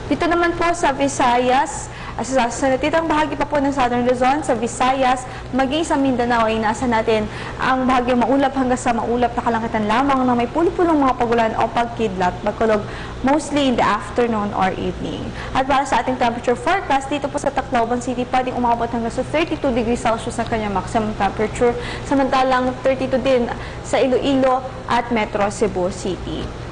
Dito naman po sa Visayas, sa natitang bahagi pa po ng Southern Luzon, sa Visayas, maging sa Mindanao ay nasa natin ang bahagi maulap hanggang sa maulap na kalangitan lamang na may pulo-pulong mga pagulan o pagkidlat, magkulog mostly in the afternoon or evening. At para sa ating temperature forecast, dito po sa Tacloban City, pwedeng umabot hanggang sa 32 degrees Celsius ang kanyang maximum temperature, samantalang 32 din sa Iloilo at Metro Cebu City.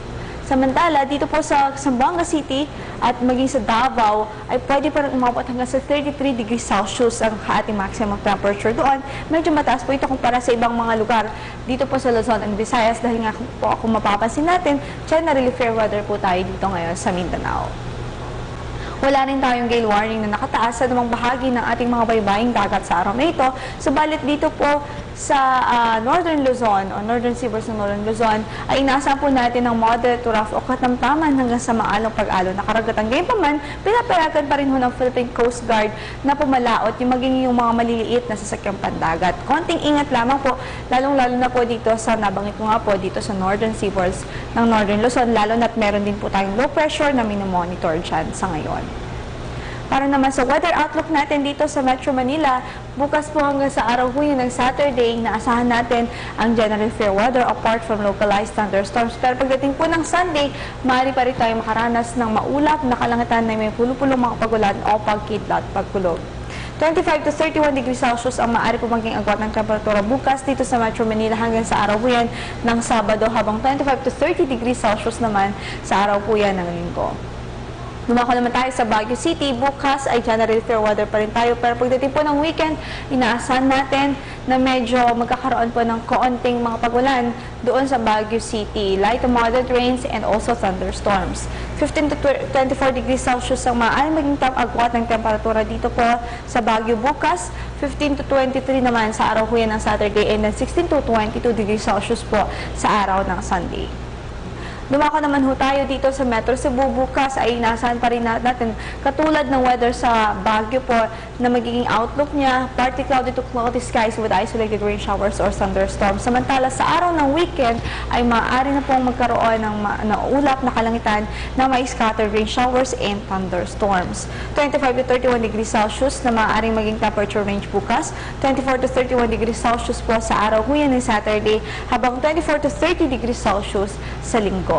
Samantala, dito po sa Zamboanga City at maging sa Davao ay pwede pa rin umabot hanggang sa 33 degrees Celsius ang ating maximum temperature doon. Medyo mataas po ito kumpara sa ibang mga lugar dito po sa Luzon and Visayas dahil nga po kung mapapansin natin, generally fair weather po tayo dito ngayon sa Mindanao. Wala rin tayong gale warning na nakataas sa namang bahagi ng ating mga baybaying dagat sa araw na ito. Subalit dito po sa Northern Luzon o Northern Seaboard ng Northern Luzon ay inaasahan po natin ng moderate to rough o katamtaman hanggang sa maalong pag-alon na karagatan. Gayunpaman, pinapayagan pa rin ho ng Philippine Coast Guard na pumalaot yung maging yung mga maliliit na sasakyang pandagat. Konting ingat lamang po, lalong-lalo na po dito sa nabanggit ko nga po dito sa Northern Seaboards ng Northern Luzon, lalo na't meron din po tayong low pressure na minomonitor dyan sa ngayon. Para naman sa weather outlook natin dito sa Metro Manila, bukas po hanggang sa araw po yun ng Saturday, naasahan natin ang general fair weather apart from localized thunderstorms. Pero pagdating po ng Sunday, maaari pa rin tayo makaranas ng maulap na kalangitan na may pulo-pulong mga pagulan o pagkidlat, pagkulog. 25 to 31 degrees Celsius ang maaari po maging agwat ng temperatura bukas dito sa Metro Manila hanggang sa araw po yan ng Sabado, habang 25 to 30 degrees Celsius naman sa araw po yan ng Linggo. Dumako naman tayo sa Baguio City. Bukas ay generally fair weather pa rin tayo. Pero pagdating po ng weekend, inaasahan natin na medyo magkakaroon po ng kaunting mga pagulan doon sa Baguio City. Light to moderate rains and also thunderstorms. 15 to 24 degrees Celsius ang maaaring maging agwat ng temperatura dito po sa Baguio bukas. 15 to 23 naman sa araw po yan ng Saturday and then 16 to 22 degrees Celsius po sa araw ng Sunday. Dumako naman ho tayo dito sa Metro Cebu. Bukas ay inaasahan pa rin natin katulad ng weather sa Baguio po na magiging outlook niya, partly cloudy to cloudy skies with isolated rain showers or thunderstorms. Samantala sa araw ng weekend ay maaari na pong magkaroon ng ulap na kalangitan na may scattered rain showers and thunderstorms. 25 to 31 degrees Celsius na maaaring maging temperature range bukas. 24 to 31 degrees Celsius po sa araw po yan ng Saturday, habang 24 to 30 degrees Celsius sa Linggo.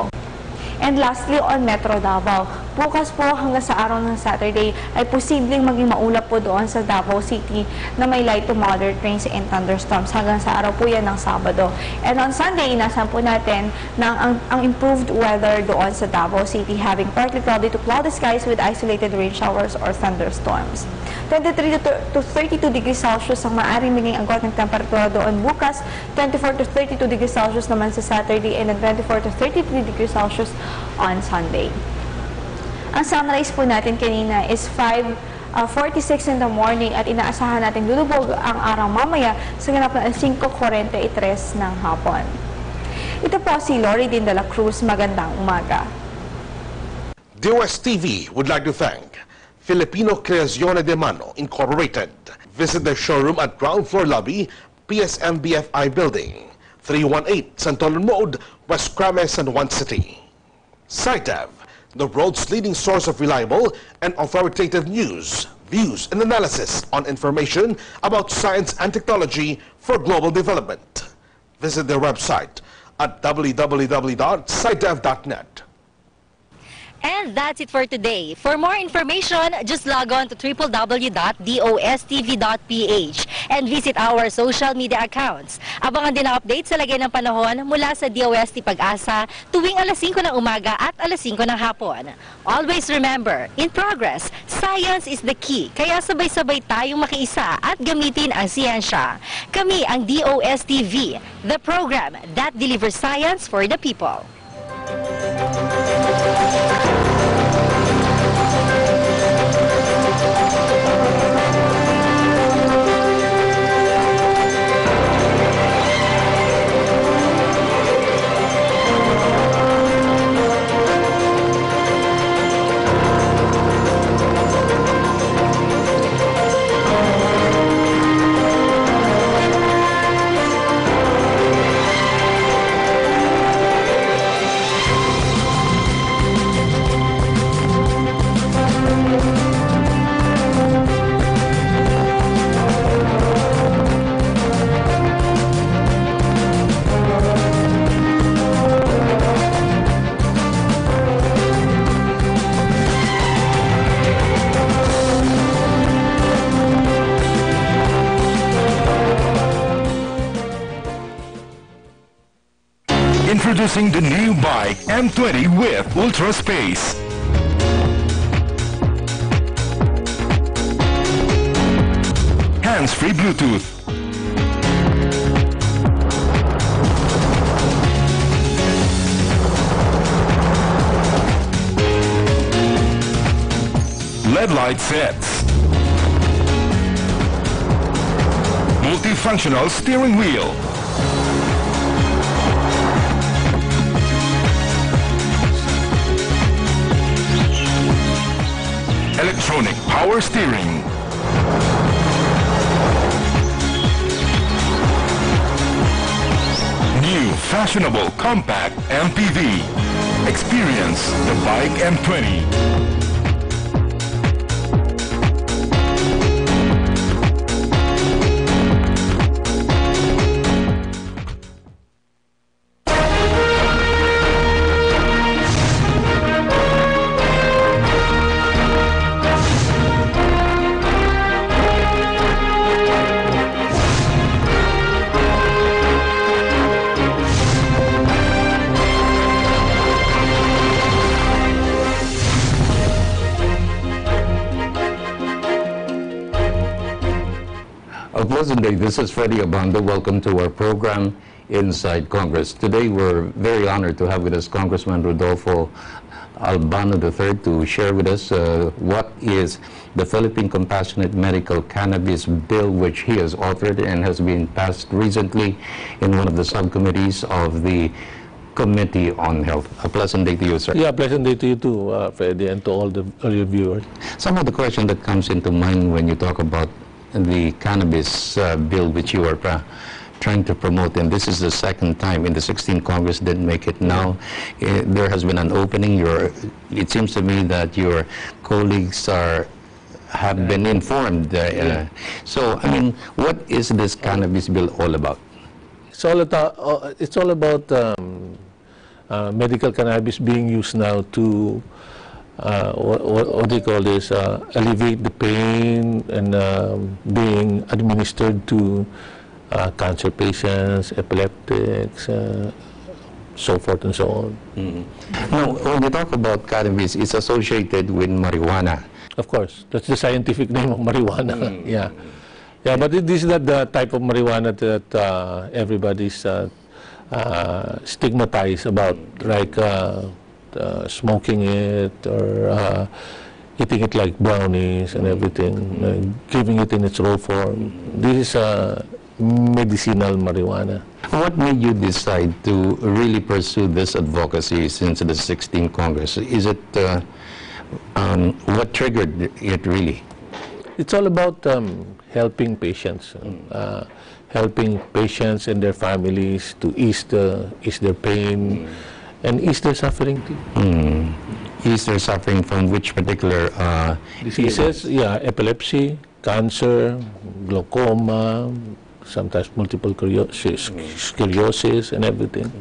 And lastly, on Metro Davao, bukas po hanggang sa araw ng Saturday ay posibleng maging maulap po doon sa Davao City na may light to moderate rains and thunderstorms hanggang sa araw po yan ng Sabado. And on Sunday, inasahan po natin na ang improved weather doon sa Davao City, having partly cloudy to cloudy skies with isolated rain showers or thunderstorms. 23 to 32 degrees Celsius ang maaaring maging agwat ng temperatura doon bukas, 24 to 32 degrees Celsius naman sa Saturday, and then 24 to 33 degrees Celsius on Sunday. Ang sunrise po natin kanina is 5:46 in the morning at inaasahan natin lulubog ang araw mamaya sa ganap na 5:43 ng hapon. Ito po si Lori Din de la Cruz. Magandang umaga. DOS TV would like to thank Filipino Creazione de Mano Incorporated. Visit their showroom at ground floor lobby, PSMBFI Building, 318 Santolan Road, West Crames, San Juan City. SciTev, the world's leading source of reliable and authoritative news, views, and analysis on information about science and technology for global development. Visit their website at www.scitev.net. And that's it for today. For more information, just log on to www.dostv.ph and visit our social media accounts. Abangan din ang update sa lagay ng panahon mula sa DOST Pag-asa tuwing alas 5 ng umaga at alas 5 ng hapon. Always remember, in progress, science is the key. Kaya sabay-sabay tayong makiisa at gamitin ang siyensya. Kami ang DOSTV, the program that delivers science for the people. Introducing the new bike M20 with Ultra Space. Hands-free Bluetooth. LED light sets. Multifunctional steering wheel. Electronic power steering. New fashionable compact MPV. Experience the bike M20. A pleasant day. This is Freddie Abando. Welcome to our program, Inside Congress. Today, we're very honored to have with us Congressman Rodolfo Albano III to share with us what is the Philippine Compassionate Medical Cannabis Bill, which he has authored and has been passed recently in one of the subcommittees of the Committee on Health. A pleasant day to you, sir. Yeah, pleasant day to you too, Freddie, and to all your viewers. Some of the question that comes into mind when you talk about the cannabis bill which you are trying to promote, and this is the second time in the 16th Congress didn't make it. Now there has been an opening. It seems to me that your colleagues have been informed. So, I mean, what is this cannabis bill all about? It's all about medical cannabis being used now to what do you call this? Alleviate the pain and being administered to cancer patients, epileptics, so forth and so on. Now, when you talk about cannabis, it's associated with marijuana. Of course, that's the scientific name of marijuana. Yeah, but this is not the type of marijuana that everybody's stigmatized about, like smoking it or eating it like brownies and everything, giving it in its raw form. This is medicinal marijuana. What made you decide to really pursue this advocacy since the 16th Congress? Is it, what triggered it really? It's all about helping patients, and their families to ease their pain and ease their suffering too. Ease their suffering from which particular diseases? Yeah, epilepsy, cancer, glaucoma, sometimes multiple sclerosis and everything.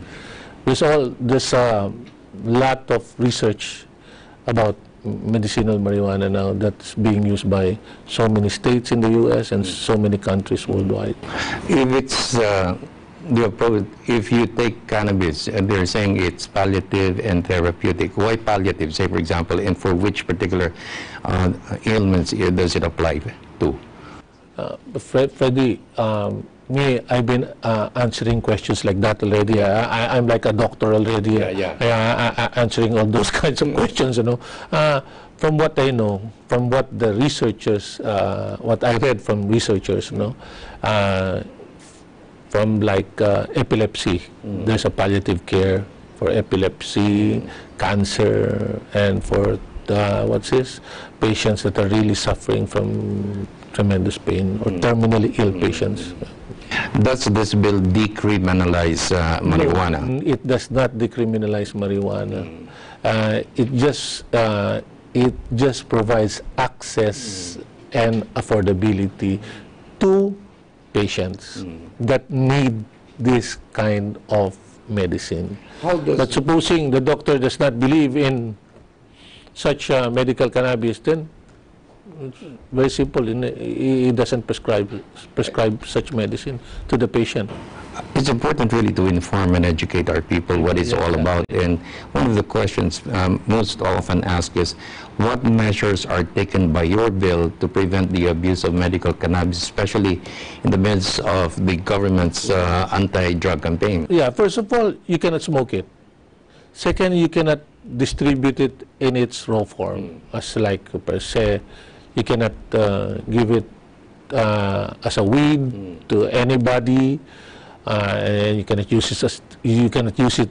There's a lot of research about medicinal marijuana now that's being used by so many states in the U.S. and so many countries worldwide. If it's the approach, if you take cannabis and they're saying it's palliative and therapeutic, why palliative, say for example, and for which particular ailments does it apply to? Freddie, I've been answering questions like that already. I'm like a doctor already. Answering all those kinds of questions, you know. From what I know, from what the researchers, what I read from researchers, you know, from like epilepsy, there's a palliative care for epilepsy, cancer, and for patients that are really suffering from tremendous pain or terminally ill patients. Does this bill decriminalize marijuana? No, it does not decriminalize marijuana. It just provides access and affordability to patients that need this kind of medicine. But supposing the doctor does not believe in such medical cannabis, then it's very simple. He doesn't prescribe such medicine to the patient. It's important really to inform and educate our people what it's all about. And one of the questions most often asked is, what measures are taken by your bill to prevent the abuse of medical cannabis, especially in the midst of the government's anti-drug campaign? Yeah, first of all, you cannot smoke it. Second, you cannot distribute it in its raw form, as like per se. You cannot give it as a weed to anybody. And you cannot use it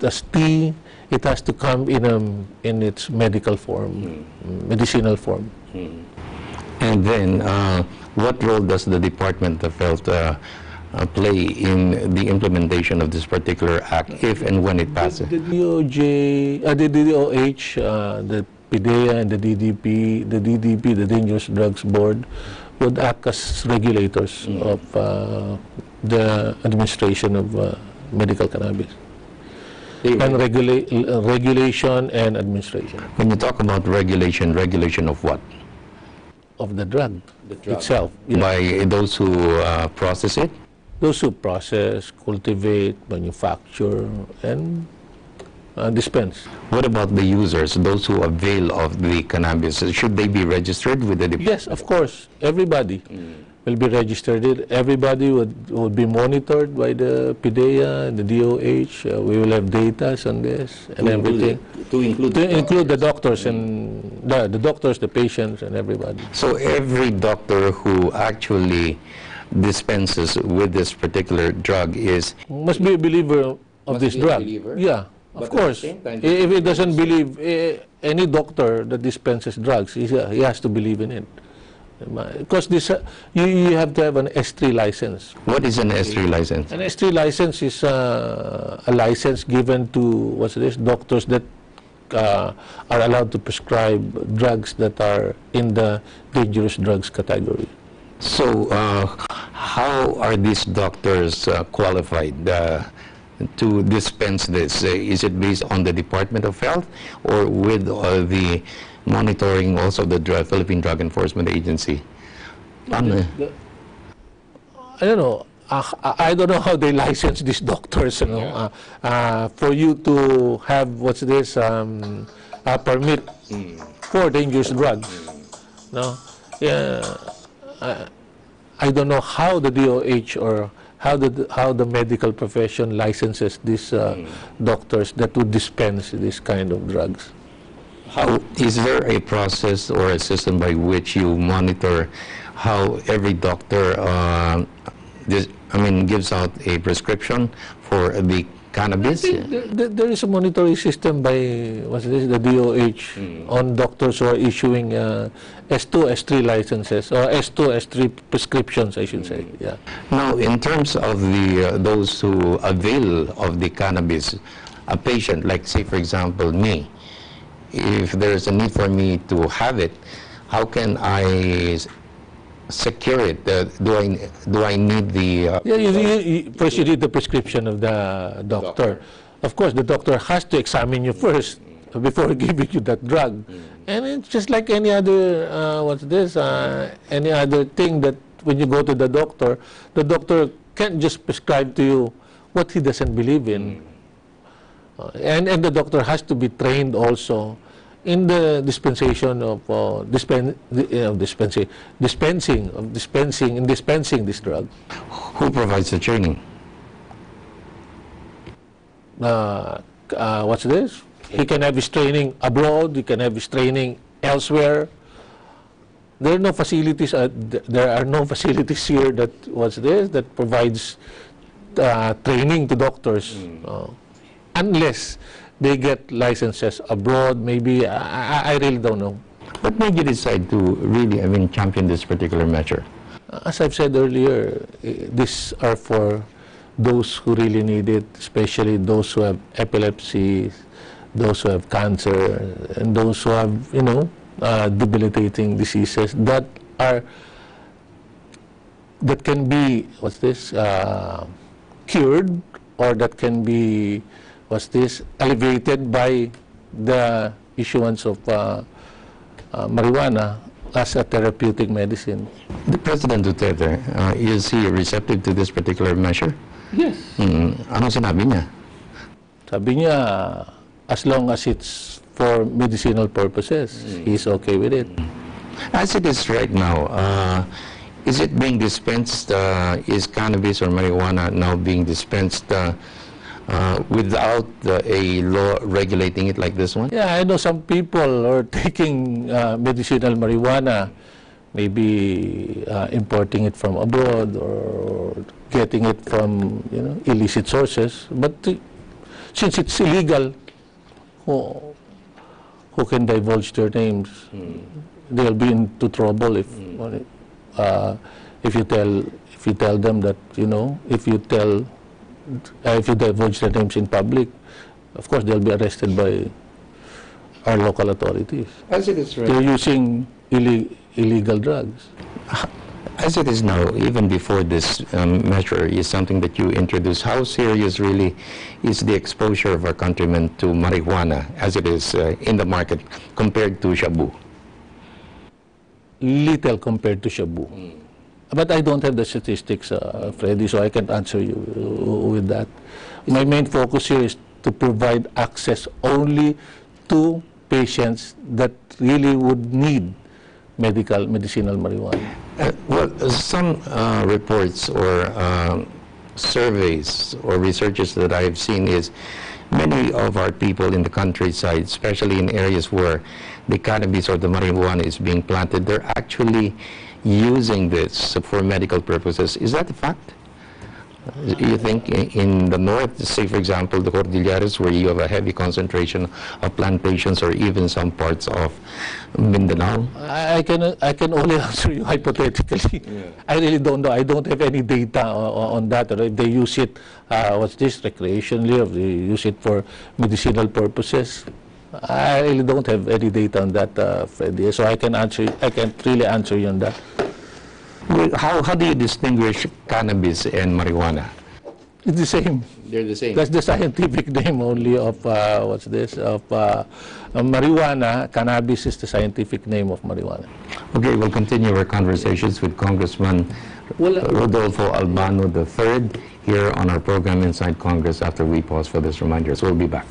as tea. It has to come in its medical form, medicinal form. And then, what role does the Department of Health play in the implementation of this particular act, if and when it passes? The DOH, the PIDEA, and the DDP, the Dangerous Drugs Board, would act as regulators of the administration of medical cannabis. And regulation and administration. When you talk about regulation of what? Of the drug itself. Yes. By those who process it? Those who process, cultivate, manufacture, and dispense. What about the users, those who avail of the cannabis? Should they be registered with the department? Yes, of course. Everybody will be registered. Everybody would be monitored by the PIDEA and the DOH. We will have data on this and everything. To include the doctors and the doctors, the patients, and everybody. So every doctor who actually dispenses with this particular drug must be a believer of this drug. Yeah, of course. If he doesn't believe, any doctor that dispenses drugs, he has to believe in it. Because this, you have to have an S3 license. What is an S3 license? An S3 license is a license given to doctors that are allowed to prescribe drugs that are in the dangerous drugs category. So, how are these doctors qualified to dispense this? Is it based on the Department of Health or with the monitoring also the Philippine Drug Enforcement Agency? I don't know. I don't know how they license these doctors. You know, for you to have a permit for dangerous drugs. No, I don't know how the DOH or how the medical profession licenses these doctors that would dispense this kind of drugs. How is there a process or a system by which you monitor how every doctor gives out a prescription for the cannabis? There is a monitoring system by the DOH on doctors who are issuing S2, S3 licenses, or S2, S3 prescriptions, I should say. Yeah. Now, in terms of those who avail of the cannabis, a patient, like say for example me, if there is a need for me to have it, how can I secure it? Do I need the... First you need the prescription of the doctor. Of course, the doctor has to examine you first before giving you that drug. And it's just like any other, any other thing that when you go to the doctor can't just prescribe to you what he doesn't believe in. And the doctor has to be trained also in the dispensation of dispensing this drug. Who provides the training? He can have his training abroad. He can have his training elsewhere. There are no facilities. There are no facilities here that provides training to doctors, unless they get licenses abroad. Maybe I really don't know. What made you decide to really, champion this particular measure? As I've said earlier, these are for those who really need it, especially those who have epilepsy, those who have cancer, and those who have, debilitating diseases that can be cured, or that can be alleviated by the issuance of marijuana as a therapeutic medicine. The President Duterte, is he receptive to this particular measure? Yes. Ano sinabi niya? Sabi niya, as long as it's for medicinal purposes, he's okay with it. As it is right now, is it being dispensed, is cannabis or marijuana now being dispensed without a law regulating it like this one? Yeah, I know some people are taking medicinal marijuana, maybe importing it from abroad or getting it from illicit sources. But since it's illegal, who can divulge their names? They'll be into trouble if you tell them that if you divulge their names in public, of course they'll be arrested by our local authorities. As it is right. They're using illegal drugs. As it is now, even before this measure is something that you introduced, how serious really is the exposure of our countrymen to marijuana as it is in the market compared to shabu? Little compared to shabu. But I don't have the statistics, Freddy, so I can't answer you with that. My main focus here is to provide access only to patients that really would need medicinal marijuana. Well, some reports or surveys or researches that I've seen is many of our people in the countryside, especially in areas where the cannabis or the marijuana is being planted, they're actually using this for medical purposes. Is that a fact? You think in the north, say for example, the Cordilleras, where you have a heavy concentration of plantations, or even some parts of Mindanao? I can only answer you hypothetically. I really don't know. I don't have any data on that. Or if they use it, recreationally, or if they use it for medicinal purposes. I really don't have any data on that, Freddie. So I can't really answer you on that. How do you distinguish cannabis and marijuana? It's the same. They're the same. That's the scientific name only of marijuana. Cannabis is the scientific name of marijuana. Okay, we'll continue our conversations with Congressman Rodolfo Albano III here on our program Inside Congress after we pause for this reminder. So we'll be back.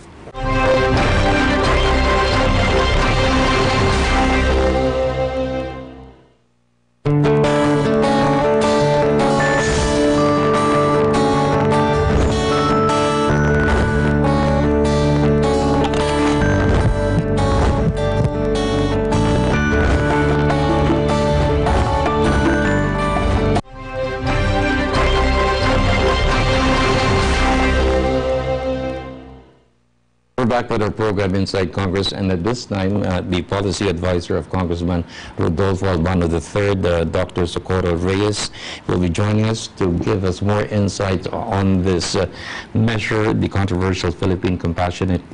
Back with our program Inside Congress, and at this time the policy advisor of Congressman Rodolfo Albano III, Dr. Socorro Reyes, will be joining us to give us more insight on this measure, the controversial Philippine Compassionate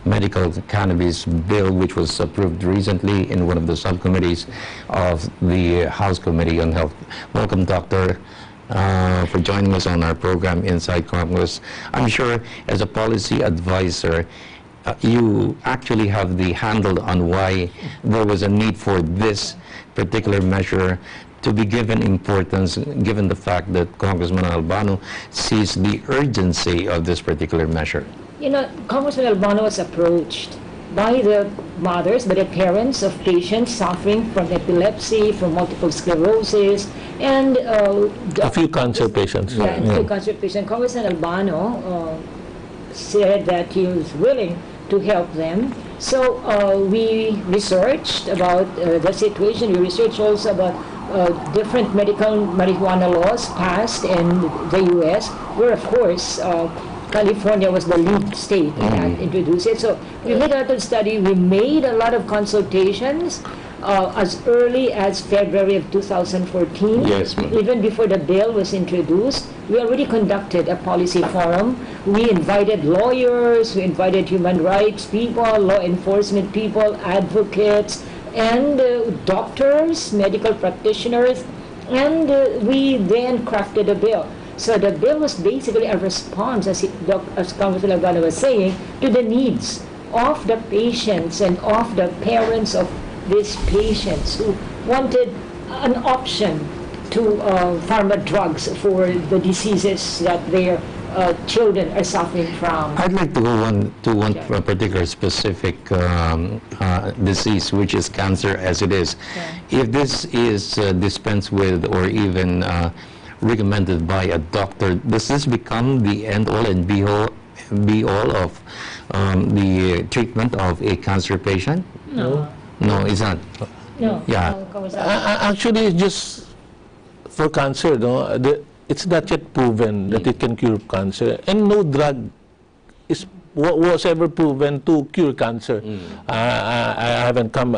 Medical Cannabis Bill, which was approved recently in one of the subcommittees of the House Committee on Health. Welcome, Doctor. For joining us on our program Inside Congress. I'm sure as a policy advisor, you actually have the handle on why there was a need for this particular measure to be given importance, given the fact that Congressman Albano sees the urgency of this particular measure? You know, Congressman Albano was approached by the mothers, by the parents of patients suffering from epilepsy, from multiple sclerosis, and a few cancer patients. Yeah, a few cancer patients. Congressman Albano said that he was willing to help them. So we researched about the situation. We researched also about different medical marijuana laws passed in the U.S., where, of course, California was the lead state that introduced it. So we made a lot of study. We made a lot of consultations as early as February of 2014. Yes, ma'am. Even before the bill was introduced, we already conducted a policy forum. We invited lawyers, we invited human rights people, law enforcement people, advocates, and doctors, medical practitioners, and we then crafted a bill. So the bill was basically a response, as Congressman Albano was saying, to the needs of the patients and of the parents of these patients who wanted an option to pharma drugs for the diseases that their children are suffering from. I'd like to go to one particular specific disease, which is cancer as it is. If this is dispensed with or even recommended by a doctor, does this become the end-all and be-all of the treatment of a cancer patient? No. No, it's not. No. Yeah. Actually, it's just for cancer, no? It's not yet proven that it can cure cancer, and no drug was ever proven to cure cancer. I haven't come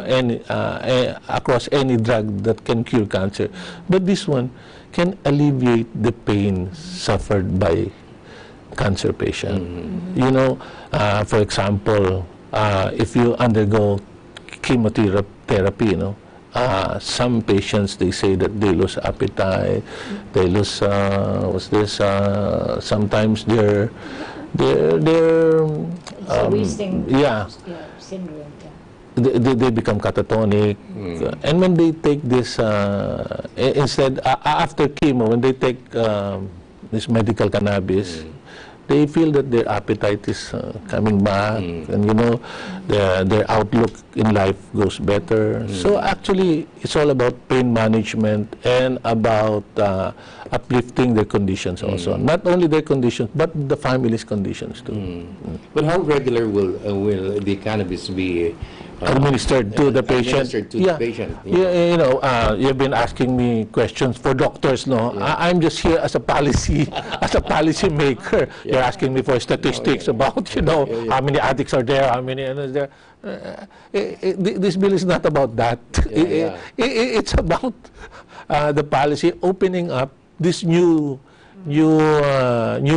across any drug that can cure cancer, but this one can alleviate the pain suffered by cancer patient. You know, for example, if you undergo chemotherapy, you know, some patients, they say that they lose appetite, they lose sometimes their syndrome. They become catatonic, and when they take this instead after chemo, when they take this medical cannabis, they feel that their appetite is coming back, and you know, their outlook in life goes better. So actually, it's all about pain management and about uplifting their conditions also. Not only their conditions, but the family's conditions too. But how regular will the cannabis be administered to the patient? Administered to the patient. Yeah, you know, you've been asking me questions for doctors, no? I'm just here as a policy, as a policy maker. You're asking me for statistics about, you know, how many addicts are there, how many is there. This bill is not about that. It's about the policy opening up this new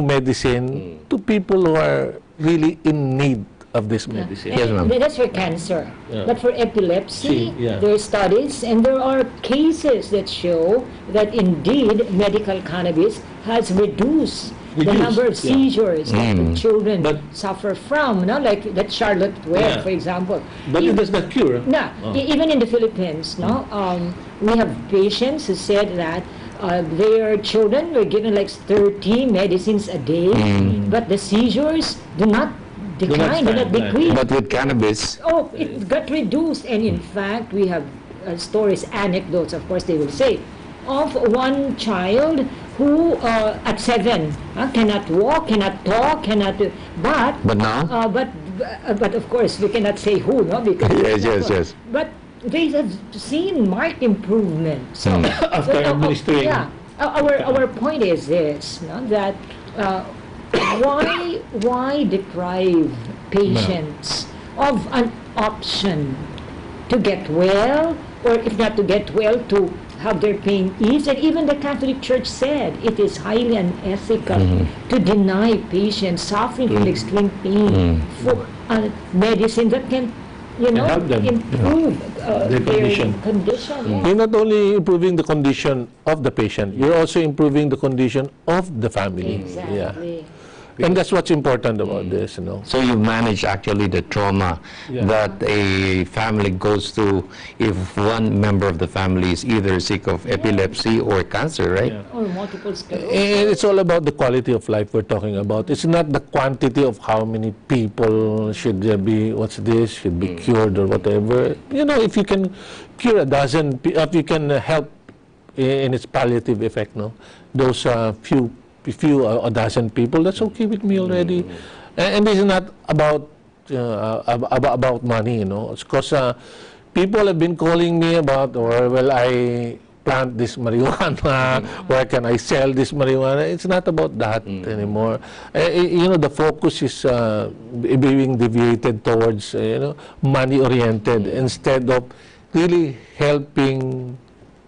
medicine to people who are really in need of this medicine. Yes, ma'am. That's for cancer. But for epilepsy, there are studies and there are cases that show that indeed medical cannabis has reduced the number of seizures that the children suffer from, no? Like that Charlotte Webb, for example. But it does not cure. No, even in the Philippines, no, we have patients who said that their children were given like 30 medicines a day, but the seizures do not decline, do not decrease. But with cannabis, it got reduced, and in fact, we have stories, anecdotes, of course, they will say, of one child who at 7 cannot walk, cannot talk, cannot. But now, but of course, we cannot say who, no, because yes. But they have seen marked improvement. So after administering. Our point is this, no, that. Why deprive patients of an option to get well, or if not to get well, to have their pain eased? And even the Catholic Church said it is highly unethical to deny patients suffering from extreme pain for a medicine that can, you know, improve their condition. You're not only improving the condition of the patient, you're also improving the condition of the family. Exactly. And that's what's important about this, you know. So you manage actually the trauma that a family goes through if one member of the family is either sick of epilepsy or cancer, right? Or multiple sclerosis. And it's all about the quality of life we're talking about. It's not the quantity of how many people should there be, should be cured or whatever. You know, if you can cure a dozen, if you can help in its palliative effect, no, those few a dozen people, that's okay with me already. And this is not about about money, you know. It's because people have been calling me about, or well, I plant this marijuana, where can I sell this marijuana? It's not about that anymore. You know, the focus is being deviated towards, you know, money-oriented instead of really helping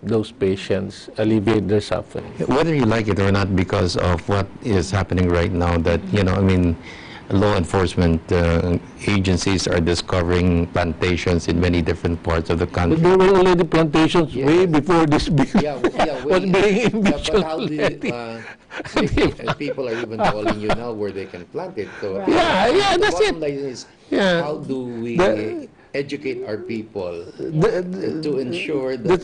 those patients alleviate their suffering. Whether you like it or not, because of what is happening right now, that, you know, I mean, law enforcement agencies are discovering plantations in many different parts of the country. There were already plantations way before this bill was being but how do you, people are even calling you now where they can plant it. So that's it. Is, how do we educate our people to ensure that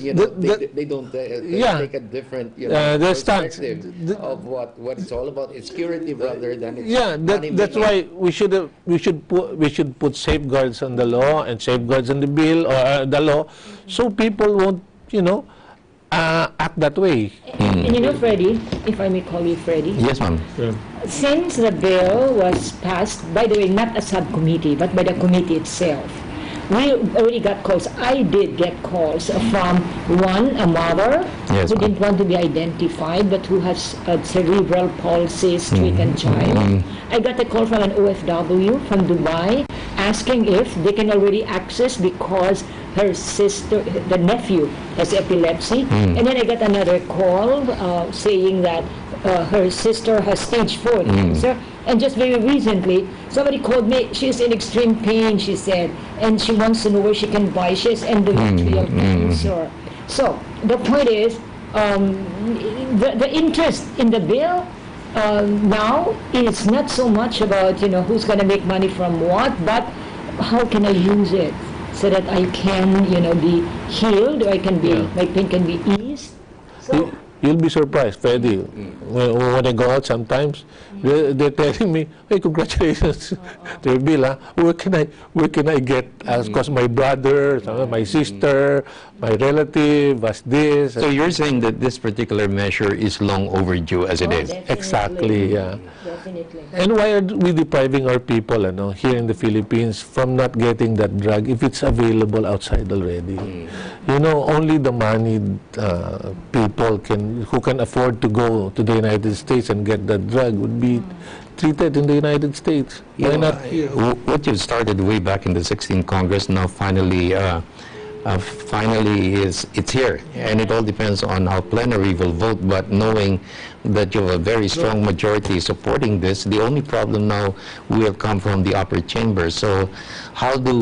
they don't take a different perspective of what it's all about? It's curative rather than it's that's why we should put safeguards on the law and safeguards on the bill or the law, so people won't, you know, act that way. And you know, Freddie, if I may call you Freddie. Yes, ma'am. Since the bill was passed, by the way, not a subcommittee, but by the committee itself, we already got calls. I did get calls from a mother who didn't want to be identified, but who has a cerebral palsy stricken child. I got a call from an OFW from Dubai asking if they can already access because her sister, the nephew, has epilepsy. And then I got another call saying that her sister has stage 4 cancer. And just very recently, somebody called me. She's in extreme pain, she said, and she wants to know where she can buy. She has endometrial cancer. So the point is, the interest in the bill now is not so much about, you know, who's going to make money from what, but how can I use it so that I can, you know, be healed, or I can be, my pain can be eased. So you'll be surprised, Freddie. When I go out sometimes, they're telling me, "Hey, congratulations, their bill. Where can I get?" Because my brother, my sister, my relative has this. So you're saying that this particular measure is long overdue, as it is. Exactly, yeah. Definitely. And why are we depriving our people, you know, here in the Philippines from not getting that drug if it's available outside already? You know, only the moneyed people who can afford to go to the United States and get that drug would be treated in the United States. Why not here? What you started way back in the 16th Congress now finally it's here, and it all depends on how plenary will vote. But knowing that you have a very strong majority supporting this, the only problem now will come from the upper chamber. So how do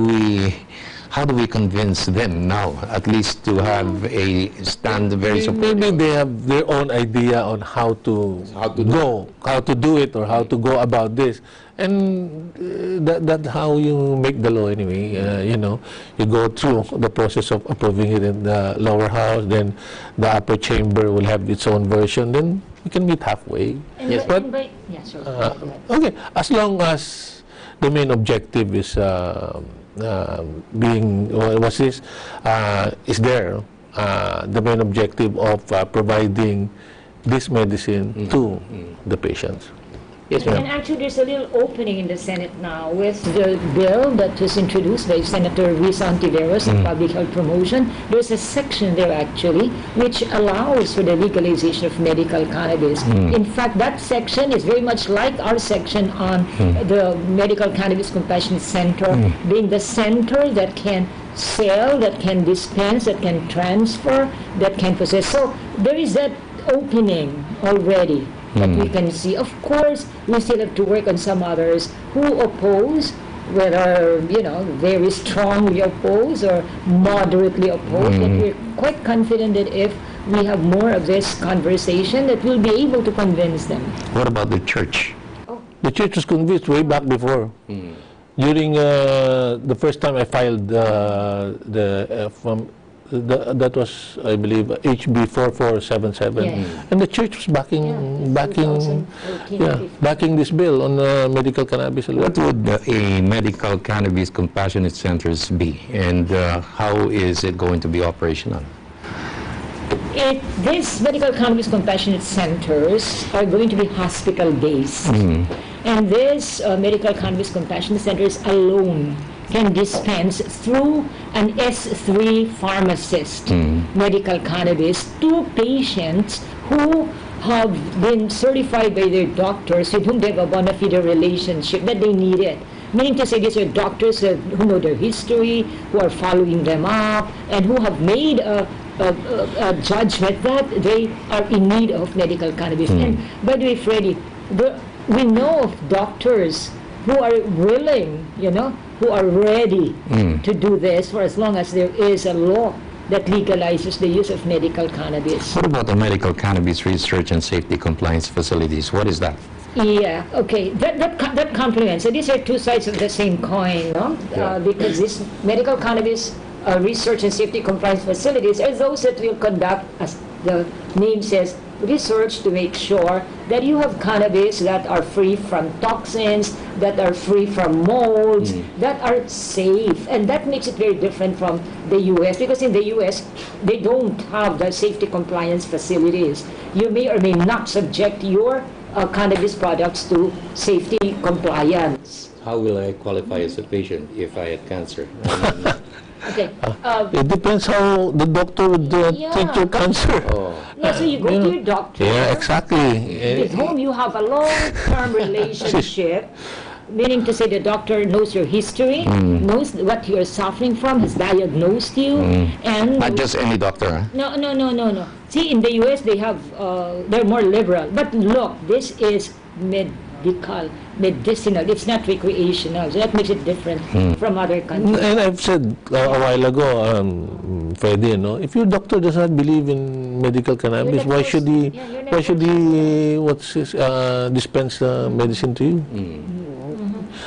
we convince them now, at least to have a stand very supportive? Maybe they have their own idea on how to do it, or how to go about this. And that's how you make the law anyway. You know, you go through the process of approving it in the lower house, then the upper chamber will have its own version, then we can meet halfway. Yes, but okay, as long as the main objective is is there, the main objective of providing this medicine to the patients. Yes, and actually there's a little opening in the Senate now with the bill that was introduced by Senator Risa Ontiveros on public health promotion. There's a section there actually which allows for the legalization of medical cannabis. In fact, that section is very much like our section on the Medical Cannabis Compassion Center, being the center that can sell, that can dispense, that can transfer, that can possess. So there is that opening already that we can see. Of course, we still have to work on some others who oppose, whether, you know, very strongly oppose or moderately oppose. But we're quite confident that if we have more of this conversation, that we'll be able to convince them. What about the church? The church was convinced way back before. During the first time I filed that was, I believe, HB 4477, and the church was backing this bill on medical cannabis. What would a medical cannabis compassionate centers be, and how is it going to be operational? These medical cannabis compassionate centers are going to be hospital-based. And these medical cannabis compassionate centers alone can dispense through an S3 pharmacist medical cannabis to patients who have been certified by their doctors with whom they have a bona fide relationship that they need it. Meaning to say, these are doctors who know their history, who are following them up, and who have made a judgment that they are in need of medical cannabis. And by the way, Freddie, we know of doctors who are willing, who are ready to do this for as long as there is a law that legalizes the use of medical cannabis. What about the medical cannabis research and safety compliance facilities? What is that? Yeah, okay, that complements. So these are two sides of the same coin, no? Because this medical cannabis research and safety compliance facilities are those that will conduct, as the name says, research to make sure that you have cannabis that are free from toxins, that are free from molds, that are safe. And that makes it very different from the U.S. because in the U.S. they don't have the safety compliance facilities. You may or may not subject your cannabis products to safety compliance. How will I qualify as a patient if I had cancer? Okay. It depends how the doctor would treat your cancer. Yeah, so you go to your doctor. Yeah, exactly. With whom you have a long-term relationship, meaning to say the doctor knows your history, knows what you're suffering from, has diagnosed you, and not just any doctor. No. See, in the U.S. they have they're more liberal. But look, this is medicinal. It's not recreational. So that makes it different from other countries. And I've said a while ago, Freddie, if your doctor does not believe in medical cannabis, why should he dispense medicine to you?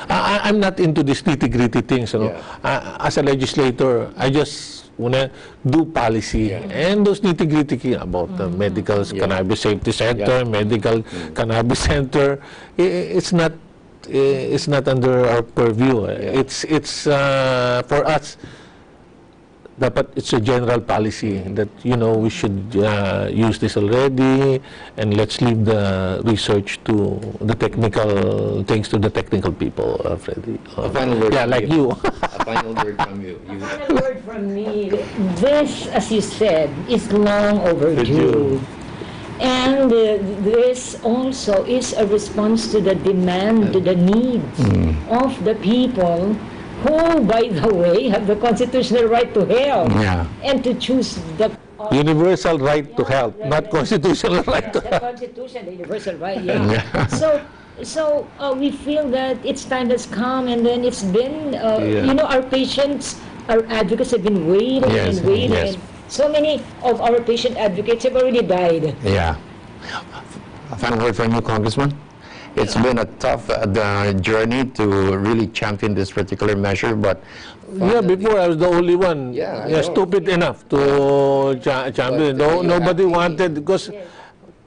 I'm not into these nitty-gritty things. As a legislator, I just want to do policy and those nitty-gritty about the medical cannabis safety center, medical cannabis center. It's not under our purview. It's for us. Dapat it's a general policy that we should use this already, and let's leave the research to the technical things to the technical people, Freddie. A final word from like you. A final word from you. A final word from me. This, as you said, is long overdue. And this also is a response to the demand, to the needs of the people who, by the way, have the constitutional right to health and to choose the universal right to health, not constitutional right to health. The Constitution, the universal right, So we feel that its time has come, and then it's been, our patients, our advocates have been waiting and waiting. And so many of our patient advocates have already died. Yeah. A final word from you, Congressman? It's been a tough journey to really champion this particular measure, but before I was the only one stupid enough to champion. Nobody wanted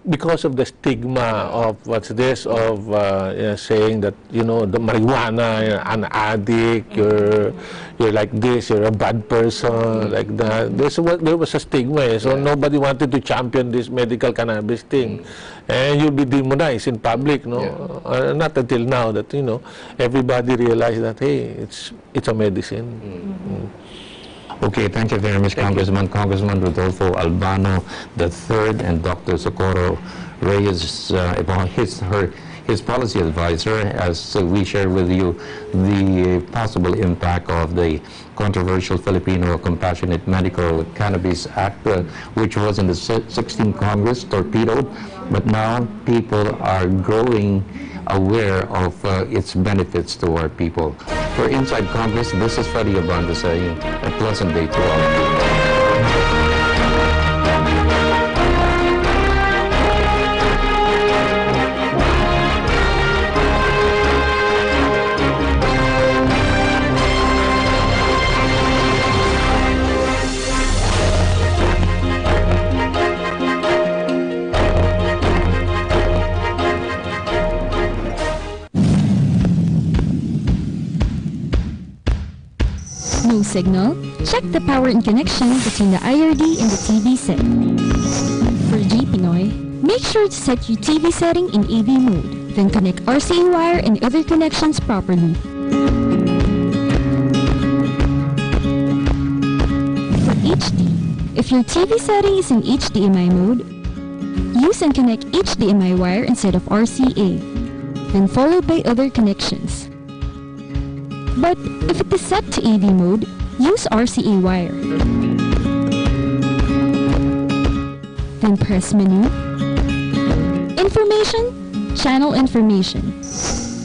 because of the stigma of saying that the marijuana, an addict, you're like this, you're a bad person, like that. There was a stigma, so nobody wanted to champion this medical cannabis thing, and you'll be demonized in public, not until now that everybody realized that it's a medicine. Okay, thank you very much, Congressman. Congressman Rodolfo Albano III and Dr. Socorro Reyes, his policy advisor, as we share with you the possible impact of the controversial Filipino Compassionate Medical Cannabis Act, which was in the 16th Congress, torpedoed, but now people are growing aware of its benefits to our people. For Inside Congress, this is Freddie Abanda saying a pleasant day to all of you. signal, check the power and connection between the IRD and the TV set. For GPinoy, make sure to set your TV setting in AV mode, then connect RCA wire and other connections properly. For HD, if your TV setting is in HDMI mode, use and connect HDMI wire instead of RCA, then followed by other connections. But if it is set to AV mode, use RCA wire. Then press Menu, Information, Channel Information.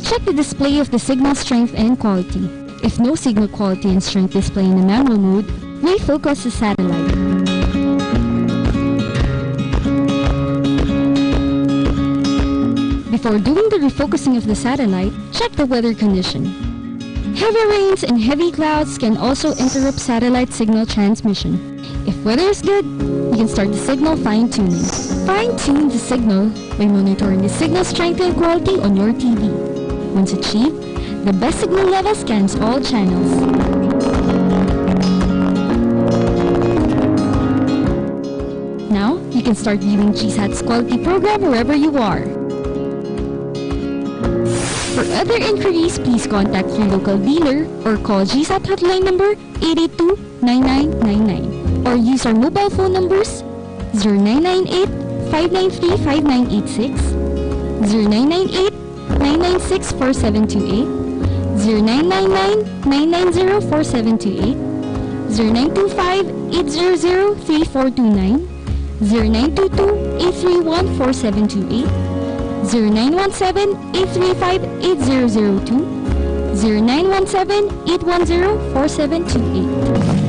Check the display of the signal strength and quality. If no signal quality and strength display in the manual mode, refocus the satellite. Before doing the refocusing of the satellite, check the weather condition. Heavy rains and heavy clouds can also interrupt satellite signal transmission. If weather is good, you can start the signal fine-tuning. Fine-tune the signal by monitoring the signal strength and quality on your TV. Once achieved, the best signal level scans all channels. Now, you can start viewing GSAT's quality program wherever you are. For other inquiries, please contact your local dealer or call GSAT hotline number 882-9999 or use our mobile phone numbers 0998-593-5986, 0998-996-4728, 0999-990-4728, 0925-800-3429, 0922-831-4728, 0917-835-8002, 0917-810-4728.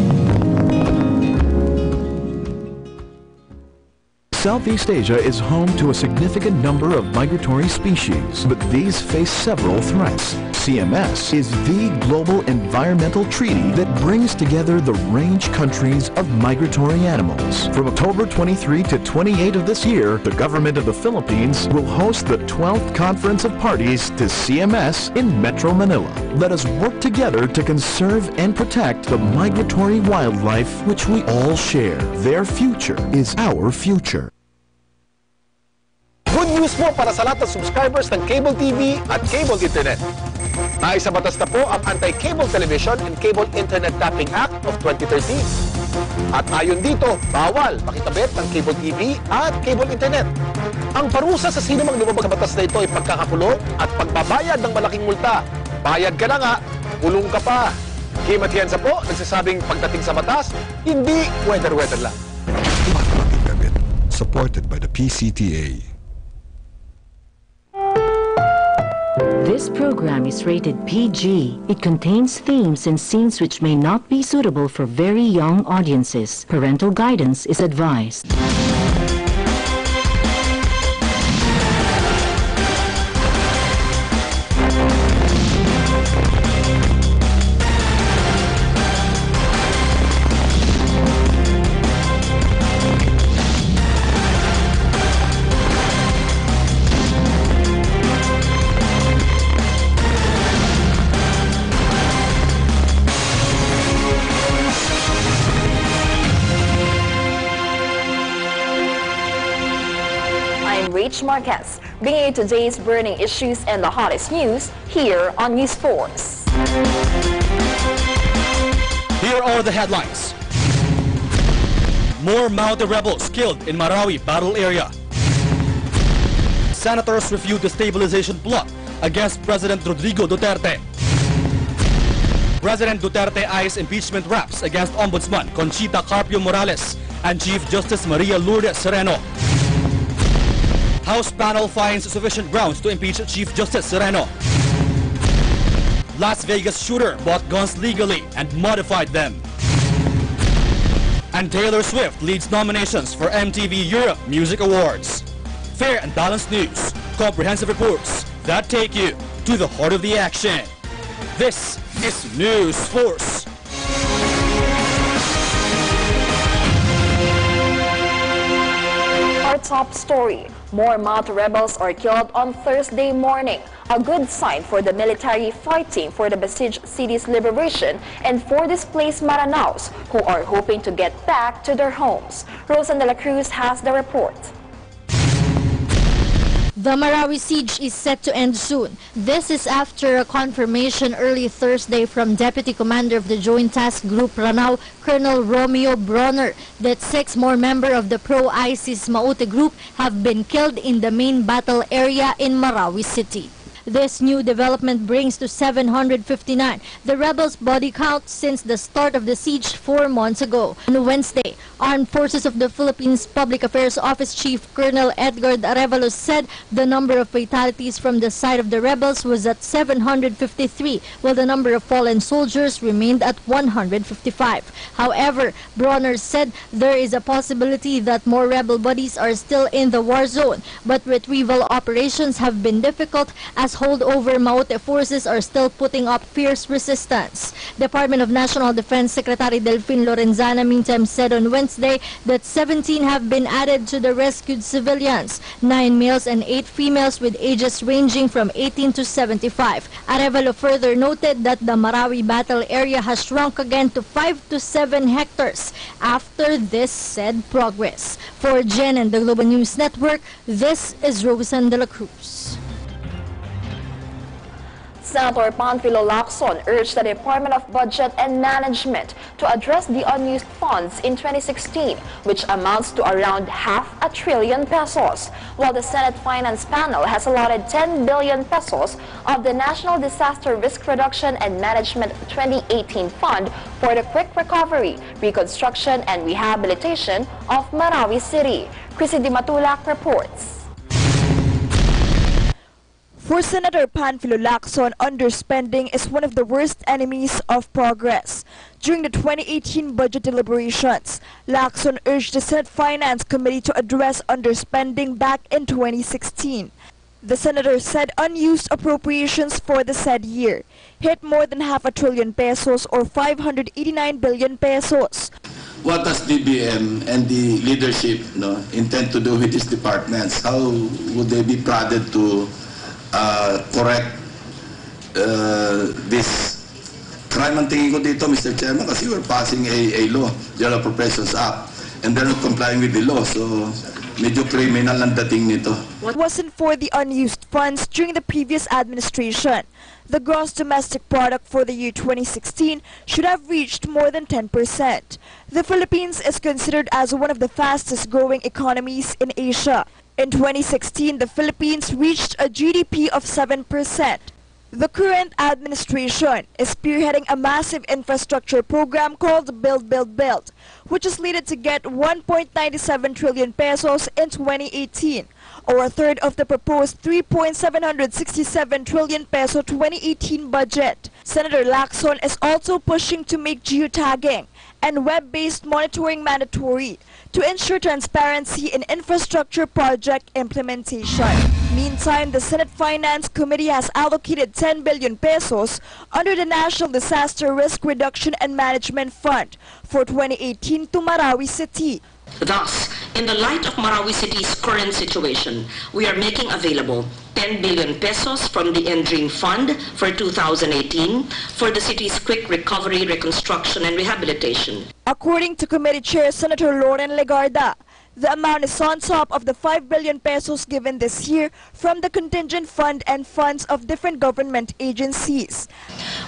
Southeast Asia is home to a significant number of migratory species, but these face several threats. CMS is the global environmental treaty that brings together the range countries of migratory animals. From October 23 to 28 of this year, the government of the Philippines will host the 12th Conference of Parties to CMS in Metro Manila. Let us work together to conserve and protect the migratory wildlife which we all share. Their future is our future. Good news po para sa lahat ng subscribers ng Cable TV at Cable Internet. Naisa batas na po ang Anti-Cable Television and Cable Internet Tapping Act of 2013. At ayon dito, bawal makitabit ng Cable TV at Cable Internet. Ang parusa sa sino mang lumabag sa batas na ito ay pagkakakulong at pagbabayad ng malaking multa. Bayad ka na nga, kulong ka pa. Kim Atienza po, nagsasabing pagdating sa batas, hindi weather-weather lang. Supported by the PCTA. This program is rated PG. It contains themes and scenes which may not be suitable for very young audiences. Parental guidance is advised. Marquez, bringing you today's burning issues and the hottest news here on News Force. Here are the headlines. More mounted rebels killed in Marawi battle area. Senators review the stabilization plot against President Rodrigo Duterte. President Duterte eyes impeachment raps against Ombudsman Conchita Carpio Morales and Chief Justice Maria Lourdes Sereno. House panel finds sufficient grounds to impeach Chief Justice Sereno. Las Vegas shooter bought guns legally and modified them. And Taylor Swift leads nominations for MTV Europe Music Awards. Fair and balanced news, comprehensive reports that take you to the heart of the action. This is News Force. our top story. More Maute rebels are killed on Thursday morning, a good sign for the military fighting for the besieged city's liberation and for displaced Maranaos who are hoping to get back to their homes. Rosan de la Cruz has the report. The Marawi siege is set to end soon. This is after a confirmation early Thursday from Deputy Commander of the Joint Task Group Ranao, Colonel Romeo Bronner, that 6 more members of the pro-ISIS Maute group have been killed in the main battle area in Marawi City. This new development brings to 759 the rebels' body count since the start of the siege 4 months ago. On Wednesday, Armed Forces of the Philippines Public Affairs Office Chief Colonel Edgar Arevalo said the number of fatalities from the side of the rebels was at 753, while the number of fallen soldiers remained at 155. However, Bronner said there is a possibility that more rebel bodies are still in the war zone, but retrieval operations have been difficult as holdover Maute forces are still putting up fierce resistance. Department of National Defense Secretary Delfin Lorenzana meantime said on Wednesday that 17 have been added to the rescued civilians, 9 males and 8 females with ages ranging from 18 to 75. Arevalo further noted that the Marawi battle area has shrunk again to 5 to 7 hectares after this said progress. For GNN, the Global News Network, this is Rosan de la Cruz. Senator Panfilo Lacson urged the Department of Budget and Management to address the unused funds in 2016, which amounts to around ₱500 billion pesos, while the Senate Finance Panel has allotted 10 billion pesos of the National Disaster Risk Reduction and Management 2018 Fund for the quick recovery, reconstruction, and rehabilitation of Marawi City. Chrissy Di Matulac reports. For Senator Panfilo Lacson, underspending is one of the worst enemies of progress. During the 2018 budget deliberations, Lacson urged the Senate Finance Committee to address underspending back in 2016. The senator said unused appropriations for the said year hit more than ₱500 billion pesos or 589 billion pesos. What does DBM and the leadership intend to do with these departments? How would they be prodded to correct this crime? Ang tingin ko dito, Mr. Chairman, kasi we're passing a law, General Appropriations Act, and they're not complying with the law, so medyo criminal ang dating nito. What wasn't for the unused funds during the previous administration? The gross domestic product for the year 2016 should have reached more than 10%. The Philippines is considered as one of the fastest growing economies in Asia. In 2016, the Philippines reached a GDP of 7%. The current administration is spearheading a massive infrastructure program called Build, Build, Build, which is slated to get 1.97 trillion pesos in 2018, or a third of the proposed 3.767 trillion peso 2018 budget. Senator Lacson is also pushing to make geotagging and web-based monitoring mandatory to ensure transparency in infrastructure project implementation. Meantime, the Senate Finance Committee has allocated 10 billion pesos under the National Disaster Risk Reduction and Management Fund for 2018 to Marawi City. Thus, in the light of Marawi City's current situation, we are making available 10 billion pesos from the Endream Fund for 2018 for the city's quick recovery, reconstruction, and rehabilitation. According to Committee Chair Senator Loren Legarda, the amount is on top of the 5 billion pesos given this year from the contingent fund and funds of different government agencies.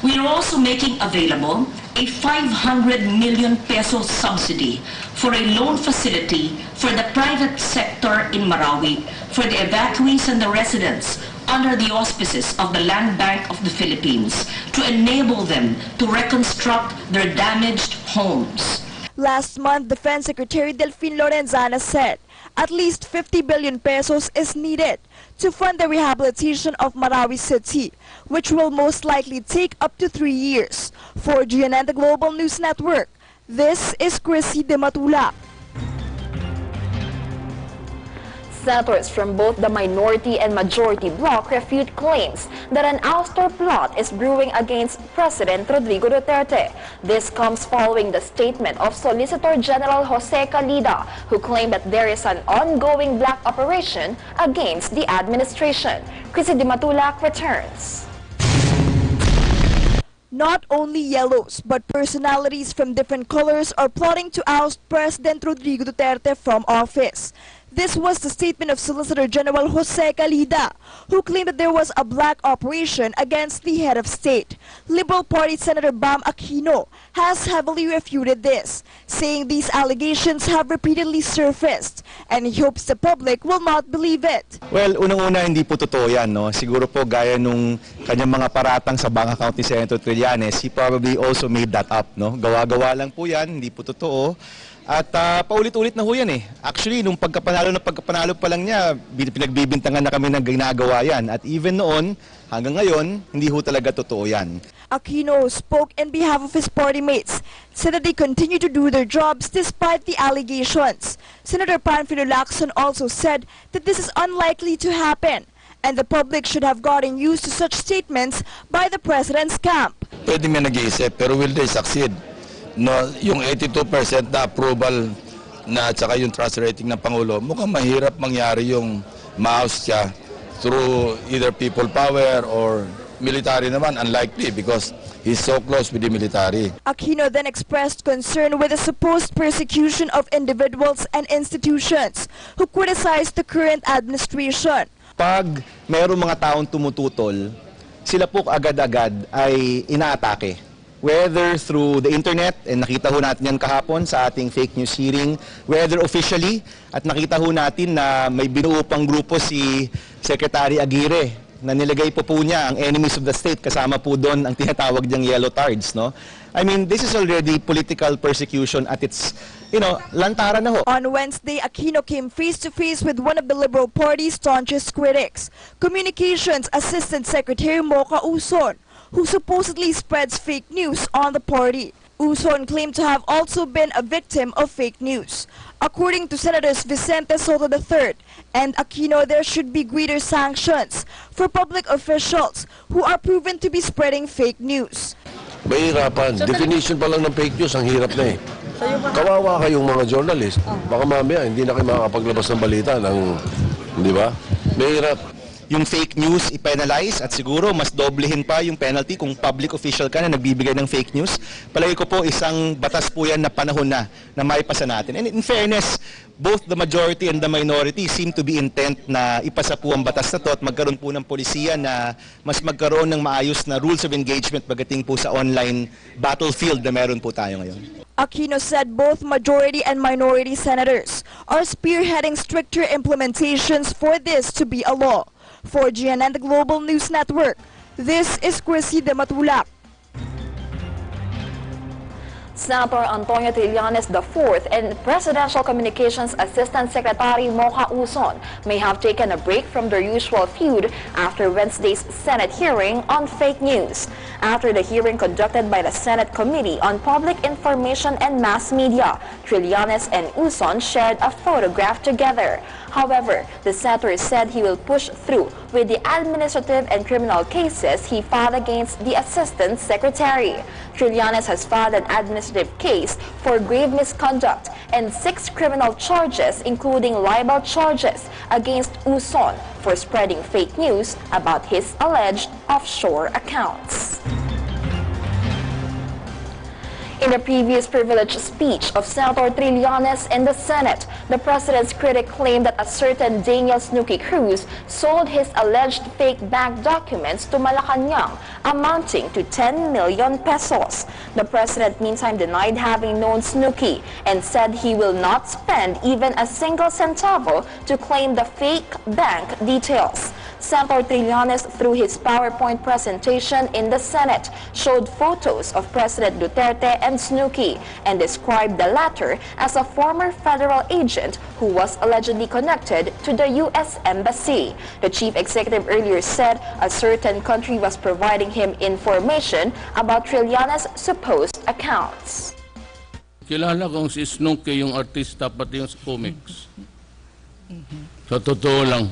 We are also making available a 500 million peso subsidy for a loan facility for the private sector in Marawi for the evacuees and the residents under the auspices of the Land Bank of the Philippines to enable them to reconstruct their damaged homes. Last month, Defense Secretary Delfin Lorenzana said at least 50 billion pesos is needed to fund the rehabilitation of Marawi City, which will most likely take up to 3 years. For GNN, the Global News Network, this is Chrissy Di Matulac. Senators from both the minority and majority bloc refute claims that an ouster plot is brewing against President Rodrigo Duterte. This comes following the statement of Solicitor General Jose Calida, who claimed that there is an ongoing black operation against the administration. Chrissy Di Matulac returns. Not only yellows, but personalities from different colors are plotting to oust President Rodrigo Duterte from office. This was the statement of Solicitor General Jose Calida, who claimed that there was a black operation against the head of state. Liberal Party Senator Bam Aquino has heavily refuted this, saying these allegations have repeatedly surfaced, and he hopes the public will not believe it. Well, unang-una, hindi po totoo yan, no? Siguro po gaya nung kanyang mga paratang sa bank account ni Senator Trillanes, he probably also made that up, no? Gawa-gawa lang po yan, hindi po totoo. At paulit-ulit na ho yan eh. Actually, nung pagkapanalo pa lang niya, pinagbibintangan na kami ng ginagawa yan. At even noon, hanggang ngayon, hindi ho talaga totoo yan. Aquino spoke in behalf of his party mates, said that they continue to do their jobs despite the allegations. Senator Panfilo Lacson also said that this is unlikely to happen, and the public should have gotten used to such statements by the president's camp. Pwede may nag-iisip, pero will they succeed? No, yung 82% na approval na at saka yung trust rating ng Pangulo, mukhang mahirap mangyari yung ma-oust siya through either people power or military naman, unlikely because he's so close with the military. Aquino then expressed concern with the supposed persecution of individuals and institutions who criticized the current administration. Pag mayroong mga taong tumututol, sila po agad-agad ay inaatake. Whether through the internet, and nakita ho natin yan kahapon sa ating fake news hearing, whether officially, at nakita ho natin na may binuo pang grupo si Secretary Aguirre, na nilagay po niya ang enemies of the state, kasama po doon ang tinatawag niyang yellow tards, no? I mean, this is already political persecution at its, lantaran na ho. On Wednesday, Aquino came face-to-face with one of the Liberal Party's staunchest critics, Communications Assistant Secretary Mocha Uson, who supposedly spreads fake news on the party. Uson claimed to have also been a victim of fake news. According to Senators Vicente Soto III and Aquino, there should be greater sanctions for public officials who are proven to be spreading fake news. Mahirapan. Definition pa lang ng fake news, ang hirap na eh. Kawawa kayong mga journalist. Baka mamaya hindi na kayo makakapaglabas ng balita di ba? Mahirap. Yung fake news i-penalize at siguro mas doblehin pa yung penalty kung public official ka na nagbibigay ng fake news. Palagi ko po isang batas po yan na panahon na maipasa natin. And in fairness, both the majority and the minority seem to be intent na ipasa po ang batas na to at magkaroon po ng polisiya na mas magkaroon ng maayos na rules of engagement pagdating po sa online battlefield na meron po tayo ngayon. Aquino said both majority and minority senators are spearheading stricter implementations for this to be a law. For GNN, the Global News Network, this is Chrissy Di Matulac. Senator Antonio Trillanes IV and Presidential Communications Assistant Secretary Mocha Uson may have taken a break from their usual feud after Wednesday's Senate hearing on fake news. After the hearing conducted by the Senate Committee on Public Information and Mass Media, Trillanes and Uson shared a photograph together. However, the senator said he will push through with the administrative and criminal cases he filed against the Assistant Secretary. Trillanes has filed an administrative case for grave misconduct and 6 criminal charges, including libel charges against Uson for spreading fake news about his alleged offshore accounts. In the previous privileged speech of Senator Trillanes in the Senate, the president's critic claimed that a certain Daniel Snooki Cruz sold his alleged fake bank documents to Malacanang, amounting to 10 million pesos. The president meantime denied having known Snooki and said he will not spend even a single centavo to claim the fake bank details. Senator Trillanes, through his PowerPoint presentation in the Senate, showed photos of President Duterte and Snooki and described the latter as a former federal agent who was allegedly connected to the U.S. Embassy. The chief executive earlier said a certain country was providing him information about Trillanes' supposed accounts. Kilala kong si Snooki yung artista pati yung comics. Sa totoo lang.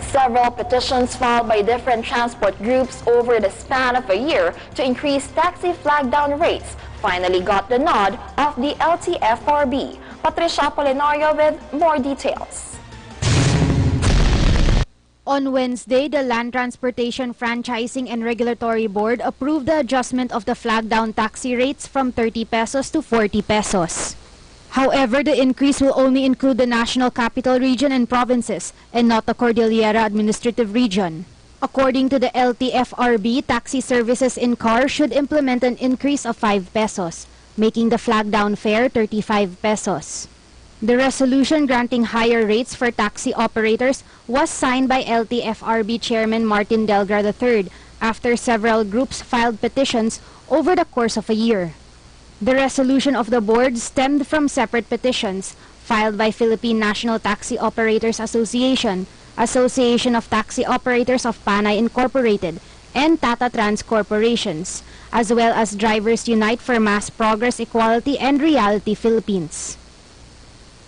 Several petitions filed by different transport groups over the span of a year to increase taxi flag down rates finally got the nod of the LTFRB. Patricia Apolinario with more details. On Wednesday, the Land Transportation Franchising and Regulatory Board approved the adjustment of the flag down taxi rates from 30 pesos to 40 pesos. However, the increase will only include the National Capital Region and provinces and not the Cordillera Administrative Region. According to the LTFRB, taxi services in car should implement an increase of 5 pesos, making the flag down fare 35 pesos. The resolution granting higher rates for taxi operators was signed by LTFRB Chairman Martin Delgra III after several groups filed petitions over the course of a year. The resolution of the board stemmed from separate petitions filed by Philippine National Taxi Operators Association, Association of Taxi Operators of Panay Incorporated, and Tata Trans Corporations, as well as Drivers Unite for Mass Progress, Equality, and Reality Philippines.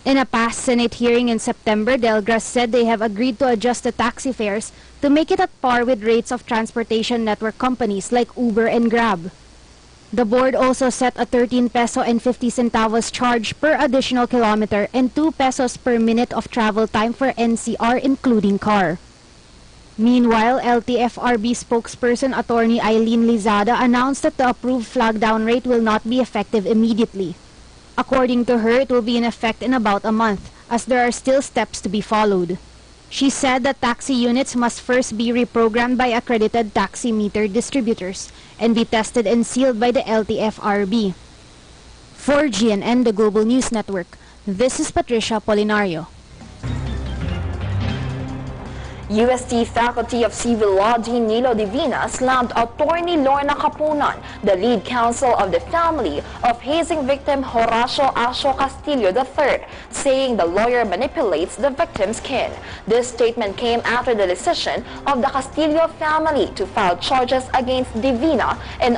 In a past Senate hearing in September, Delgras said they have agreed to adjust the taxi fares to make it at par with rates of transportation network companies like Uber and Grab. The board also set a 13 peso and 50 centavos charge per additional kilometer and 2 pesos per minute of travel time for NCR including car. Meanwhile, LTFRB spokesperson Attorney Eileen Lizada announced that the approved flag down rate will not be effective immediately. According to her, it will be in effect in about a month, as there are still steps to be followed. She said that taxi units must first be reprogrammed by accredited taxi meter distributors and be tested and sealed by the LTFRB. For GNN, the Global News Network, this is Patricia Apolinario. UST Faculty of Civil Law Dean Nilo Divina slammed Attorney Lorna Capunan, the lead counsel of the family of hazing victim Horacio Asio Castillo III, saying the lawyer manipulates the victim's kin. This statement came after the decision of the Castillo family to file charges against Divina and